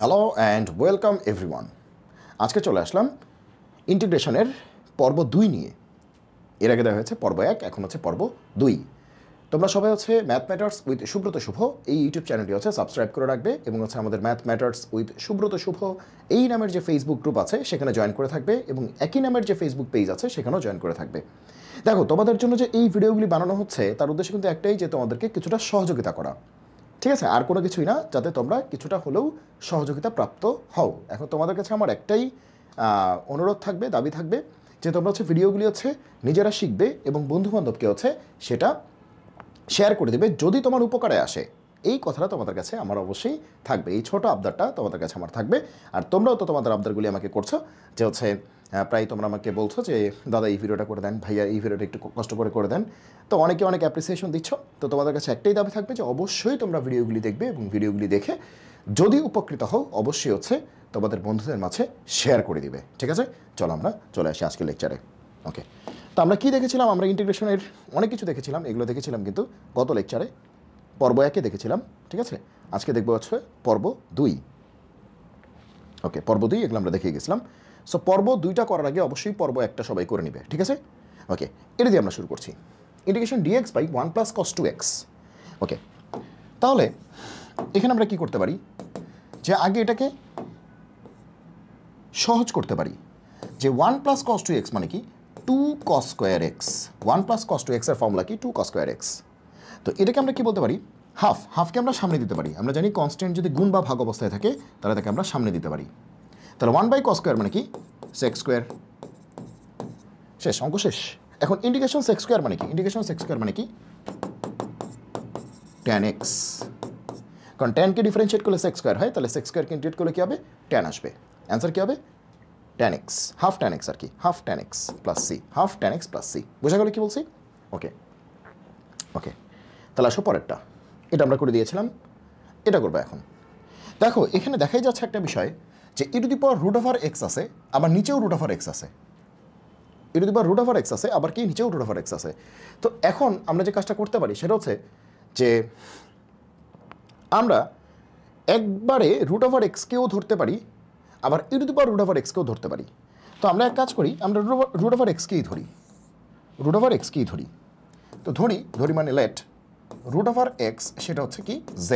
Hello and welcome everyone. আজকে চলে আসলাম ইন্টিগ্রেশনের পর্ব 2 নিয়ে। এর আগে দেখা হয়েছে পর্ব 1, এখন হচ্ছে পর্ব 2। তোমরা সবাই হচ্ছে ম্যাথ ম্যাটার্স উইথ সুব্রত শুভ এই ইউটিউব চ্যানেলটি হচ্ছে সাবস্ক্রাইব করে রাখবে এবং হচ্ছে আমাদের ম্যাথ ম্যাটার্স উইথ সুব্রত শুভ এই নামের যে ফেসবুক গ্রুপ আছে সেখানে জয়েন করে থাকবে এবং একই নামের যে ফেসবুক পেজ আছে সেখানেও জয়েন করে থাকবে। দেখো, তোমাদের জন্য যে এই ভিডিওগুলি বানানো হচ্ছে তার উদ্দেশ্য কিন্তু একটাই, যে তোমাদেরকে কিছুটা সহযোগিতা করা, ঠিক আছে? আর কোনো কিছুই না, যাতে তোমরা কিছুটা হলেও সহযোগিতা প্রাপ্ত হও। এখন তোমাদের কাছে আমার একটাই অনুরোধ থাকবে, দাবি থাকবে, যে তোমরা হচ্ছে ভিডিওগুলি হচ্ছে নিজেরা শিখবে এবং বন্ধুবান্ধবকে হচ্ছে সেটা শেয়ার করে দেবে যদি তোমার উপকারে আসে। এই কথাটা তোমাদের কাছে আমার অবশ্যই থাকবে, এই ছোটো আবদারটা তোমাদের কাছে আমার থাকবে। আর তোমরাও তো তোমাদের আবদারগুলি আমাকে করছো, যে হচ্ছে প্রায় তোমরা আমাকে বলছো যে দাদা এই ভিডিওটা করে দেন, ভাইয়া এই ভিডিওটা একটু কষ্ট করে দেন। তো অনেকে অনেক অ্যাপ্রিসিয়েশন দিচ্ছ। তো তোমাদের কাছে একটাই দাবি থাকবে যে অবশ্যই তোমরা ভিডিওগুলি দেখবে এবং ভিডিওগুলি দেখে যদি উপকৃত হও অবশ্যই হচ্ছে তোমাদের বন্ধুদের মাঝে শেয়ার করে দিবে, ঠিক আছে? চলো আমরা চলে আসি আজকের লেকচারে। ওকে, তো আমরা কী দেখেছিলাম? আমরা ইন্টিগ্রেশনের অনেক কিছু দেখেছিলাম, এগুলো দেখেছিলাম কিন্তু গত লেকচারে পর্ব 1-এ দেখেছিলাম, ঠিক আছে? আজকে দেখবো হচ্ছে পর্ব 2। ওকে, পর্ব 2 এগুলো আমরা দেখে গেছিলাম। সো পর্ব 2টা করার আগে অবশ্যই পর্ব 1টা সবাই করে নেবে, ঠিক আছে? ওকে, এটা দিয়ে আমরা শুরু করছি। Integration d x by 1 + cos 2x। Okay, তাহলে এখানে আমরা কি করতে পারি, যে আগে এটাকে সহজ করতে পারি, যে 1 + cos 2x মানে কি 2 cos square x। 1 + cos 2x এর ফর্মুলা কি 2 cos square x। তো এটাকে আমরা কি বলতে পারি, হাফকে আমরা সামনে দিতে পারি। আমরা জানি কনস্ট্যান্ট যদি গুণ বা ভাগ অবস্থায় থাকে তাহলে তাকে আমরা সামনে দিতে পারি। তাহলে 1/cos স্কোয়ার মানে কি সেক স্কোয়ার। শেষ, অঙ্ক শেষ। এখন ইন্টিগ্রেশন সেক স্কোয়ার মানে কি? ইন্টিগ্রেশন সেক স্কোয়ার মানে কি tan x। কারণ ট্যানকে ডিফারেন্সিয়েট করলে সেক স্কোয়ার হয়, তাহলে সেক স্কোয়ারকে ইন্টিগ্রেট করলে কী হবে? ট্যান আসবে। অ্যান্সার কী হবে? tan x, half tan x আর কি, half tan x plus c, half tan x plus c. বোঝা গেল কি বলছি? ওকে ওকে, তাহলে আসো পরেরটা। এটা আমরা করে দিয়েছিলাম, এটা করবো এখন। দেখো, এখানে দেখাই যাচ্ছে একটা বিষয়, যে e√x আছে, আবার নিচেও √x আছে। e√x আছে, আবার কি নিচেও √x আছে। তো এখন আমরা যে কাজটা করতে পারি সেটা হচ্ছে যে আমরা একবারে √x-কেও ধরতে পারি, আবার e√x-কেও ধরতে পারি। তো আমরা এক কাজ করি, আমরা √x-কেই ধরি, √x-কেই ধরি। তো ধরি মানে লেট √x সেটা হচ্ছে কি z।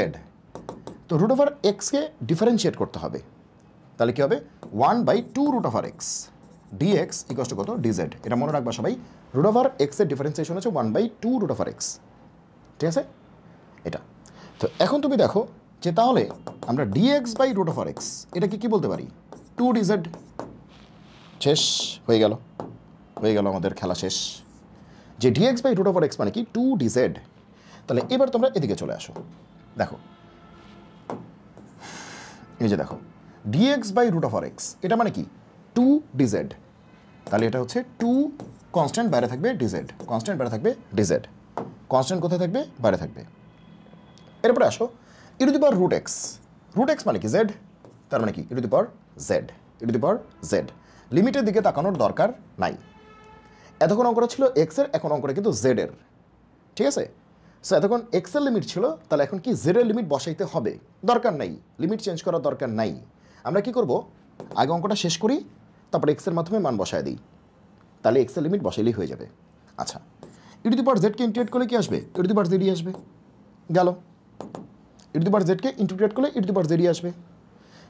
তো √x-কে ডিফারেন্সিয়েট করতে হবে, তাহলে কী হবে? 1/2√x dx = কত? dz। এটা মনে রাখবা সবাই, √x-এর ডিফারেন্সিয়েশন হচ্ছে 1/2√x, ঠিক আছে? এটা। তো এখন তুমি দেখো যে তাহলে আমরা dx/√x এটাকে কি বলতে পারি? 2dz। শেষ হয়ে গেল আমাদের খেলা শেষ। যে dx/√x মানে কি 2dz। তাহলে এবার তোমরা এদিকে চলে আসো, দেখো এই যে দেখো dx/√x এটা মানে কি 2dz। তাহলে এটা হচ্ছে 2 কনস্ট্যান্ট বাইরে থাকবে dz, কনস্ট্যান্ট বাইরে থাকবে dz, কনস্ট্যান্ট কোথায় থাকবে? বাইরে থাকবে। এরপরে আসো e√x, √x মানে কি z, তার মানে কি e√z। লিমিটের দিকে তাকানোর দরকার নাই। এতক্ষণ অঙ্কটা ছিল x এর, এখন অঙ্কটা কিন্তু z এর, ঠিক আছে? সো এতক্ষণ x এর লিমিট ছিল, তাহলে এখন কি z এর লিমিট বসাইতে হবে? দরকার নাই, লিমিট চেঞ্জ করার দরকার নাই। আমরা কি করব, আগে অঙ্কটা শেষ করি, তারপর x এর মাধ্যমে মান বসায় দিই, তাহলে x এর লিমিট বসাইলেই হয়ে যাবে। আচ্ছা, e√z-কে ইন্টিগ্রেট করলে কি আসবে? e√z-ই আসবে। গেল, e√z-কে ইন্টিগ্রেট করলে e√z-ই আসবে।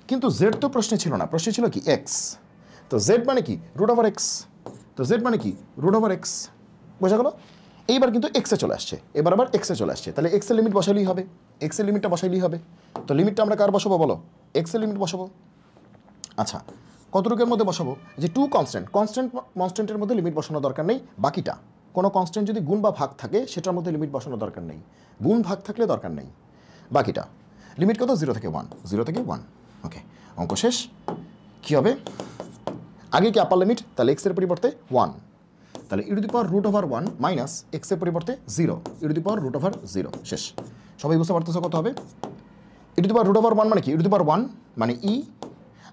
কিন্তু z তো প্রশ্নে ছিল না, প্রশ্নে ছিল কি x। তো z মানে কি √x, তো z মানে কি √x। বোঝা গেল? এইবার কিন্তু এক্সে চলে আসছে, এবার আবার এক্সে চলে আসছে, তাহলে এক্সের লিমিট বসাইলেই হবে, এক্সের লিমিটটা বসাইলেই হবে। তো লিমিটটা আমরা কার বসাবো বলো? এক্সের লিমিট বসাবো। আচ্ছা, কতটুকুর মধ্যে বসাবো? যে 2 কনস্ট্যান্টের মধ্যে লিমিট বসানোর দরকার নেই। বাকিটা কোনো কনস্ট্যান্ট যদি গুণ বা ভাগ থাকে সেটার মধ্যে লিমিট বসানোর দরকার নেই, গুণ ভাগ থাকলে দরকার নেই। বাকিটা লিমিট কত? 0 থেকে 1, 0 থেকে 1। ওকে, অঙ্ক শেষ। কী হবে? আগে কি আপার লিমিট, তাহলে এক্সের পরিবর্তে 1, তাহলে e√1 মাইনাস এক্সের পরিবর্তে 0, e√0। শেষ। সবাই বুঝতে পারতেছো কত হবে? e√1 মানে কি e√1 মানে ই,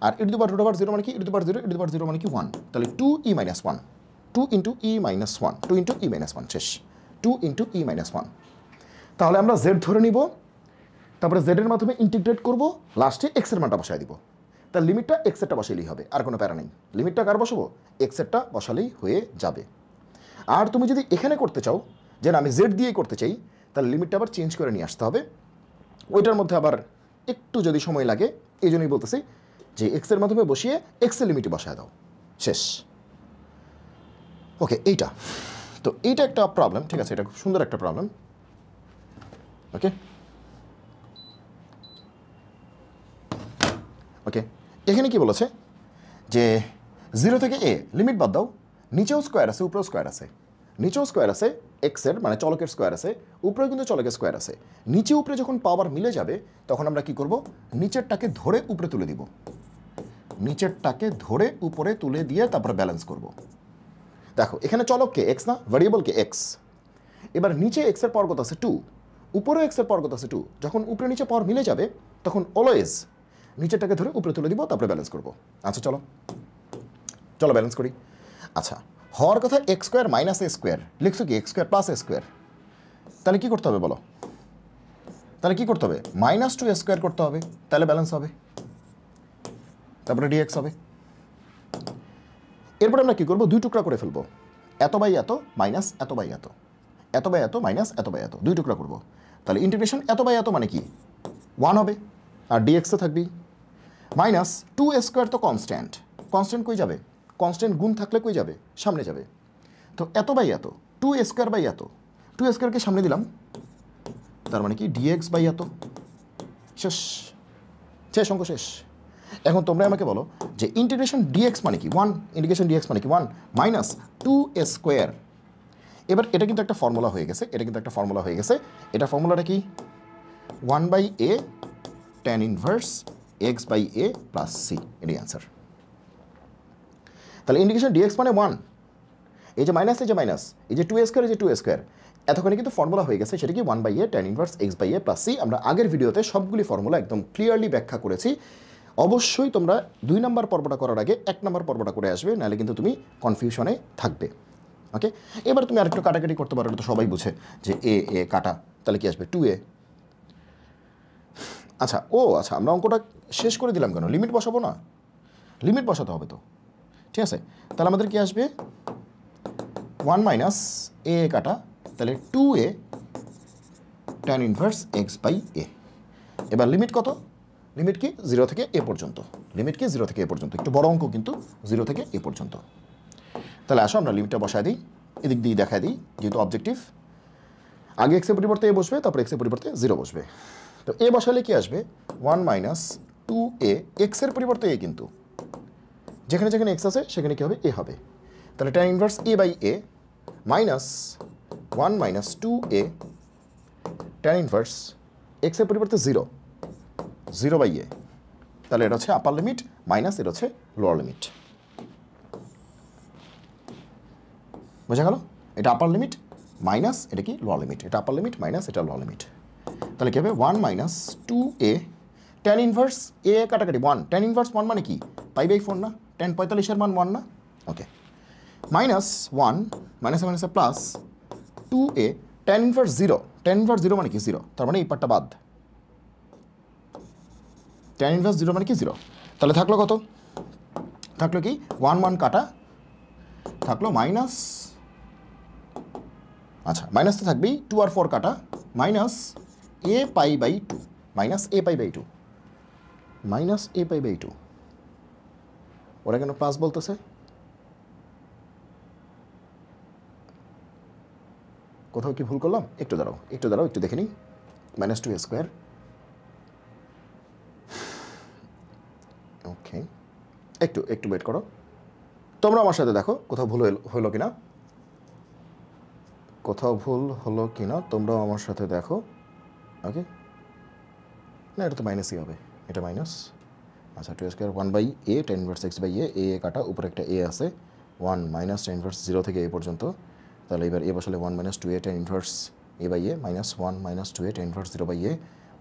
আর e√0 মানে কি e√0 মানে কি 1, তাহলে 2e - 1, 2 × e - 1, 2 × e - 1। শেষ, 2 × e - 1। তাহলে আমরা z ধরে নিব তারপরে জেডের মাধ্যমে ইন্টিগ্রেট করব, লাস্টে এক্সের মানটা বসায় দিব। তার লিমিটটা এক্সেরটা বসালেই হবে, আর কোনো প্যারা নেই। লিমিটটা কার বসাবো? এক্সেরটা বসালেই হয়ে যাবে। আর তুমি যদি এখানে করতে চাও যে না আমি জেড দিয়ে করতে চাই, তাহলে লিমিটটা আবার চেঞ্জ করে নিয়ে আসতে হবে। ওইটার মধ্যে আবার একটু যদি সময় লাগে, এই জন্যই বলতেছি যে এক্সের মাধ্যমে বসিয়ে এক্সের লিমিটে বসায় দাও, শেষ। ওকে, এইটা তো এইটা একটা প্রবলেম, ঠিক আছে, এটা খুব সুন্দর একটা প্রবলেম। ওকে ওকে, এখানে কি বলেছে যে 0 থেকে এ লিমিট বাদ দাও, নিচেও স্কোয়ার আছে উপরেও স্কোয়ার আছে, নিচেও স্কোয়ার আছে এক্সের মানে চলকের স্কোয়ার আছে, উপরেও কিন্তু চলকের স্কোয়ার আছে। নিচে উপরে যখন পাওয়ার মিলে যাবে তখন আমরা কি করব? নিচেরটাকে ধরে উপরে তুলে দিব, নিচেরটাকে ধরে উপরে তুলে দিয়ে তারপরে ব্যালেন্স করব। দেখো এখানে চলককে এক্স না, ভ্যারিয়েবলকে এক্স। এবার নিচে এক্সের পাওয়ার কত আছে 2, উপরেও এক্সের পাওয়ার কত আছে 2। যখন উপরে নিচে পাওয়ার মিলে যাবে তখন অলওয়েজ নিচেরটাকে ধরে উপরে তুলে দিব, তারপরে ব্যালেন্স করব। আচ্ছা চলো চলো ব্যালেন্স করি। আচ্ছা, হওয়ার কথা এক্স স্কোয়ার মাইনাস এ স্কোয়ার, লিখছো কি এক্স স্কোয়ার প্লাস এ স্কোয়ার। তাহলে কী করতে হবে বলো? তাহলে কী করতে হবে? -2 এ স্কোয়ার করতে হবে, তাহলে ব্যালেন্স হবে, তারপরে ডিএক্স হবে। এরপরে আমরা কী করবো? 2 টুকরা করে ফেলবো, এত বাই এত মাইনাস এত বাই এত, এত বাই এত মাইনাস এত বাই এত, 2 টুকরা করবো। তাহলে ইন্টিগ্রেশন এত বাই এত মানে কি 1 হবে, আর ডিএক্স তো থাকবেই। -2 এ স্কোয়ার তো কনস্ট্যান্ট, কনস্ট্যান্ট কই যাবে? কনস্ট্যান্ট গুণ থাকলে কই যাবে? সামনে যাবে। তো এত বাই এত, 2 এ স্কোয়ার বাই এত, 2 এ স্কোয়ারকে সামনে দিলাম, তার মানে কি ডিএক্স বাই এত। শেষ, শেষ অঙ্ক শেষ। এখন তোমরা আমাকে বলো যে ইন্টিগ্রেশন ডিএক্স মানে কি 1, ইন্টিগ্রেশন ডিএক্স মানে কি 1 -2 এ স্কোয়ার। এবার এটা কিন্তু একটা ফর্মুলা হয়ে গেছে, এটা কিন্তু একটা ফর্মুলা হয়ে গেছে। এটা ফর্মুলাটা কি? 1/a tan inverse x by a plus c, এটাই অ্যান্সার। তাহলে ইন্টিগ্রেশন ডিএক্স মানে 1, এই যে মাইনাস, এই যে মাইনাস, এই যে 2 এ স্কোয়ার, এই যে 2 এ স্কোয়ার, এতক্ষণে কিন্তু ফর্মুলা হয়ে গেছে। সেটা কি 1/a tan inverse x by a plus c. আমরা আগের ভিডিওতে সবগুলি ফর্মুলা একদম ক্লিয়ারলি ব্যাখ্যা করেছি। অবশ্যই তোমরা 2 নম্বর পর্বটা করার আগে 1 নম্বর পর্বটা করে আসবে, নাহলে কিন্তু তুমি কনফিউশনে থাকবে। ওকে, এবার তুমি আরেকটু কাটাকাটি করতে পারো, এটা তো সবাই বুঝে যে এ এ কাটা, তাহলে কি আসবে 2a। আচ্ছা আচ্ছা, আমরা অঙ্কটা শেষ করে দিলাম কেন? লিমিট বসাবো না? লিমিট বসাতে হবে তো, ঠিক আছে। তাহলে আমাদের কি আসবে 1 মাইনাস এ কাটা, তাহলে 2a tan inverse x by a. এবার লিমিট কত? লিমিট কি 0 থেকে এ পর্যন্ত, লিমিট কি 0 থেকে এ পর্যন্ত, একটু বড় অঙ্ক কিন্তু 0 থেকে এ পর্যন্ত। তাহলে আসো আমরা লিমিটটা বসায় দিই, এদিক দিয়ে দেখায় দিই, যেহেতু অবজেক্টিভ। আগে এক্সের পরিবর্তে এ বসবে, তারপর এক্সের পরিবর্তে 0 বসবে। তো এ বসালে কি আসবে 1 মাইনাস 2a, এক্সের পরিবর্তে এ, কিন্তু যেখানে যেখানে এক্স আছে সেখানে কি হবে? এ হবে। তাহলে tan inverse a by a minus 1 minus 2a tan inverse এক্সের পরিবর্তে 0 বাই এ। তাহলে এটা হচ্ছে আপার লিমিট মাইনাস এটা হচ্ছে লোয়ার লিমিট। বোঝা গেল? এটা আপার লিমিট মাইনাস এটা কি লোয়ার লিমিট, এটা আপার লিমিট মাইনাস এটা লোয়ার লিমিট। তাহলে কি হবে 1 মাইনাস 2a tan ইনভার্স এ কাটাকাটি 1, tan ইনভার্স 1 মানে কি π/4 না, tan 45 এর মান 1 না। ওকে, মাইনাস 1 মাইনাসে মাইনাসে plus 2a tan inverse 0, tan inverse 0 মানে কি 0, তার মানে এই পার্টটা বাদ। tan ইনভার্স 0 মানে কি 0, তাহলে থাকলো কত? থাকলো কি 1 1 কাটা, থাকলো মাইনাস, আচ্ছা মাইনাস তো থাকবেই, 2 আর 4 কাটা, minus a π/2, minus a π/2, minus a π/2। ওরা কেন প্লাস বলতেছে? কোথাও কি ভুল করলাম? একটু দাঁড়াও একটু দেখে নিই। -2 স্কোয়ার, ওকে, একটু ওয়েট করো, তোমরা আমার সাথে দেখো কোথাও ভুল হলো কিনা, কোথাও ভুল হলো কিনা তোমরাও আমার সাথে দেখো। ওকে, না এটা তো মাইনাসই হবে, এটা মাইনাস। আচ্ছা 2 square 1/a tan inverse x by a কাটা, উপরে একটা এ আছে, 1 মাইনাস tan ইনভার্স 0 থেকে এ পর্যন্ত। তাহলে এবার এ বসালে 1 minus 2a tan inverse a by a minus 1 minus 2a tan inverse 0 by a,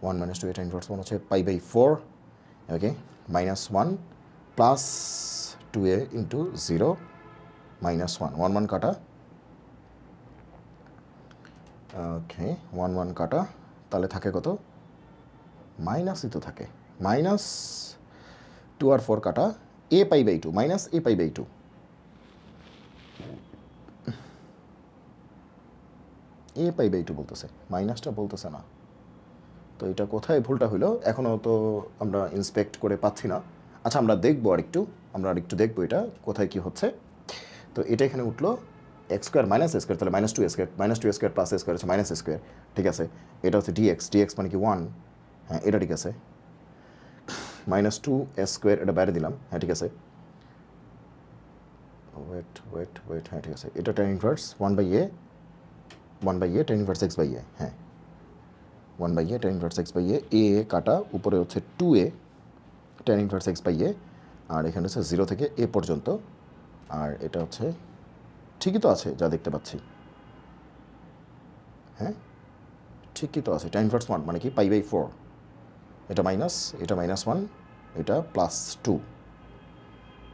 1 minus 2a tan inverse 1 হচ্ছে π/4। Okay, minus 1 plus 2a into 0 minus 1, 1 1 কাটা, ওকে 1 1 কাটা, তাহলে থাকে কত মাইনাসই তো থাকে, মাইনাস 2 আর 4 কাটা, a pi by 2 minus a pi by 2, a pi by 2 বলতেছে, মাইনাসটা বলতেছে না। তো এটা কোথায় ভুলটা হইলো এখনও তো আমরা ইন্সপেক্ট করে পাচ্ছি না। আচ্ছা আমরা দেখবো আমরা আরেকটু দেখবো এটা কোথায় কি হচ্ছে। তো এটা এখানে উঠলো এক্স স্কোয়ার মাইনাস এ স্কোয়ার, তাহলে মাইনাস টু স্কোয়ার প্লাস এ স্কোয়ার হচ্ছে মাইনাস স্কোয়ার, ঠিক আছে। এটা হচ্ছে ডিএক্স মানে কি 1, হ্যাঁ এটা ঠিক আছে। মাইনাস 2 স্কোয়ার এটা বাইরে দিলাম, হ্যাঁ ঠিক আছে। ওয়েট হ্যাঁ ঠিক আছে। এটা tan inverse 1/a tan inverse x by a, হ্যাঁ 1/a tan inverse x by a কাটা, উপরে হচ্ছে 2a tan inverse x by a, আর এখানে হচ্ছে 0 থেকে a পর্যন্ত, আর এটা হচ্ছে ঠিকই তো আছে যা দেখতে পাচ্ছি, হ্যাঁ ঠিকই তো আছে। tan ইনভার্স 1 মানে কি পাই বাই 4, এটা মাইনাস, এটা -1, এটা +2,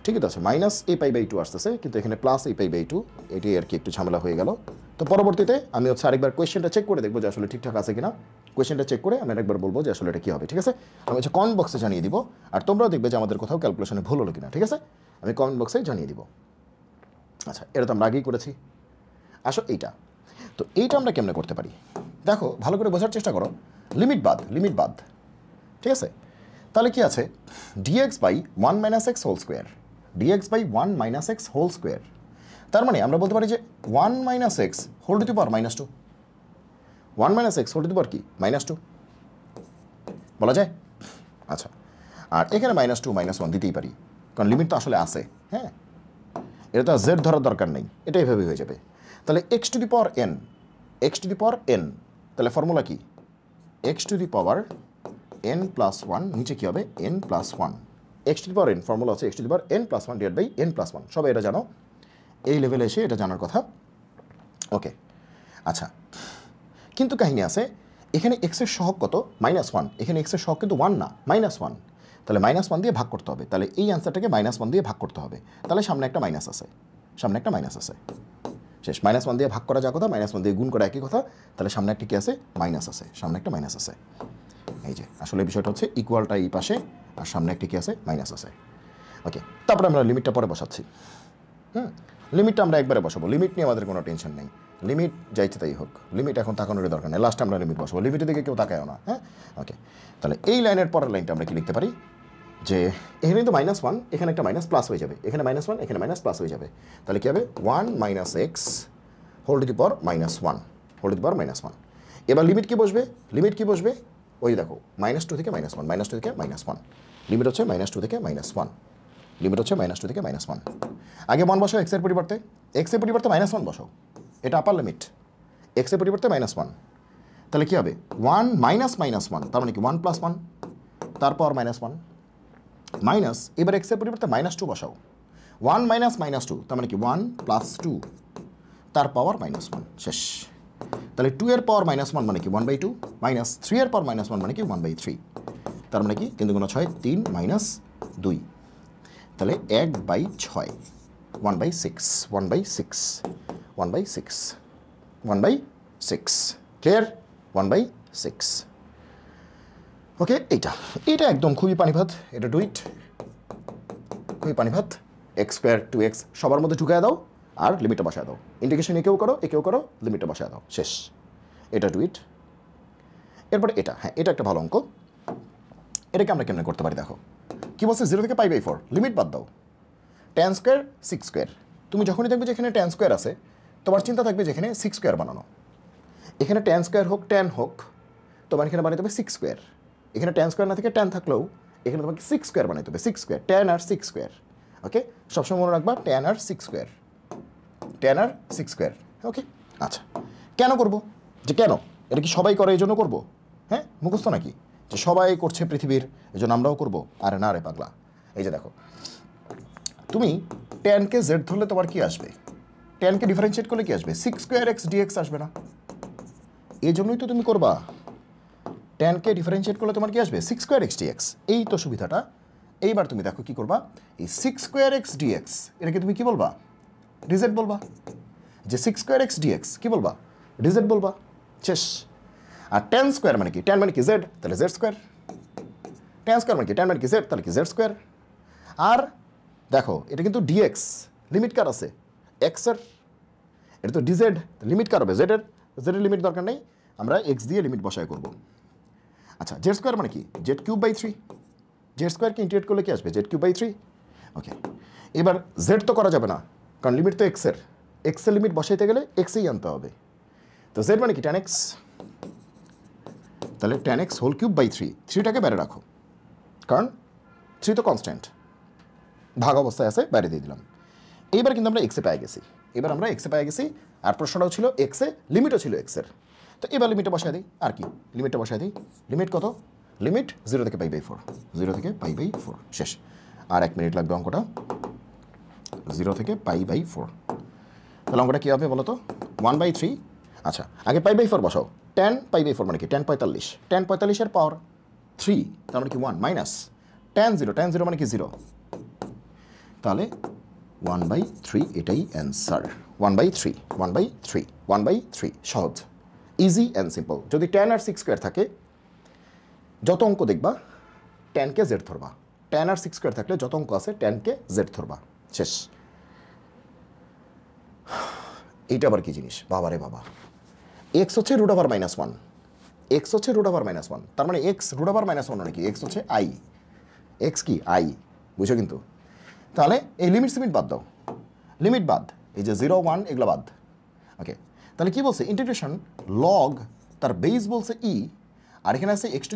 ঠিকই তো আছে। মাইনাস a পাই বাই 2 আসতেছে, কিন্তু এখানে প্লাস a পাই বাই 2, এটি আর কি একটু ঝামেলা হয়ে গেল। তো পরবর্তীতে আমি হচ্ছে আরেকবার কোয়েশ্চেনটা চেক করে দেখবো যে আসলে ঠিকঠাক আছে কিনা। কোয়েশ্চেনটা চেক করে আমি আরেকবার বলবো যে আসলে এটা কী হবে, ঠিক আছে। আমি হচ্ছে কমেন্ট বক্সে জানিয়ে দিব, আর তোমরাও দেখবে যে আমাদের কোথাও ক্যালকুলেশনে ভুল হলো কিনা, ঠিক আছে। আমি কমেন্ট বক্সে জানিয়ে দিব। আচ্ছা এটা তো আমরা আগেই করেছি। আসো এইটা, তো এইটা আমরা কেমনে করতে পারি দেখো, ভালো করে বোঝার চেষ্টা করো। লিমিট বাদ, ঠিক আছে। তাহলে কি আছে, dx by 1 minus x whole square, dx by 1 minus x whole square. তার মানে আমরা বলতে পারি যে 1 minus x whole to the power -2, 1 minus x whole to the power কি -2 বলা যায়। আচ্ছা, আর এখানে -2 -1 দিতেই পারি, কারণ লিমিট তো আসলে আছে, হ্যাঁ এটা তো আর জেড ধরার দরকার নেই, এটা এইভাবে হয়ে যাবে। তাহলে x to the power n, তাহলে ফর্মুলা কি, x to the power n plus 1, নিচে কী হবে n plus 1, x to the power n formula হচ্ছে x to the power n plus 1 divide by n plus 1, সবাই এটা জানো, এই লেভেলে এসে এটা জানার কথা। ওকে আচ্ছা, কিন্তু কাহিনী আছে, এখানে এক্সের সহগ কত -1, এখানে এক্সের সহগ কিন্তু 1 না -1, তাহলে -1 দিয়ে ভাগ করতে হবে, তাহলে এই অ্যান্সারটাকে -1 দিয়ে ভাগ করতে হবে, তাহলে সামনে একটা মাইনাস আছে, শেষ। -1 দিয়ে ভাগ করা যা কথা, -1 দিয়ে গুণ করা একই কথা, তাহলে সামনে একটা কি আছে, সামনে একটা মাইনাস আছে। এই যে আসলে বিষয়টা হচ্ছে ইকুয়ালটা এই পাশে, আর সামনে একটা কি আছে, মাইনাস আছে। ওকে, তারপরে আমরা লিমিটটা পরে বসাচ্ছি। লিমিটটা আমরা একবারে বসাবো, লিমিট নিয়ে আমাদের কোনো টেনশন নেই, লিমিট যাইছে তাই হোক, লিমিট এখন তাকানোর দরকার নেই, লাস্টে আমরা লিমিট বসাবো, লিমিটের দিকে কেউ তাকায়ও না, হ্যাঁ ওকে। তাহলে এই লাইনের পরের লাইনটা আমরা কি লিখতে পারি, যে এখানে কিন্তু -1, এখানে একটা মাইনাস প্লাস হয়ে যাবে, এখানে -1 এখানে মাইনাস প্লাস হয়ে যাবে, তাহলে কী হবে 1 minus x whole to the power -1, এবার লিমিট কি বসবে, ওই দেখো -2 থেকে -1, লিমিট হচ্ছে -2 থেকে -1, আগে 1 বসাও এক্সের পরিবর্তে, -1 বসাও, এটা আপার লিমিট, এক্সের পরিবর্তে -1, তাহলে কী হবে 1 মাইনাস -1, তার মানে কি 1 প্লাস 1, তারপর -1 মাইনাস, এবার এক্সের পরিবর্তে -2 বসাও, 1 মাইনাস -2, তার মানে কি 1 প্লাস 2, তার পাওয়ার -1, শেষ। তাহলে 2 এর পাওয়ার -1 মানে কি 1/2, মাইনাস 3 এর পাওয়ার -1 মানে কি 1/3, তার মানে কি 3 × 6 3 মাইনাস 2, তাহলে 1/6, 1/6, ক্লিয়ার, 1/6। ওকে, এইটা একদম খুবই পানিভাত, এটা ডুইট, খুবই পানিভাত। x² 2x সবার মধ্যে ঢুকায় দাও, আর লিমিটটা বসায় দাও, ইন্টিগ্রেশন একেও করো, লিমিটটা বসায় দাও, শেষ। এটা ডুইট। এরপরে এটা, হ্যাঁ এটা একটা ভালো অঙ্ক, এটাকে আমরা কেমনে করতে পারি দেখো, কি বলছে 0 থেকে π/4, লিমিট বাদ দাও, tan² 6², তুমি যখনই দেখবে যে এখানে tan² আছে, তোমার চিন্তা থাকবে যে এখানে 6² বানানো, এখানে tan² হোক tan হোক, তোমার এখানে বানাইতে হবে 6², এখানে tan² না থেকে tan থাকলেও এখানে তোমাকে 6² বানাইতে হবে, 6² tan আর 6², ওকে সবসময় মনে রাখবা tan আর 6², ওকে। আচ্ছা কেন করব, যে কেন এটা কি সবাই করে এই জন্য করবো, হ্যাঁ মুখস্থ নাকি যে সবাই করছে পৃথিবীর এই জন্য আমরাও করবো, আরে না রে পাগলা। এই যে দেখো, তুমি tan-কে z ধরলে তোমার কি আসবে, tan-কে ডিফারেন্সিয়েট করলে কি আসবে, 6² x dx আসবে না, এই জন্যই তো তুমি করবা, tan-কে ডিফারেন্সিয়েট করলে তোমার কি আসবে 6² x dx, এই তো সুবিধাটা। এইবার তুমি দেখো কি করবা, এই 6² x dx এটাকে তুমি কি বলবা, dz বলবা, যে 6² x dx কি বলবা, dz বলবা, শেষ। আর tan² মানে কি, tan মানে কি z, তাহলে z², ট্যান স্কোয়ার মানে কি, ট্যান মানে কি জেড, তাহলে কি জেড স্কোয়ার। আর দেখো এটা কিন্তু ডিএক্স, লিমিট কার আছে এক্সের, এটা তো ডিজেড, লিমিট কার হবে জেডের, জেডের লিমিট দরকার নেই, আমরা এক্স দিয়ে লিমিট বসায় করব। আচ্ছা জেড স্কোয়ার মানে কি জেড কিউব বাই 3, জেড স্কোয়ারকে ইন্টিগ্রেট করলে কি আসবে জেড কিউব বাই 3। ওকে, এবার জেড তো করা যাবে না কারণ লিমিট তো এক্সের, এক্সের লিমিট বসাইতে গেলে এক্সেই আনতে হবে। তো জেড মানে কি ট্যান এক্স, তাহলে tan x whole cube by 3, 3টাকে বাইরে রাখো কারণ 3 তো কনস্ট্যান্ট, ভাগ অবস্থায় আছে, বাইরে দিয়ে দিলাম। এইবার কিন্তু আমরা এক্সে পেয়ে গেছি, এবার আমরা এক্সে পেয়ে গেছি, আর প্রশ্নটাও ছিল এক্সে, লিমিটও ছিল এক্সের। তো এবার লিমিটটা বসায় দিই, আর কি লিমিটটা বসায় দিই, লিমিট কত, লিমিট 0 থেকে পাই বাই 4, 0 থেকে পাই বাই 4, শেষ। আর 1 মিনিট লাগবে অঙ্কটা, 0 থেকে পাই বাই 4। তাহলে অঙ্কটা কী হবে বলো তো, 1/3। আচ্ছা আগে পাই বাই 4 বসাও, 10 পাই বাই 4 মানে কি 10 45, 10 45-এর পাওয়ার 3 তার মানে কি 1 মাইনাস 10 0 মানে কি 0, তাহলে 1/3 এটাই অ্যান্সার, 1/3 1/3 1/3, সহজ, ইজি অ্যান্ড সিম্পল। যদি 10 আর 6 স্কোয়ার থাকে, যত অঙ্ক দেখবা 10কে জেড ধরবা, 10 আর 6 স্কোয়ার থাকলে যত অঙ্ক আছে 10কে জেড ধরবা, শেষ। এইটা আবার কি জিনিস, বাবারে বাবা, এক্স হচ্ছে রুট ওভার -1, এক্স হচ্ছে রুট ওভার -1, তার মানে এক্স রুট ওভার -1 মানে কি, এক্স হচ্ছে আই, এক্স কি আই, বুঝো কিন্তু। তাহলে এই লিমিট সিমিট বাদ দাও, লিমিট বাদ, এই যে 0 1 এগুলো বাদ। ওকে, তাহলে কি বলছে ইন্টিগ্রেশন লগ, তার বেস বলছে ই, আর এখানে আছে x⁴,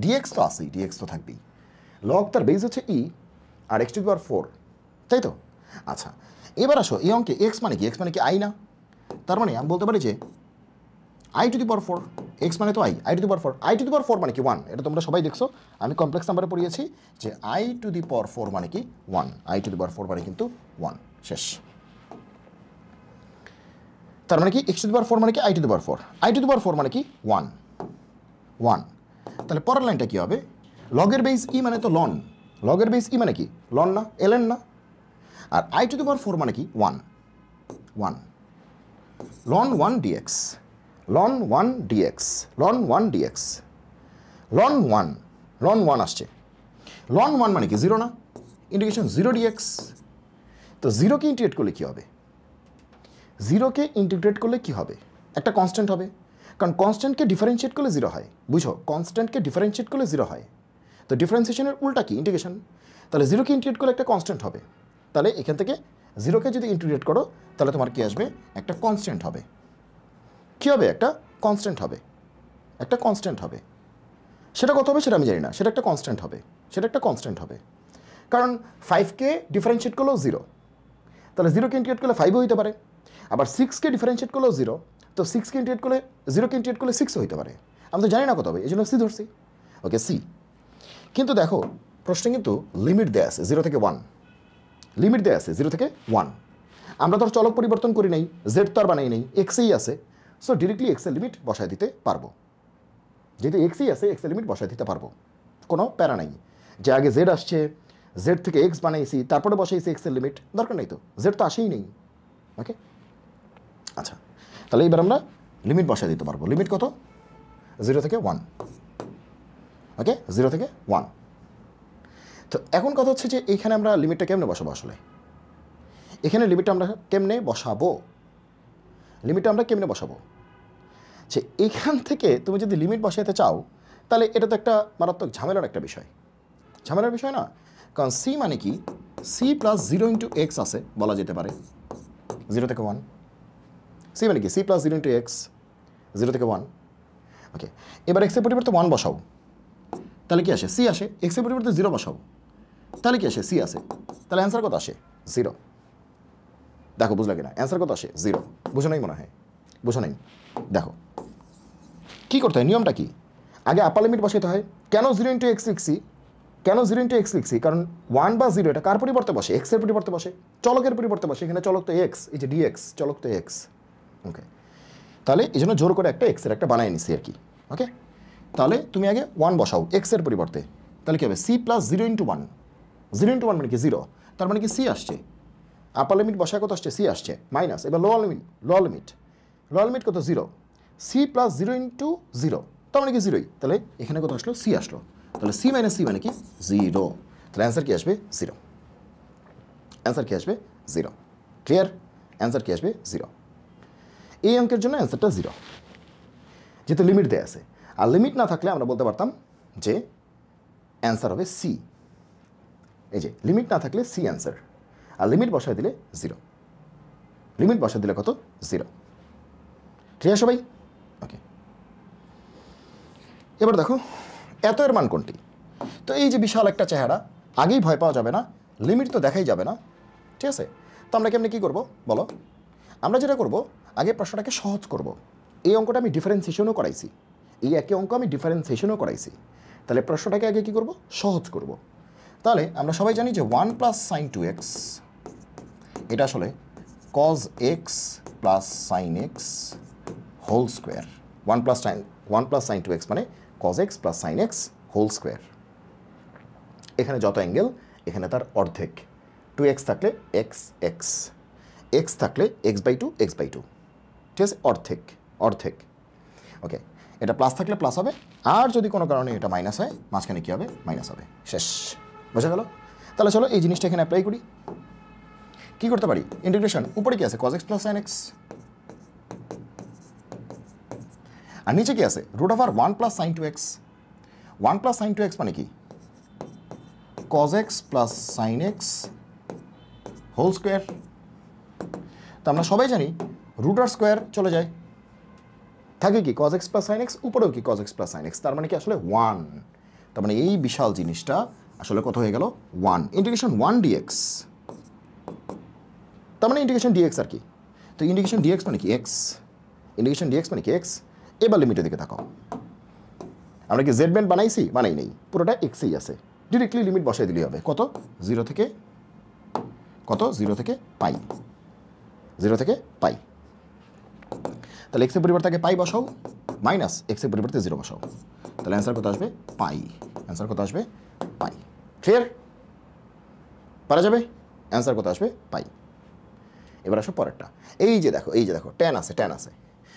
ডিএক্স তো আছেই, ডিএক্স তো থাকবেই, লগ তার বেস হচ্ছে ই আর x⁴, তাই তো। আচ্ছা এবার আসো এই অঙ্কে এক্স মানে কি, এক্স মানে কি আই না, তার মানে আমি বলতে পারি যে i⁴, এক্স মানে তো i⁴ মানে কি 1, এটা তোমরা সবাই দেখছো, আমি কমপ্লেক্স নাম্বারে পড়িয়েছি যে i⁴ মানে কি 1, i⁴ মানে কিন্তু 1, শেষ। তার মানে কি x⁴ মানে কি i⁴ মানে কি 1 1, তাহলে পরের লাইনটা কি হবে, লগের বেস ই মানে তো লন, লগের বেস ই মানে কি লন না, এলএন না, আর i⁴ মানে কি 1 1, ln 1 dx, ln 1 dx, ln 1 dx, ln 1 আসছে, ln 1 মানে কি 0 না, ইন্টিগ্রেশন 0 dx। তো 0কে ইন্টিগ্রেট করলে কি হবে, 0কে ইন্টিগ্রেট করলে কি হবে, একটা কনস্ট্যান্ট হবে, কারণ কনস্ট্যান্টকে ডিফারেন্সিয়েট করলে 0 হয়, বুঝো কনস্ট্যান্টকে ডিফারেন্সিয়েট করলে 0 হয়, তো ডিফারেন্সিয়েশনের উল্টা কি ইন্টিগ্রেশন, তাহলে 0কে ইন্টিগ্রেট করলে একটা কনস্ট্যান্ট হবে, তাহলে এখান থেকে 0কে যদি ইন্টিগ্রেট করো তাহলে তোমার কি আসবে, একটা কনস্ট্যান্ট হবে, কী হবে, একটা কনস্ট্যান্ট হবে, একটা কনস্ট্যান্ট হবে, সেটা কত হবে সেটা আমি জানি না, সেটা একটা কনস্ট্যান্ট হবে, সেটা একটা কনস্ট্যান্ট হবে, কারণ 5কে ডিফারেন্সিয়েট করলেও 0, তাহলে 0কে ইন্টিগ্রেট করলে 5ও হইতে পারে, আবার 6কে ডিফারেন্সিয়েট করলেও 0, তো 6কে ইন্টিগ্রেট করলে 0কে ইন্টিগ্রেট করলে 6ও হইতে পারে, আমি তো জানি না কত হবে, এই জন্য সি ধরছি। ওকে সি, কিন্তু দেখো প্রশ্নে কিন্তু লিমিট দেয়া আছে 0 থেকে 1, লিমিট দেয়া আছে 0 থেকে 1, আমরা তো চলক পরিবর্তন করি নাই, জেড তো আর বানাই নেই, এক্সেই আছে, সো ডিরেক্টলি এক্সের লিমিট বসায় দিতে পারবো, যেহেতু এক্সই আছে এক্সের লিমিট বসায় দিতে পারবো, কোনো প্যারা নাই যে আগে জেড আসছে, জেড থেকে এক্স বানাইছি তারপরে বসাইছি এক্সের লিমিট, দরকার নেই তো, জেড তো আসেই নেই। ওকে আচ্ছা, তাহলে এবার আমরা লিমিট বসায় দিতে পারবো, লিমিট কত 0 থেকে 1, ওকে 0 থেকে 1। তো এখন কথা হচ্ছে যে এইখানে আমরা লিমিটটা কেমনে বসাবো, আসলে এখানে লিমিটটা আমরা কেমনে বসাবো, লিমিটটা আমরা কেমনে বসাবো, যে এখান থেকে তুমি যদি লিমিট বসাতে চাও তাহলে এটা তো একটা মারাত্মক ঝামেলার একটা বিষয়, ঝামেলার বিষয় না, কারণ সি মানে কি সি প্লাস 0 ইন্টু এক্স আছে বলা যেতে পারে 0 থেকে 1, সি মানে কি সি প্লাস 0 ইন্টু এক্স 0 থেকে 1। ওকে এবার এক্সের পরিবর্তে 1 বসাও তাহলে কি আসে, সি আসে, এক্সের পরিবর্তে 0 বসাও তাহলে কি আসে, সি আসে, তাহলে অ্যান্সার কত আসে 0, দেখো বুঝলা কিনা, অ্যান্সার কত আসে 0, বুঝো নাই মনে হয়, বুঝো নাই, দেখো কী করতে হয়, নিয়মটা কি, আগে আপার লিমিট বসাতে হয়, কেন 0 ইন্টু এক্স লিখছি, কেন 0 ইন্টু এক্স লিখছি, কারণ 1 বা 0 এটা কার পরিবর্তে বসে, এক্সের পরিবর্তে বসে, চলকের পরিবর্তে বসে, এখানে চলক তো এক্স, এই যে ডিএক্স চলক তো এক্স। ওকে তাহলে এই জন্য জোর করে একটা এক্সের একটা বানায় নিছি আর কি। ওকে তাহলে তুমি আগে 1 বসাও এক্সের পরিবর্তে, তাহলে কী হবে সি প্লাস 0 ইন্টু 1, 0 ইন্টু 1 মানে কি 0, তার মানে কি সি আসছে, আপার লিমিট বসায় কত আসছে, সি আসছে, মাইনাস এবার লোয়ার লিমিট কত 0, সি প্লাস 0 ইন্টু 0 তার মানে কি জিরোই, তাহলে এখানে কত আসলো সি আসলো, তাহলে সি মাইনাস সি মানে কি জিরো, তাহলে অ্যান্সার কি আসবে জিরো, অ্যান্সার কি আসবে জিরো। ক্লিয়ার, অ্যান্সার কি আসবে জিরো। এই অঙ্কের জন্য অ্যান্সারটা জিরো, যেহেতু লিমিট দেয়া আছে। আর লিমিট না থাকলে আমরা বলতে পারতাম যে অ্যান্সার হবে সি, এই যে লিমিট না থাকলে সি অ্যান্সার, আর লিমিট বসায় দিলে জিরো, লিমিট বসায় দিলে কত জিরো। ক্লিয়ার সবাই? ওকে, এবার দেখো এত এর মান কোনটি। তো এই যে বিশাল একটা চেহারা, আগেই ভয় পাওয়া যাবে না, লিমিট তো দেখাই যাবে না, ঠিক আছে। তো আমরা কেমনি কী করবো বলো, আমরা যেটা করব আগে প্রশ্নটাকে সহজ করব। এই অঙ্কটা আমি ডিফারেন্সিয়েশনও করাইছি, এই একই অঙ্ক আমি ডিফারেন্সিয়েশনও করাইছি, তাহলে প্রশ্নটাকে আগে কী করব সহজ করব। তাহলে আমরা সবাই জানি যে 1 প্লাস সাইন 2x এটা আসলে cos x plus sine x whole square. 1 plus sine 2x মানে cos x plus sine x whole square. এখানে যত অ্যাঙ্গেল এখানে তার অর্ধেক, 2x থাকলে এক্স এক্স, এক্স থাকলে x/2 x/2, ঠিক আছে, অর্ধেক অর্ধেক। ওকে, এটা প্লাস থাকলে প্লাস হবে, আর যদি কোনো কারণে এটা মাইনাস হয় মাঝখানে কী হবে মাইনাস হবে, শেষ। বোঝা গেল? তাহলে চলো এই জিনিসটা এখানে অ্যাপ্লাই করি। কী করতে পারি, ইন্টিগ্রেশন উপরে কি আছে cos x plus sin x, আর নিচে কি আছে √1 plus sine 2x। 1 plus sine 2x মানে কি cos x plus sine x whole square. তো আমরা সবাই জানি রুটার স্কোয়ার চলে যায়, থাকে কি cos x plus sine x, উপরেও কি cos x plus sine x, তার মানে কি আসলে 1। তার মানে এই বিশাল জিনিসটা আসলে কত হয়ে গেল 1, ইন্টিগ্রেশন 1 dx, তার মানে ইন্টিগ্রেশন dx আর কি। তো ইন্টিগ্রেশন dx মানে কি x, ইন্টিগ্রেশন dx মানে কি x। এবার লিমিটের দিকে তাকাও, আমরা কি জেড ব্যান্ড বানাইছি, বানাই নেই, পুরোটা এক্সেই আছে, ডিরেক্টলি লিমিট বসাই দিলেই হবে। কত 0 থেকে কত 0 থেকে পাই, 0 থেকে পাই। তাহলে এক্সের পরিবর্তে আগে পাই বসাও, মাইনাস এক্সের পরিবর্তে 0 বসাও, তাহলে অ্যান্সার কত আসবে পাই, অ্যান্সার কত আসবে পাই। ক্লিয়ার? পারা যাবে? অ্যান্সার কত আসবে পাই। এবার আসো পরেরটা, এই যে দেখো ট্যান আছে, ট্যান আছে।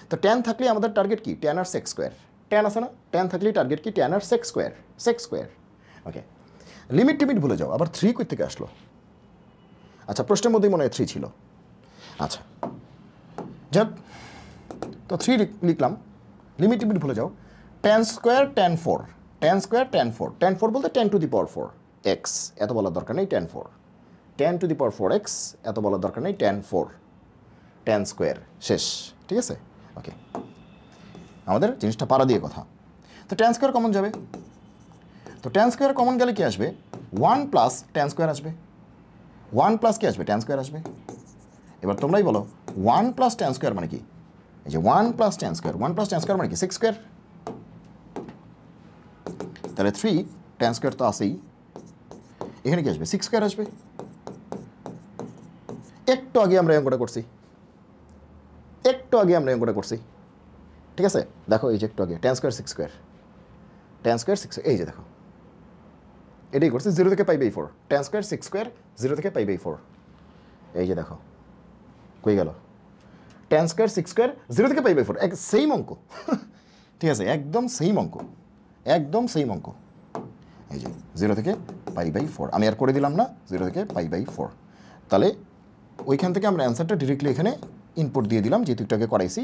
তো ট্যান থাকলে আমাদের টার্গেট কি ট্যান আর সেক স্কোয়ার, ট্যান আছে না, ট্যান থাকলেই টার্গেট কি ট্যান আর সেক স্কোয়ার, সেক স্কোয়ার। ওকে, লিমিট টিমিট ভুলে যাও, আবার 3 কই থেকে আসলো? আচ্ছা, প্রশ্নের মধ্যেই মনে হয় 3 ছিল। আচ্ছা যাক, তো 3 লিখলাম, লিমিট টিমিট ভুলে যাও। Tan square tan 4, tan square tan 4, tan 4 বলতে 10⁴ এক্স, এত বলার দরকার নেই, ট্যান 4, 10⁴ এক্স, এত বলার দরকার নেই, ট্যান 4, ট্যান স্কোয়ার, শেষ। ঠিক আছে, ওকে, আমাদের জিনিসটা পারা দিয়ে কথা। তো ট্যান স্কোয়ার কমন যাবে, তো ট্যান স্কোয়ার কমন গেলে কি আসবে 1 প্লাস ট্যান স্কোয়ার আসবে, 1 প্লাস কি আসবে ট্যান স্কোয়ার আসবে। এবার তোমরাই বলো 1 প্লাস ট্যান স্কোয়ার মানে কি, এই যে 1 plus tan square, 1 plus tan square মানে কি সেক স্কোয়ার, তাহলে 3 ট্যান স্কোয়ার তো আসেই, এখানে কি আসবে 6 স্কোয়ার আসবে। একটু আগে আমরা অঙ্কটা করছি, একটু আগে আমরা অঙ্কটা করছি, ঠিক আছে। দেখো এই যে একটু আগে tan square 6 square, tan square 6, এই যে দেখো এটাই করছি 0 থেকে π/4, ট্যান স্কোয়ার 6 স্কোয়ার 0 থেকে π/4, এই যে দেখো কই গেল ট্যান স্কোয়ার 6 স্কোয়ার 0 থেকে π/4, এক সেম অঙ্ক ঠিক আছে, একদম সেম অঙ্ক, একদম সেম অঙ্ক। এই যে 0 থেকে π/4 আমি আর করে দিলাম না, 0 থেকে π/4। তাহলে ওইখান থেকে আমরা অ্যান্সারটা ডিরেক্টলি এখানে ইনপুট দিয়ে দিলাম, যেহেতু একটু আগে করাইছি।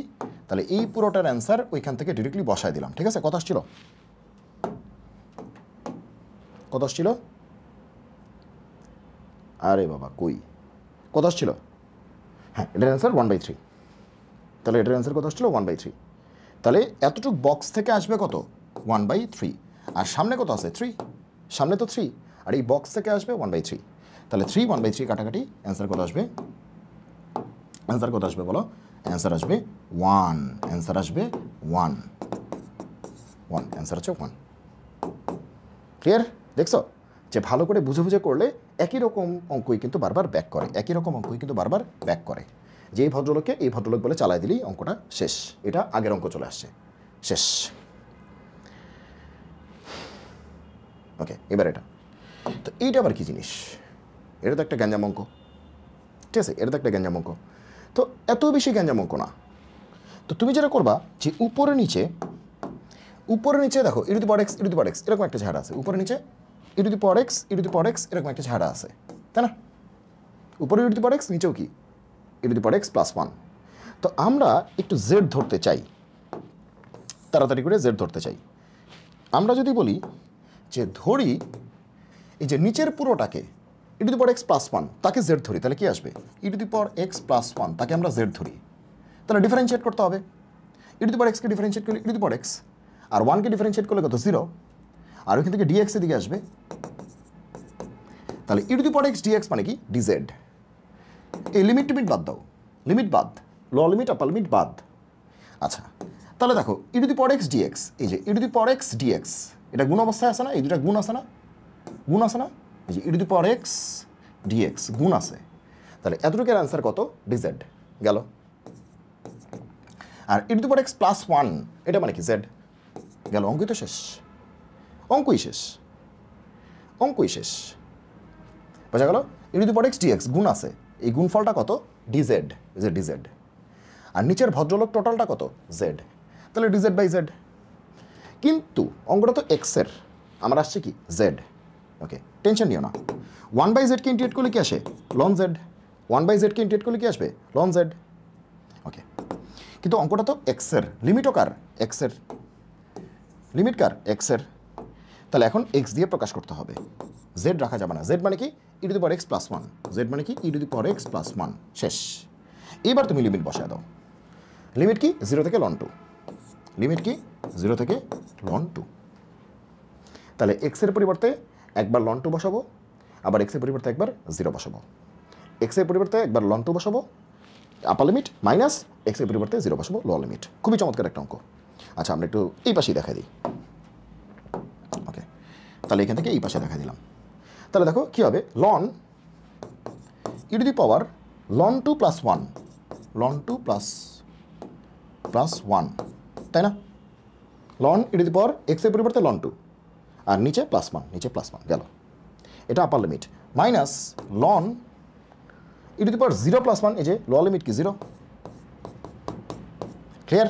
তাহলে এই পুরোটার অ্যান্সার ওইখান থেকে ডিরেক্টলি বসায় দিলাম, ঠিক আছে। কত আসছিল, কত আসছিল, আরে বাবা কই, কত আসছিল, হ্যাঁ এটার অ্যান্সার 1/3। তাহলে এটার অ্যান্সার কত আসছিল 1/3। তাহলে এতটুকু বক্স থেকে আসবে কত 1/3, আর সামনে কত আছে 3, সামনে তো 3, আর এই বক্স থেকে আসবে 1/3। তাহলে 3 1/3 কাটাকাটি, অ্যান্সার কত আসবে, অ্যান্সার কত আসবে বলো, অ্যান্সার আসবে 1, অ্যান্সার আসবে 1, অ্যান্সার হচ্ছে 1। ক্লিয়ার? দেখছো যে ভালো করে বুঝে বুঝে করলে একই রকম অঙ্কই কিন্তু বারবার ব্যাক করে, একই রকম অঙ্কই কিন্তু বারবার ব্যাক করে। যে এই ভদ্রলোককে এই ভদ্রলোক বলে চালাই দিলেই অঙ্কটা শেষ, এটা আগের অঙ্ক চলে আসছে, শেষ। ওকে, এবার এটা, তো এইটা আবার কি জিনিস, এটা তো একটা গ্যাঞ্জাম অঙ্ক, ঠিক আছে, এটা তো একটা গ্যাঞ্জাম অঙ্ক। তো এত বেশি গ্যাঞ্জাম অঙ্ক না, তো তুমি যেটা করবা যে উপরে নিচে দেখো e to the power x এরকম একটা ঝাড়া আছে, উপরে নিচে ই টু দি পাওয়ার এক্স এরকম একটা ঝাড়া আছে, তাই না? উপরে ই টু দি পাওয়ার এক্স, নিচেও কি e to the power x plus 1। তো আমরা একটু জেড ধরতে চাই, তাড়াতাড়ি করে জেড ধরতে চাই। আমরা যদি বলি যে ধরি এই যে নিচের পুরোটাকে e to the power x plus 1 তাকে জেড ধরি, তাহলে কি আসবে? E to the power x plus 1 তাকে আমরা জেড ধরি, তাহলে ডিফারেন্সিয়েট করতে হবে। ই টু দি পাওয়ার এক্সকে ডিফারেন্সিয়েট করলে e to the power x, আর 1কে ডিফারেন্সিয়েট করলে কত? 0। আর ওইখান থেকে ডিএক্স এর দিকে আসবে, তাহলে e to the power x dx মানে কি? ডিজেড। এই লিমিট টিমিট বাদ দাও, লিমিট বাদ, লোয়ার লিমিট আপার লিমিট বাদ। আচ্ছা, তাহলে দেখো e to the power x dx, এই যে e to the power x dx এটা গুণ অবস্থায় আছে না? এই দুটা গুণ আছে না? গুণ আছে না? এই যে e to the power x dx গুণ আছে, তাহলে এতটুকুর অ্যান্সার কত? ডিজেড গেল। আর e to the power x plus 1 এটা মানে কি? জেড গেল। অঙ্কই তো শেষ, অঙ্কই শেষ, অঙ্কই শেষ। বোঝা গেল? E to the power x dx গুণ আছে, এই গুণফলটা কত? ডিজেড, যে ডিজেড। আর নিচের ভদ্রলোক টোটালটা কত? জেড, তাহলে ডিজেড বাই জেড। কিন্তু অঙ্কটা তো এক্সের, আমার আসছে কি? জেড। ওকে, টেনশন নিও না। 1/z কে ইন্টিগ্রেট করলে কি আসে? Loan Z. 1/z কে ইন্টিগ্রেট করলে কি আসবে? Loan Z. ওকে, কিন্তু অঙ্কটা তো এক্সের, লিমিটও কার? এক্সের। লিমিট কার? এক্সের। তাহলে এখন এক্স দিয়ে প্রকাশ করতে হবে, জেড রাখা যাবে না। জেড মানে কি? E to the power x plus 1। Z মানে কি? E to the power x plus 1। শেষ। এবার তুমি লিমিট বসায় দাও। লিমিট কি? 0 থেকে লন 2। লিমিট কি? 0 থেকে লন 2। তাহলে এক্সের পরিবর্তে একবার লন 2 বসাবো, আবার এক্সের পরিবর্তে একবার 0 বসাবো। এক্সের পরিবর্তে একবার লন 2 বসাবো, আপার লিমিট, মাইনাস এক্সের পরিবর্তে 0 বসাবো, লোয়ার লিমিট। খুবই চমৎকার একটা অঙ্ক। আচ্ছা, আমরা একটু এই পাশেই দেখা দিই। ওকে, তাহলে এখান থেকে এই পাশে দেখা দিলাম। তাহলে দেখো কী হবে? Ln e to the power ln 2 plus 1, ln 2 plus 1, তাই না? লন ই টু দি পাওয়ার এক্সের পরিবর্তে লন 2, আর নিচে প্লাস 1, নিচে প্লাস 1 গেল। এটা আপার লিমিট, মাইনাস লন e to the power 0 plus 1, এই যে লোয়ার লিমিট কি? 0। ক্লিয়ার?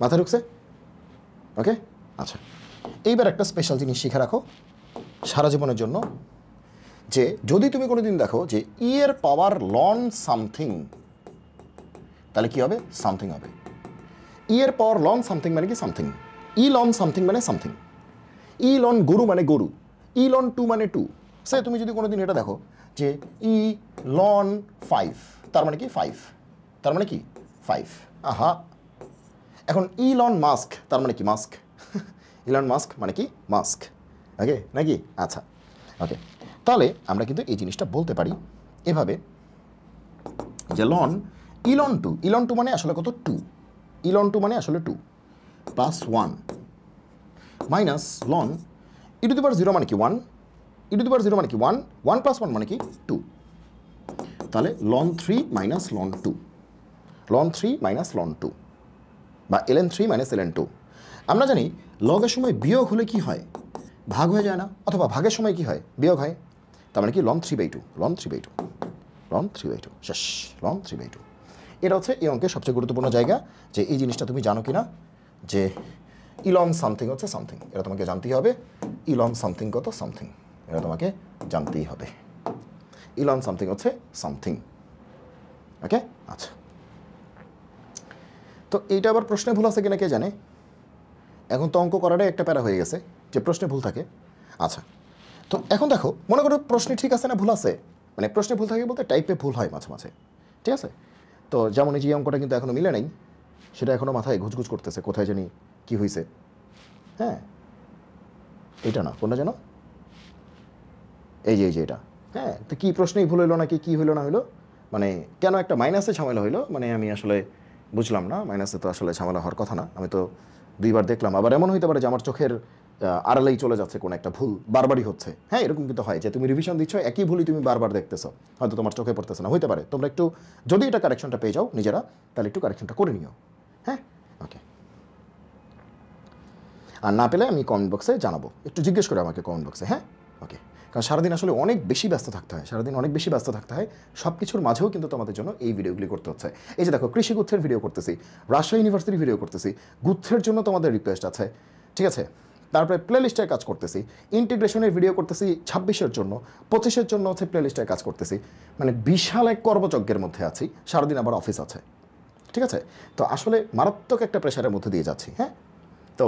মাথায় ঢুকছে? ওকে, আচ্ছা, এইবার একটা স্পেশাল জিনিস শিখে রাখো সারা জীবনের জন্য, যে যদি তুমি কোনো দিন দেখো যে ই এর পাওয়ার লন সামথিং, তাহলে কি হবে? সামথিং হবে। ই এর পাওয়ার লন সামথিং মানে কি? সামথিং। ই লন সামথিং মানে সামথিং। ই লন গরু মানে গরু। ই লন 2 মানে 2। সে তুমি যদি কোনো দিন এটা দেখো যে ই লন 5, তার মানে কি? 5, তার মানে কি? 5। আহা, এখন ই লন মাস্ক, তার মানে কি? মাস্ক। ইলন মাস্ক মানে কি? মাস্ক। ওকে নাকি? আচ্ছা, ওকে, তাহলে আমরা কিন্তু এই জিনিসটা বলতে পারি এভাবে যে লন ইলন 2, ইলন 2 মানে আসলে কত? 2। ইলন 2 মানে আসলে 2 প্লাস 1, মাইনাস লন ই টু দি পাওয়ার 0 মানে কি? 1। ই টু দি পাওয়ার 0 মানে কি? 1, 1 প্লাস 1 মানে কি? 2। তাহলে ln 3 minus ln 2, ln 3 minus ln 2, বা ln 3 মাইনাস ln 2। আমরা জানি লগের সময় বিয়োগ হলে কি হয়? ভাগ হয়ে যায় না? অথবা ভাগের সময় কি হয়? বিয়োগ হয়। তার মানে কি? Ln 3/2, ln 3/2, ln 3/2। শেষ, লন 3/2। এটা হচ্ছে এই অঙ্কের সবচেয়ে গুরুত্বপূর্ণ জায়গা, যে এই জিনিসটা তুমি জানো কি না, যে ইলন সামথিং হচ্ছে সামথিং, এটা তোমাকে জানতেই হবে। ইলন সামথিং কত? সামথিং, এটা তোমাকে জানতেই হবে। ইলন সামথিং হচ্ছে সামথিং। ওকে, আচ্ছা, তো এইটা আবার প্রশ্নে ভুল আছে কিনা কে জানে। এখন তো অঙ্ক করাটাই একটা প্যারা হয়ে গেছে যে প্রশ্নে ভুল থাকে। আচ্ছা, তো এখন দেখো, মনে করো প্রশ্নে ঠিক আছে না ভুল আছে, মানে প্রশ্নে ভুল থাকে বলতে টাইপে ভুল হয় মাঝে মাঝে, ঠিক আছে? তো যেমন এই যে অঙ্কটা কিন্তু এখনও মিলে নেই, সেটা এখনও মাথায় ঘুচঘুচ করতেছে, কোথায় জানি কি হয়েছে। হ্যাঁ, এটা না, কোনটা যেন, এই যে এটা। হ্যাঁ, তো কী প্রশ্নেই ভুল হইলো নাকি কী হইলো না হইলো, মানে কেন একটা মাইনাসে ঝামেলা হইলো, মানে আমি আসলে বুঝলাম না। মাইনাসে তো আসলে ঝামেলা হওয়ার কথা না, আমি তো 2বার দেখলাম। আবার এমন হইতে পারে যে আমার চোখের আড়ালেই চলে যাচ্ছে কোনো একটা ভুল, বারবারই হচ্ছে। হ্যাঁ, এরকম কিন্তু হয় যে তুমি রিভিশন দিচ্ছ, একই ভুলই তুমি বারবার দেখতেছো, হয়তো তোমার চোখে পড়তেছে না, হইতে পারে। তোমরা একটু যদি এটা কারেকশনটা পেয়ে যাও নিজেরা, তাহলে একটু কারেকশনটা করে নিও। হ্যাঁ, ওকে। আর না পেলে আমি কমেন্ট বক্সে জানাবো, একটু জিজ্ঞেস করে আমাকে কমেন্ট বক্সে। হ্যাঁ, ওকে। কারণ সারাদিন আসলে অনেক বেশি ব্যস্ত থাকতে হয়, সারাদিন অনেক বেশি ব্যস্ত থাকতে হয়। সব কিছুর মাঝেও কিন্তু তোমাদের জন্য এই ভিডিওগুলি করতে হচ্ছে। এই যে দেখো, কৃষি গুচ্ছের ভিডিও করতেছি, রাজশাহী ইউনিভার্সিটির ভিডিও করতেছি, গুচ্ছের জন্য তোমাদের রিকোয়েস্ট আছে, ঠিক আছে, তারপরে প্লেলিস্টের কাজ করতেছি, ইন্টিগ্রেশনের ভিডিও করতেছি 26-এর জন্য, 25-এর জন্য হচ্ছে প্লেলিস্টের কাজ করতেছি, মানে বিশাল এক কর্মযজ্ঞের মধ্যে আছি, সারাদিন আবার অফিস আছে। ঠিক আছে, তো আসলে মারাত্মক একটা প্রেশারের মধ্যে দিয়ে যাচ্ছি। হ্যাঁ, তো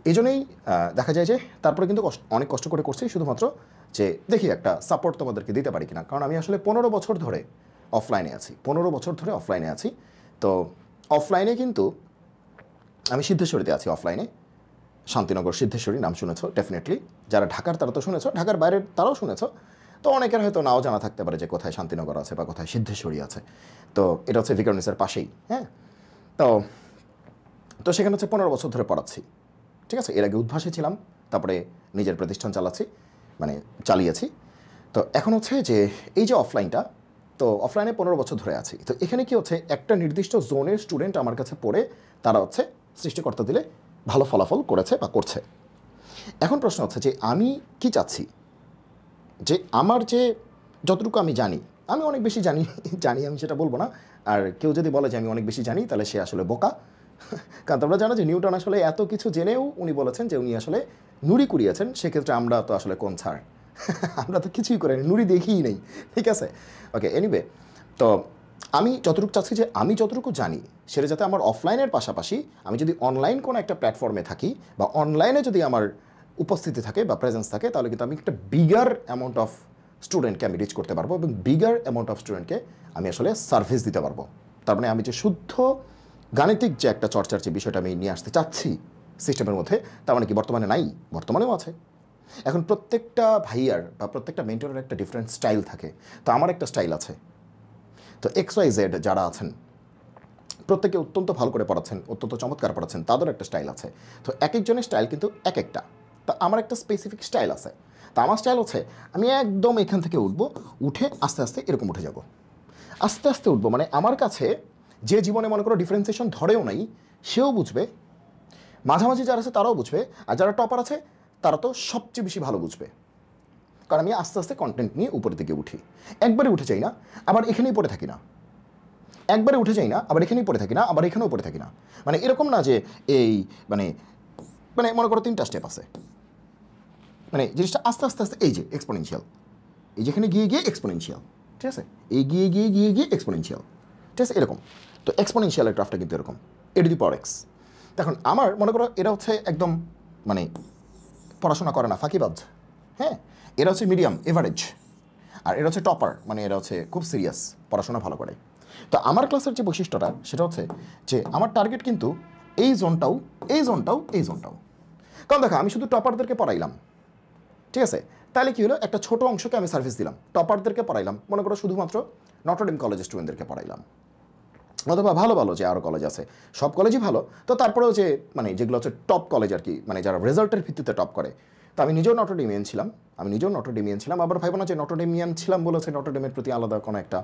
এই জন্যই দেখা যায় যে তারপরে কিন্তু অনেক কষ্ট করে করছি শুধুমাত্র যে দেখি একটা সাপোর্ট তোমাদেরকে দিতে পারি কিনা, কারণ আমি আসলে 15 বছর ধরে অফলাইনে আছি, 15 বছর ধরে অফলাইনে আছি। তো অফলাইনে কিন্তু আমি সিদ্ধেশ্বরীতে আছি, অফলাইনে শান্তিনগর সিদ্ধেশ্বরী নাম শুনেছ ডেফিনেটলি, যারা ঢাকার তারা তো শুনেছ, ঢাকার বাইরের তারাও শুনেছ, তো অনেকের হয়তো নাও জানা থাকতে পারে যে কোথায় শান্তিনগর আছে বা কোথায় সিদ্ধেশ্বরী আছে। তো এটা হচ্ছে ভিকারুনিসের পাশেই। হ্যাঁ, তো তো সেখানে হচ্ছে 15 বছর ধরে পড়াচ্ছি। ঠিক আছে, এর আগে উদ্ভাসে ছিলাম, তারপরে নিজের প্রতিষ্ঠান মানে চালিয়েছি। তো এখন হচ্ছে যে এই যে অফলাইনটা, তো অফলাইনে 15 বছর ধরে আছি। তো এখানে কি হচ্ছে, একটা নির্দিষ্ট জোনের স্টুডেন্ট আমার কাছে পড়ে তারা হচ্ছে সৃষ্টিকর্তা দিলে ভালো ফলাফল করেছে বা করছে। এখন প্রশ্ন হচ্ছে যে আমি কি চাচ্ছি, যে আমার যে যতটুকু আমি জানি, আমি অনেক বেশি জানি আমি সেটা বলবো না। আর কেউ যদি বলে যে আমি অনেক বেশি জানি, তাহলে সে আসলে বোকা। কারণ তোমরা জানো যে নিউটন আসলে এত কিছু জেনেও উনি বলেছেন যে উনি আসলে নুড়ি কুড়িয়েছেন, সেক্ষেত্রে আমরা তো আসলে কোন ছাড় আমরা তো কিছুই করিনি, নুড়ি দেখিই নেই। ঠিক আছে, ওকে, এনিওয়ে, তো আমি যতটুকু চাচ্ছি যে আমি যতটুকু জানি সেটা যাতে আমার অফলাইনের পাশাপাশি আমি যদি অনলাইন কোনো একটা প্ল্যাটফর্মে থাকি বা অনলাইনে যদি আমার উপস্থিতি থাকে বা প্রেজেন্স থাকে, তাহলে কিন্তু আমি একটা বিগার অ্যামাউন্ট অফ স্টুডেন্টকে আমি রিচ করতে পারবো এবং বিগার অ্যামাউন্ট অফ স্টুডেন্টকে আমি আসলে সার্ভিস দিতে পারবো। তার মানে আমি যে শুদ্ধ গাণিতিক যে একটা চর্চার যে বিষয়টা আমি নিয়ে আসতে চাচ্ছি সিস্টেমের মধ্যে, তার মানে কি বর্তমানে নাই? বর্তমানেও আছে। এখন প্রত্যেকটা ভাইয়ার বা প্রত্যেকটা মেন্টরের একটা ডিফারেন্ট স্টাইল থাকে, তো আমার একটা স্টাইল আছে। তো XYZ যারা আছেন প্রত্যেকে অত্যন্ত ভালো করে পড়াচ্ছেন, অত্যন্ত চমৎকার পড়াচ্ছেন, তাদের একটা স্টাইল আছে। তো এক একজনের স্টাইল কিন্তু এক একটা, তা আমার একটা স্পেসিফিক স্টাইল আছে। তা আমার স্টাইল হচ্ছে আমি একদম এখান থেকে উঠবো, উঠে আস্তে আস্তে এরকম উঠে যাব, আস্তে আস্তে উঠবো। মানে আমার কাছে যে জীবনে মনে করো ডিফারেন্সিয়েশন ধরেও নাই, সেও বুঝবে, মাঝামাঝি যারা আছে তারাও বুঝবে, আর যারা টপার আছে তারা তো সবচেয়ে বেশি ভালো বুঝবে। কারণ আমি আস্তে আস্তে কন্টেন্ট নিয়ে উপরের দিকে উঠি, একবারে উঠে যাই না আবার এখানেই পড়ে থাকি না, একবারে উঠে যাই না আবার এখানেই পড়ে থাকি না, আবার এখানেও পড়ে থাকি না। মানে এরকম না যে এই মানে মানে মনে করো 3টা স্টেপ আছে, মানে জিনিসটা আস্তে আস্তে আস্তে, এই যে এক্সপোনেনশিয়াল, এই যেখানে গিয়ে গিয়ে এক্সপোনেনশিয়াল, ঠিক আছে, এই গিয়ে গিয়ে গিয়ে গিয়ে এক্সপোনেনশিয়াল, ঠিক আছে, এরকম। তো এক্সপোনেনশিয়ালের গ্রাফটা কিন্তু এরকম, e⁻x। এখন আমার মনে করো এরা হচ্ছে একদম মানে পড়াশোনা করে না, ফাঁকিবাজ। হ্যাঁ, এরা হচ্ছে মিডিয়াম এভারেজ, আর এরা হচ্ছে টপার, মানে এরা হচ্ছে খুব সিরিয়াস, পড়াশোনা ভালো করে। তো আমার ক্লাসের যে বৈশিষ্ট্যটা সেটা হচ্ছে যে আমার টার্গেট কিন্তু এই জোনটাও, এই জোনটাও, এই জোনটাও। কারণ দেখো আমি শুধু টপারদেরকে পড়াইলাম, ঠিক আছে, তাহলে কি হলো, একটা ছোট অংশকে আমি সার্ভিস দিলাম, টপারদেরকে পড়াইলাম, মনে করো শুধুমাত্র নটরডেম কলেজের স্টুডেন্টদেরকে পড়াইলাম, অথবা ভালো ভালো যে আরও কলেজ আছে, সব কলেজই ভালো, তো তারপরেও যে মানে যেগুলো হচ্ছে টপ কলেজ আর কি, মানে যারা রেজাল্টের ভিত্তিতে টপ করে। তো আমি নিজেও নটরডেমিয়ান ছিলাম, আবার ভাইব না যে নটরডেমিয়ান ছিলাম বলেছে নটরডেমের প্রতি আলাদা কোনো একটা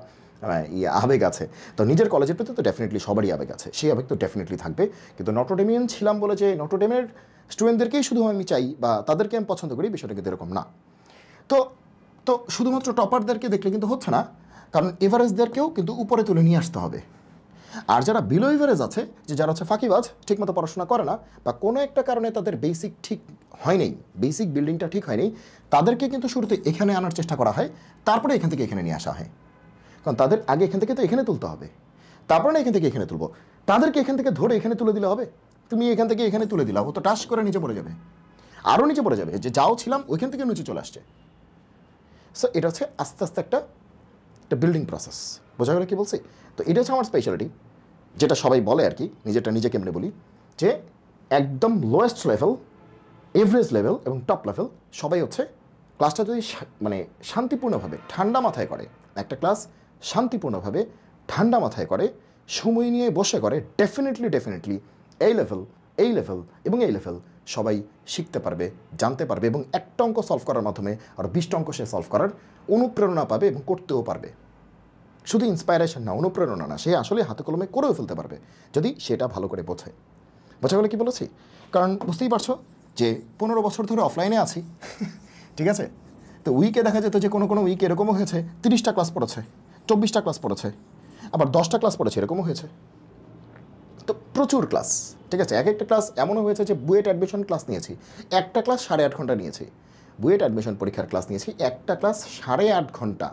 আবেগ আছে। তো নিজের কলেজের প্রতি তো ডেফিনেটলি সবারই আবেগ আছে, সেই আবেগ তো ডেফিনেটলি থাকবে, কিন্তু নটরডেমিয়ান ছিলাম বলে যে নটরডেমের স্টুডেন্টদেরকেই শুধু আমি চাই বা তাদেরকে আমি পছন্দ করি, বিষয়টা কিন্তু এরকম না। তো তো শুধুমাত্র টপারদেরকে দেখলে কিন্তু হচ্ছে না, কারণ এভারেজদেরকেও কিন্তু উপরে তুলে নিয়ে আসতে হবে। আর যারা বিলো এভারেজ আছে, যে যারা হচ্ছে ফাঁকিবাজ, ঠিকমতো পড়াশোনা করে না বা কোনো একটা কারণে তাদের বেসিক ঠিক হয়নি, বেসিক বিল্ডিংটা ঠিক হয়নি, তাদেরকে কিন্তু শুরুতে এখানে আনার চেষ্টা করা হয়, তারপরে এখান থেকে এখানে নিয়ে আসা হয়। কারণ তাদের আগে এখান থেকে তো এখানে তুলতে হবে, তারপরে না এখান থেকে এখানে তুলবো, তাদেরকে এখান থেকে ধরে এখানে তুলে দিলে হবে? তুমি এখান থেকে এখানে তুলে দিলা, ও তো টাস করে নিচে পড়ে যাবে, আরও নিচে পড়ে যাবে, যে যাও ছিলাম ওইখান থেকে নিচে চলে আসছে। সো এটা হচ্ছে আস্তে আস্তে একটা বিল্ডিং প্রসেস, বোঝা গেল কি বলছি? তো এটা হচ্ছে আমার স্পেশালিটি, যেটা সবাই বলে আর কি, নিজেরটা নিজে কেমনে বলি, যে একদম লোয়েস্ট লেভেল, এভারেজ লেভেল এবং টপ লেভেল সবাই হচ্ছে ক্লাসটা যদি মানে শান্তিপূর্ণভাবে ঠান্ডা মাথায় করে, একটা ক্লাস শান্তিপূর্ণভাবে ঠান্ডা মাথায় করে, সময় নিয়ে বসে করে, ডেফিনেটলি এই লেভেল এবং এই লেভেল সবাই শিখতে পারবে, জানতে পারবে, এবং একটা অঙ্ক সলভ করার মাধ্যমে আর 20টা অঙ্ক সে সলভ করার অনুপ্রেরণা পাবে এবং করতেও পারবে। শুধু ইন্সপায়ারেশন না, অনুপ্রেরণা না, সে আসলে হাতে কলমে করেও ফেলতে পারবে যদি সেটা ভালো করে বোঝে। বোঝা গেলে কি বলেছি? কারণ বুঝতেই পারছো যে 15 বছর ধরে অফলাইনে আছি, ঠিক আছে, তো উইকে দেখা যেত যে কোনো উইক এরকমও হয়েছে 30টা ক্লাস পড়েছে, 24টা ক্লাস পড়েছে, আবার 10টা ক্লাস পড়েছে, এরকমও হয়েছে। তো প্রচুর ক্লাস, ঠিক আছে। এক একটা ক্লাস এমনও হয়েছে যে বুয়েট অ্যাডমিশন ক্লাস নিয়েছি, একটা ক্লাস 8.5 ঘন্টা নিয়েছি। বুয়েট অ্যাডমিশন পরীক্ষার ক্লাস নিয়েছি, একটা ক্লাস 8.5 ঘন্টা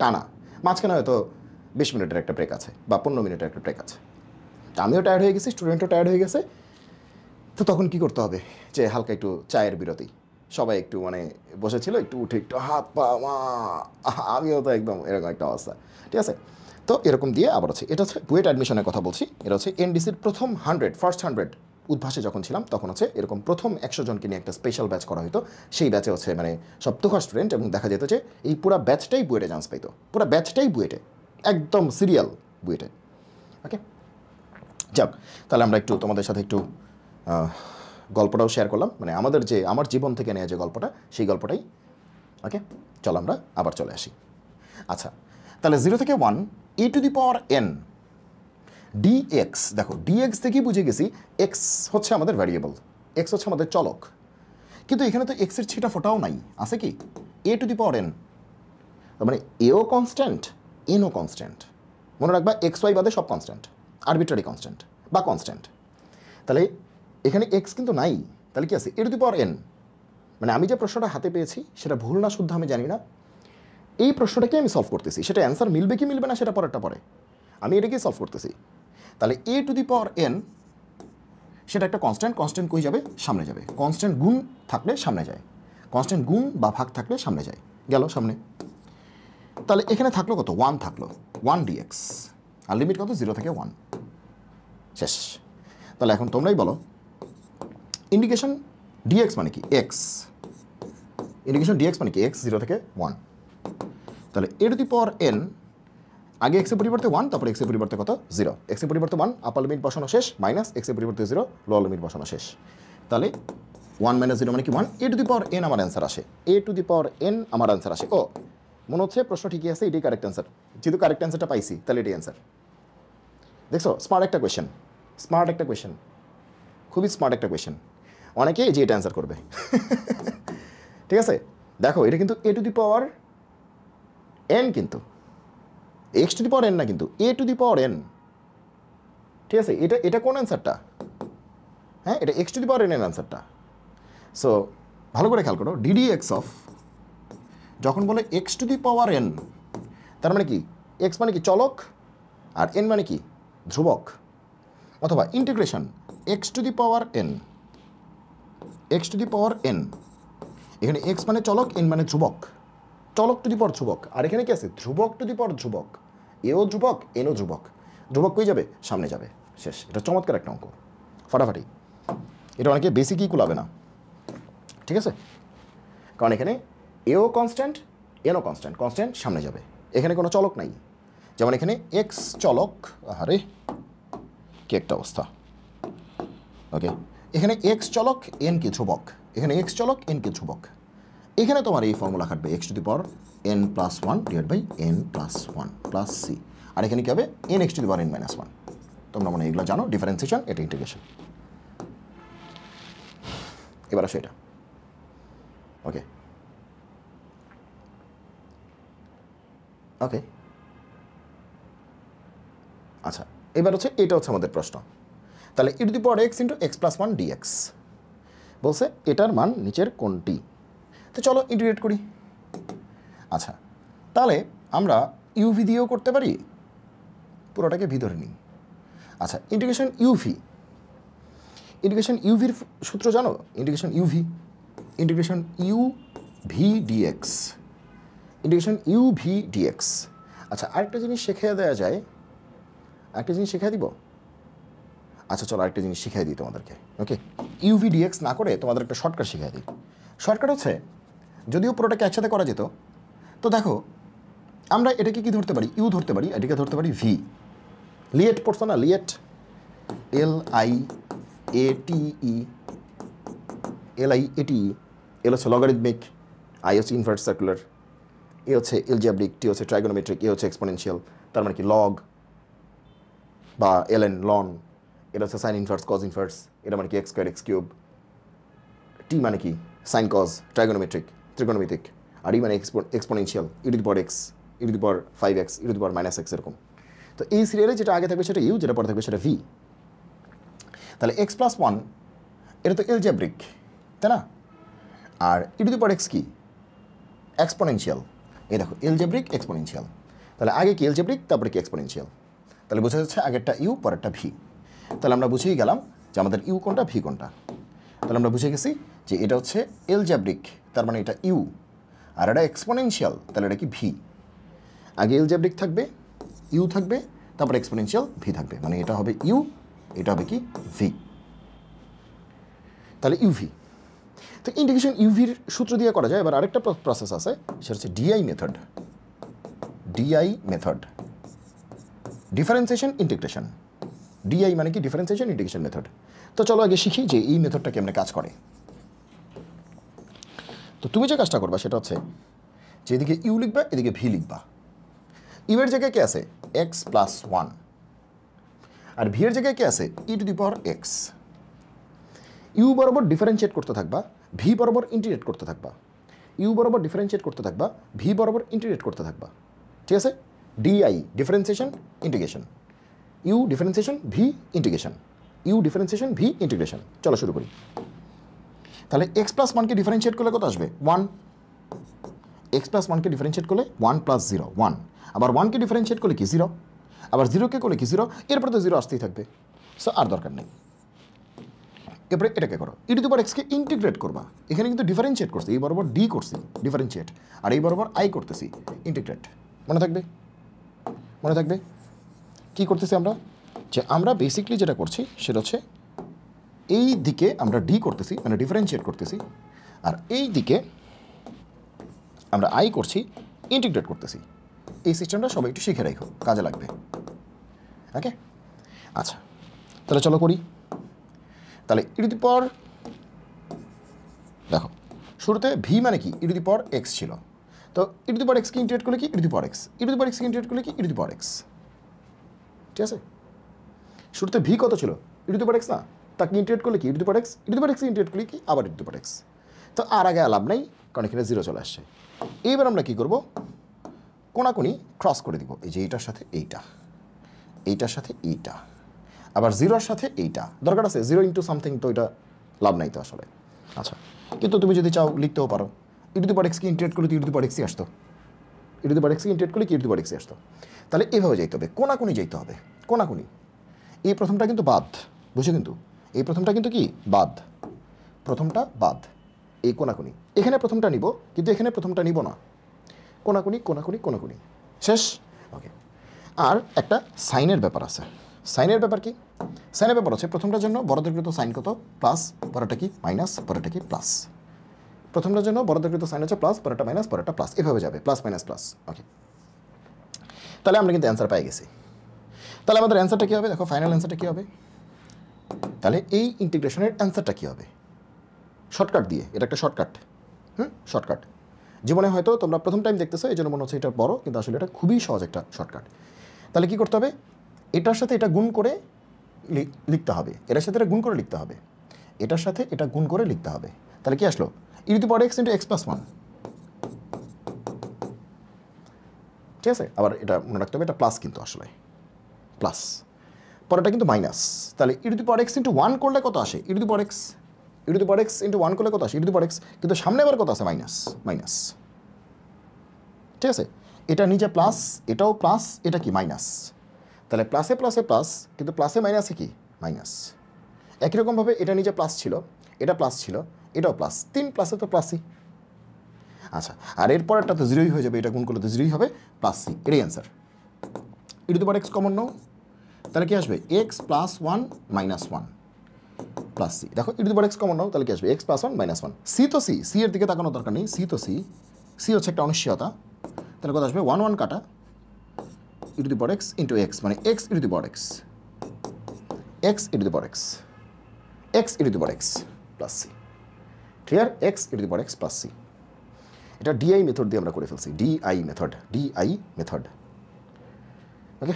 টানা, মাঝখানে হয়তো 20 মিনিটের একটা ব্রেক আছে বা 15 মিনিটের একটা ব্রেক আছে। আমিও টায়ার্ড হয়ে গেছি, স্টুডেন্টও টায়ার্ড হয়ে গেছে। তো তখন কি করতে হবে, যে হালকা একটু চায়ের বিরতি, সবাই একটু মানে বসেছিল, একটু উঠে একটু হাত পা আমিও তো একদম এরকম একটা অবস্থা, ঠিক আছে। তো এরকম দিয়ে আবার হচ্ছে, এটা হচ্ছে বুয়েট অ্যাডমিশনের কথা বলছি, এটা হচ্ছে এনডিসির প্রথম 100 উদ্ভাসে যখন ছিলাম তখন হচ্ছে এরকম প্রথম 100 জনকে নিয়ে একটা স্পেশাল ব্যাচ করা হতো। সেই ব্যাচে হচ্ছে মানে সব তুখা স্টুডেন্ট, এবং দেখা যেত যে এই পুরো ব্যাচটাই বুয়েটে চান্স পাইতো, পুরো ব্যাচটাই বুয়েটে, একদম সিরিয়াল বুয়েটে। ওকে, যাক, তাহলে আমরা একটু তোমাদের সাথে একটু গল্পটাও শেয়ার করলাম, মানে আমার জীবন থেকে নেওয়া যে গল্পটা, সেই গল্পটাই। ওকে, চলো আমরা আবার চলে আসি। আচ্ছা, তাহলে 0 থেকে 1 e⁴n dx, দেখো dx থেকেই বুঝে গেছি x হচ্ছে আমাদের ভ্যারিয়েবল, x হচ্ছে আমাদের চলক, কিন্তু এখানে তো x এর ছিটা ফোটাও নাই, আছে কি a⁴n, মানে এও কনস্ট্যান্ট এনও কনস্ট্যান্ট। মনে রাখবা এক্স ওয়াই বাদে সব কনস্ট্যান্ট, আরবিট্রারি কনস্ট্যান্ট বা কনস্ট্যান্ট। তাহলে এখানে x কিন্তু নাই, তাহলে কি আছে a⁴n। মানে আমি যে প্রশ্নটা হাতে পেয়েছি সেটা ভুল না শুদ্ধ আমি জানি না, এই প্রশ্নটাকে আমি সলভ করতেছি, সেটা অ্যান্সার মিলবে কি মিলবে না সেটা পরেরটা পরে, আমি এটাকেই সলভ করতেছি। তাহলে a⁴n সেটা একটা কনস্ট্যান্ট, কনস্ট্যান্ট কই যাবে, সামনে যাবে, কনস্ট্যান্ট গুণ থাকলে সামনে যায়, কনস্ট্যান্ট গুণ বা ভাগ থাকলে সামনে যায়, গেল সামনে। তাহলে এখানে থাকলো কত, 1 থাকলো, 1 dx, আর লিমিট কত 0 থেকে 1, শেষ। তাহলে এখন তোমরাই বলো ইন্ডিকেশন dx মানে কি, x, ইন্ডিকেশন dx মানে কি x 0 থেকে 1। তাহলে a⁴n আগে x এর পরিবর্তে 1, তারপরে x এর পরিবর্তে কত 0, x এর পরিবর্তে 1 আপার লিমিট বসানো শেষ, মাইনাস x এর পরিবর্তে 0 লোয়ার লিমিট বসানো শেষ। তাহলে 1 - 0 মানে কি 1, a⁴n আমার অ্যান্সার আসে, a⁴n আমার অ্যান্সার আসে। ও মনে হচ্ছে প্রশ্ন ঠিকই আছে, এটাই কারেক্ট অ্যান্সার, যেহেতু কারেক্ট অ্যান্সারটা পাইছি তাহলে এটাই অ্যান্সার। দেখছো স্মার্ট একটা কোয়েশ্চেন, স্মার্ট একটা কোয়েশ্চেন, খুবই স্মার্ট একটা কোয়েশ্চেন, অনেকেই যে এটা অ্যান্সার করবে। ঠিক আছে, দেখো এটা কিন্তু a⁴n, কিন্তু x⁴n না, কিন্তু a⁴n, ঠিক আছে। এটা কোন অ্যান্সারটা, হ্যাঁ এটা x⁴n এর অ্যান্সারটা। সো ভালো করে খেয়াল করো, ddx অফ যখন বলে x⁴n, তার মানে কি x মানে কি চলক আর n মানে কি ধ্রুবক, অথবা ইন্টিগ্রেশন x⁴n, এখানে x মানে চলক, n মানে ধ্রুবক, চলক টু দি পাওয়ার ধ্রুবক, আর এখানে কি আছে ধ্রুবক টু দি পাওয়ার ধ্রুবক, এও ধ্রুবক এনও ধ্রুবক, ধ্রুবক কই যাবে, সামনে যাবে, শেষ। এটা চমৎকার একটা অঙ্ক, ফাটাফাটি, এটা অনেকে বেসিকই কুলাবে না, ঠিক আছে, কারণ এখানে এও কনস্ট্যান্ট এনও কনস্ট্যান্ট, কনস্ট্যান্ট সামনে যাবে, এখানে কোনো চলক নাই, যেমন এখানে এক্স চলক, আরে কি একটা অবস্থা। ওকে, এখানে এক্স চলক এন কি ধ্রুবক, এখানে এক্স চলক এন কি ধ্রুবক, এখানে তোমার এই ফর্মুলা খাটবে x⁴n + 1 / n + 1 + c, আর এখানে কি হবে n x⁴n - 1। তোমরা মনে এগুলো জানো, ডিফারেন্সিয়েশন, এটা ইন্টিগ্রেশন। এবার আসো এটা, ওকে ওকে, আচ্ছা এবার হচ্ছে এটা হচ্ছে আমাদের প্রশ্ন। তাহলে e⁴x × x + 1 dx বলছে এটার মান নিচের কোনটি, তো চলো ইন্টিগ্রেট করি। আচ্ছা, তাহলে আমরা ইউভি দিয়েও করতে পারি, পুরোটাকে ভি ধরে নিই। আচ্ছা, ইন্টিগ্রেশন ইউভির সূত্র জানো, ইন্টিগ্রেশন ইউভি ডিএক্স, আচ্ছা আরেকটা জিনিস শিখিয়ে দেওয়া যায়, আরেকটা জিনিস শিখিয়ে দিব। আচ্ছা চলো আরেকটা জিনিস শিখিয়ে দিই তোমাদেরকে, ওকে ইউভি ডিএক্স না করে তোমাদের একটা শর্টকাট শিখিয়ে দিই। শর্টকাট হচ্ছে, যদিও পুরোটাকে একসাথে করা যেত, তো দেখো আমরা এটাকে কি ধরতে পারি, ইউ ধরতে পারি, এটাকে ধরতে পারি ভি। লিয়েট পড়ছো না, লিয়েট, LIATE, এল হচ্ছে লগারিদমিক, আই হচ্ছে ইনভার্স সার্কুলার, এ হচ্ছে এলজিব্রিক, টি হচ্ছে ট্রাইগোনোমেট্রিক, এ হচ্ছে এক্সপোনেনশিয়াল, তার মানে কি লগ বা ln, এটা হচ্ছে সাইন ইনভার্স কজ ইনভার্স, এটা মানে কি x² x³, টি মানে কি সাইন কজ ট্রিগোনোমেট্রিক, আর ই মানে এক্সপোনেনশিয়াল, e⁴x, e⁵5x, e⁻x এরকম। তো এই সিরিয়ালে যেটা আগে থাকবে সেটা ইউ, যেটা পরে থাকবে সেটা ভি। তাহলে এক্স প্লাস ওয়ান এটা তো এলজেব্রিক, তাই না? আর e to the power x কি? এক্সপোনেনশিয়াল। এই দেখো এলজেব্রিক এক্সপোনেনশিয়াল। তাহলে আগে কি এলজেব্রিক, তারপরে কি এক্সপোনেনশিয়াল। তাহলে বোঝা যাচ্ছে আগেরটা ইউ, পরেরটা ভি। তাহলে আমরা বুঝেই গেলাম যে আমাদের ইউ কোনটা, ভি কোনটা। তাহলে আমরা বুঝে গেছি যে এটা হচ্ছে এলজেব্রিক, তার মানে এটা ইউ, আর এটা এক্সপোনেনশিয়াল, তাহলে এটা কি ভি। আগে এলজেব্রিক থাকবে, ইউ থাকবে, তারপর এক্সপোনেনশিয়াল ভি থাকবে, মানে এটা হবে ইউ, এটা হবে কি ভি। তাহলে ইউভি। তো ইন্টিগ্রেশন ইউভির সূত্র দিয়ে করা যায়। এবার আরেকটা প্রসেস আছে, সেটা হচ্ছে DI method. DI method, differentiation integration. DI মানে কি? Differentiation integration method. তো চলো আগে শিখি যে এই মেথডটা কেমনে কাজ করে। তো তুমি যে কাজটা করবা সেটা হচ্ছে যে এদিকে ইউ লিখবা, এদিকে ভি লিখবা। ইউ এর জায়গায় কে আছে? X plus one. আর ভি এর জায়গায় কে আছে? E to the power x. U বরাবর ডিফারেন্সিয়েট করতে থাকবা, ভি বরাবর ইন্টিগ্রেট করতে থাকবা। ইউ বরাবর ডিফারেন্সিয়েট করতে থাকবা, ভি বরাবর ইন্টিগ্রেট করতে থাকবা। ঠিক আছে? DI differentiation integration, u differentiation v integration, u differentiation v integration. চলো শুরু করি। তাহলে এক্স প্লাস ওয়ানকে ডিফারেন্সিয়েট করলে কত আসবে? ওয়ান। এক্স প্লাস ওয়ানকে ডিফারেন্সিয়েট করলে ওয়ান প্লাস জিরো, ওয়ান। আবার ওয়ানকে ডিফারেন্সিয়েট করলে কি? জিরো। আবার জিরোকে করলে কি? জিরো। এরপরে তো জিরো আসতেই থাকবে, সো আর দরকার নেই। এরপরে এটাকে করো, ই টু দি পাওয়ার এক্সকে ইন্টিগ্রেট করবা। এখানে কিন্তু ডিফারেন্সিয়েট করছি, এই বরাবর ডি করছি ডিফারেন্সিয়েট, আর এই বরাবর আই করতেছি ইন্টিগ্রেট। মনে থাকবে? মনে থাকবে কী করতেছি আমরা? যে আমরা বেসিকলি যেটা করছি সেটা হচ্ছে এই দিকে আমরা ডি করতেছি, মানে ডিফারেন্সিয়েট করতেছি, আর এই দিকে আমরা আই করছি, ইন্টিগ্রেট করতেছি। এই সিস্টেমটা সবাই একটু শিখে রাখো, কাজে লাগবে। ওকে, আচ্ছা তাহলে চলো করি। তাহলে ই টু দি পাওয়ার, দেখো শুরুতে ভি মানে কি? E to the power x ছিল। তো ই টু দি পাওয়ার এক্সকে ইন্টিগ্রেট করলে কি? E to the power x. E to the power এক্সকে ইন্টিগ্রেট করলে কি? E to the power x. ঠিক আছে? শুরুতে ভি কত ছিল? ই টু দি পাওয়ার এক্স না? তাকে ইন্টিগ্রেট করলে কি? E to the power x. E to the power এক্সকে ইন্টিগ্রেট করলে কি? আবার ই টু দি পাওয়ার এক্স। তো আর আগে লাভ নাই, কারণ এখানে জিরো চলে আসছে। এইবার আমরা কী করবো? কোনাকুনি ক্রস করে দিব, এই যে এইটার সাথে এইটা, এইটার সাথে এইটা, আবার জিরোর সাথে এইটা। দরকার আছে জিরো ইন্টু সামথিং, তো এটা লাভ নাই তো আসলে। আচ্ছা, কিন্তু তুমি যদি চাও লিখতেও পারো, ই টু দি পাওয়ার এক্সকে ইন্টিগ্রেট করলে ই টু দি পাওয়ার এক্সই আসতো। ই টু দি পাওয়ার এক্সকে ইন্টিগ্রেট করলে ই টু দি পাওয়ার এক্সই আসতো। তাহলে এভাবে যেতে হবে, কোনাকুনি যেতে হবে, কোনাকুনি। এই প্রথমটা কিন্তু বাদ, বুঝো কিন্তু এই প্রথমটা কিন্তু কি? বাদ। প্রথমটা বাদ, এই কোনাকুনি। এখানে প্রথমটা নিব, কিন্তু এখানে প্রথমটা নিব না। কোনাকুনি কোনাকুনি কোনাকুনি, শেষ। ওকে, আর একটা সাইনের ব্যাপার আছে। সাইনের ব্যাপার কি? সাইনের ব্যাপার হচ্ছে প্রথমটার জন্য বড়দৈর্ঘ্যত সাইন কত? প্লাস, পরেরটা কি? মাইনাস, পরেরটা কি? প্লাস। প্রথমটার জন্য বড়দৈর্ঘ্যত সাইন হচ্ছে প্লাস, পরেরটা মাইনাস, পরেরটা প্লাস, এভাবে যাবে, প্লাস মাইনাস প্লাস। ওকে, তাহলে আমরা কিন্তু অ্যান্সার পেয়ে গেছি। তাহলে আমাদের অ্যান্সারটা কী হবে? দেখো ফাইনাল অ্যান্সারটা কী হবে? তাহলে এই ইন্টিগ্রেশনের অ্যান্সারটা কী হবে? শর্টকাট দিয়ে, এটা একটা শর্টকাট। শর্টকাট। জীবনে হয়তো তোমরা প্রথম টাইম দেখতেছো, এই জন্য মনে হচ্ছে এটা বড়, কিন্তু আসলে এটা খুবই সহজ একটা শর্টকাট। তাহলে কী করতে হবে? এটার সাথে এটা গুণ করে লিখতে হবে, এটার সাথে এটা গুণ করে লিখতে হবে, এটার সাথে এটা গুণ করে লিখতে হবে। তাহলে কি আসলো? E to the power x into x plus one. ঠিক আছে? আবার এটা মনে রাখতে হবে, এটা প্লাস কিন্তু আসলে প্লাস, পরেরটা কিন্তু মাইনাস। তাহলে e to the power x into one করলে কত আসে? E to the power x. E to the power x into one করলে কত আসে? E to the power x, কিন্তু সামনে আবার কত আছে? Minus, minus. ঠিক আছে? এটা নিচে প্লাস, এটাও প্লাস, এটা কি? মাইনাস। তাহলে প্লাসে প্লাসে প্লাস, কিন্তু প্লাসে মাইনাসে কি? মাইনাস। একই রকমভাবে এটা নিচে প্লাস ছিল, এটা প্লাস ছিল, এটাও প্লাস, তিন প্লাসে তো প্লাসই। আচ্ছা, আর এরপরেরটা তো জিরোই হয়ে যাবে, এটা গুণ করলে তো জিরোই হবে, প্লাস সি, এটাই answer. E to the power x common নাও, তাহলে কি আসবে? X plus one minus one plus c. দেখো e to the power x common নাও, তাহলে কি আসবে? X plus one minus one. C তো সি, সি এর দিকে তাকানোর দরকার নেই, সি তো সি, সি হচ্ছে একটা অনিশ্চয়তা। তাহলে কত আসবে? ওয়ান ওয়ান কাটা, e to the power x into x, মানে x e to the power x, x e to the power x, x e to the power x plus c. Clear? X e to the power x plus c. এটা DI method দিয়ে আমরা করে ফেলছি, DI method, DI method. Okay,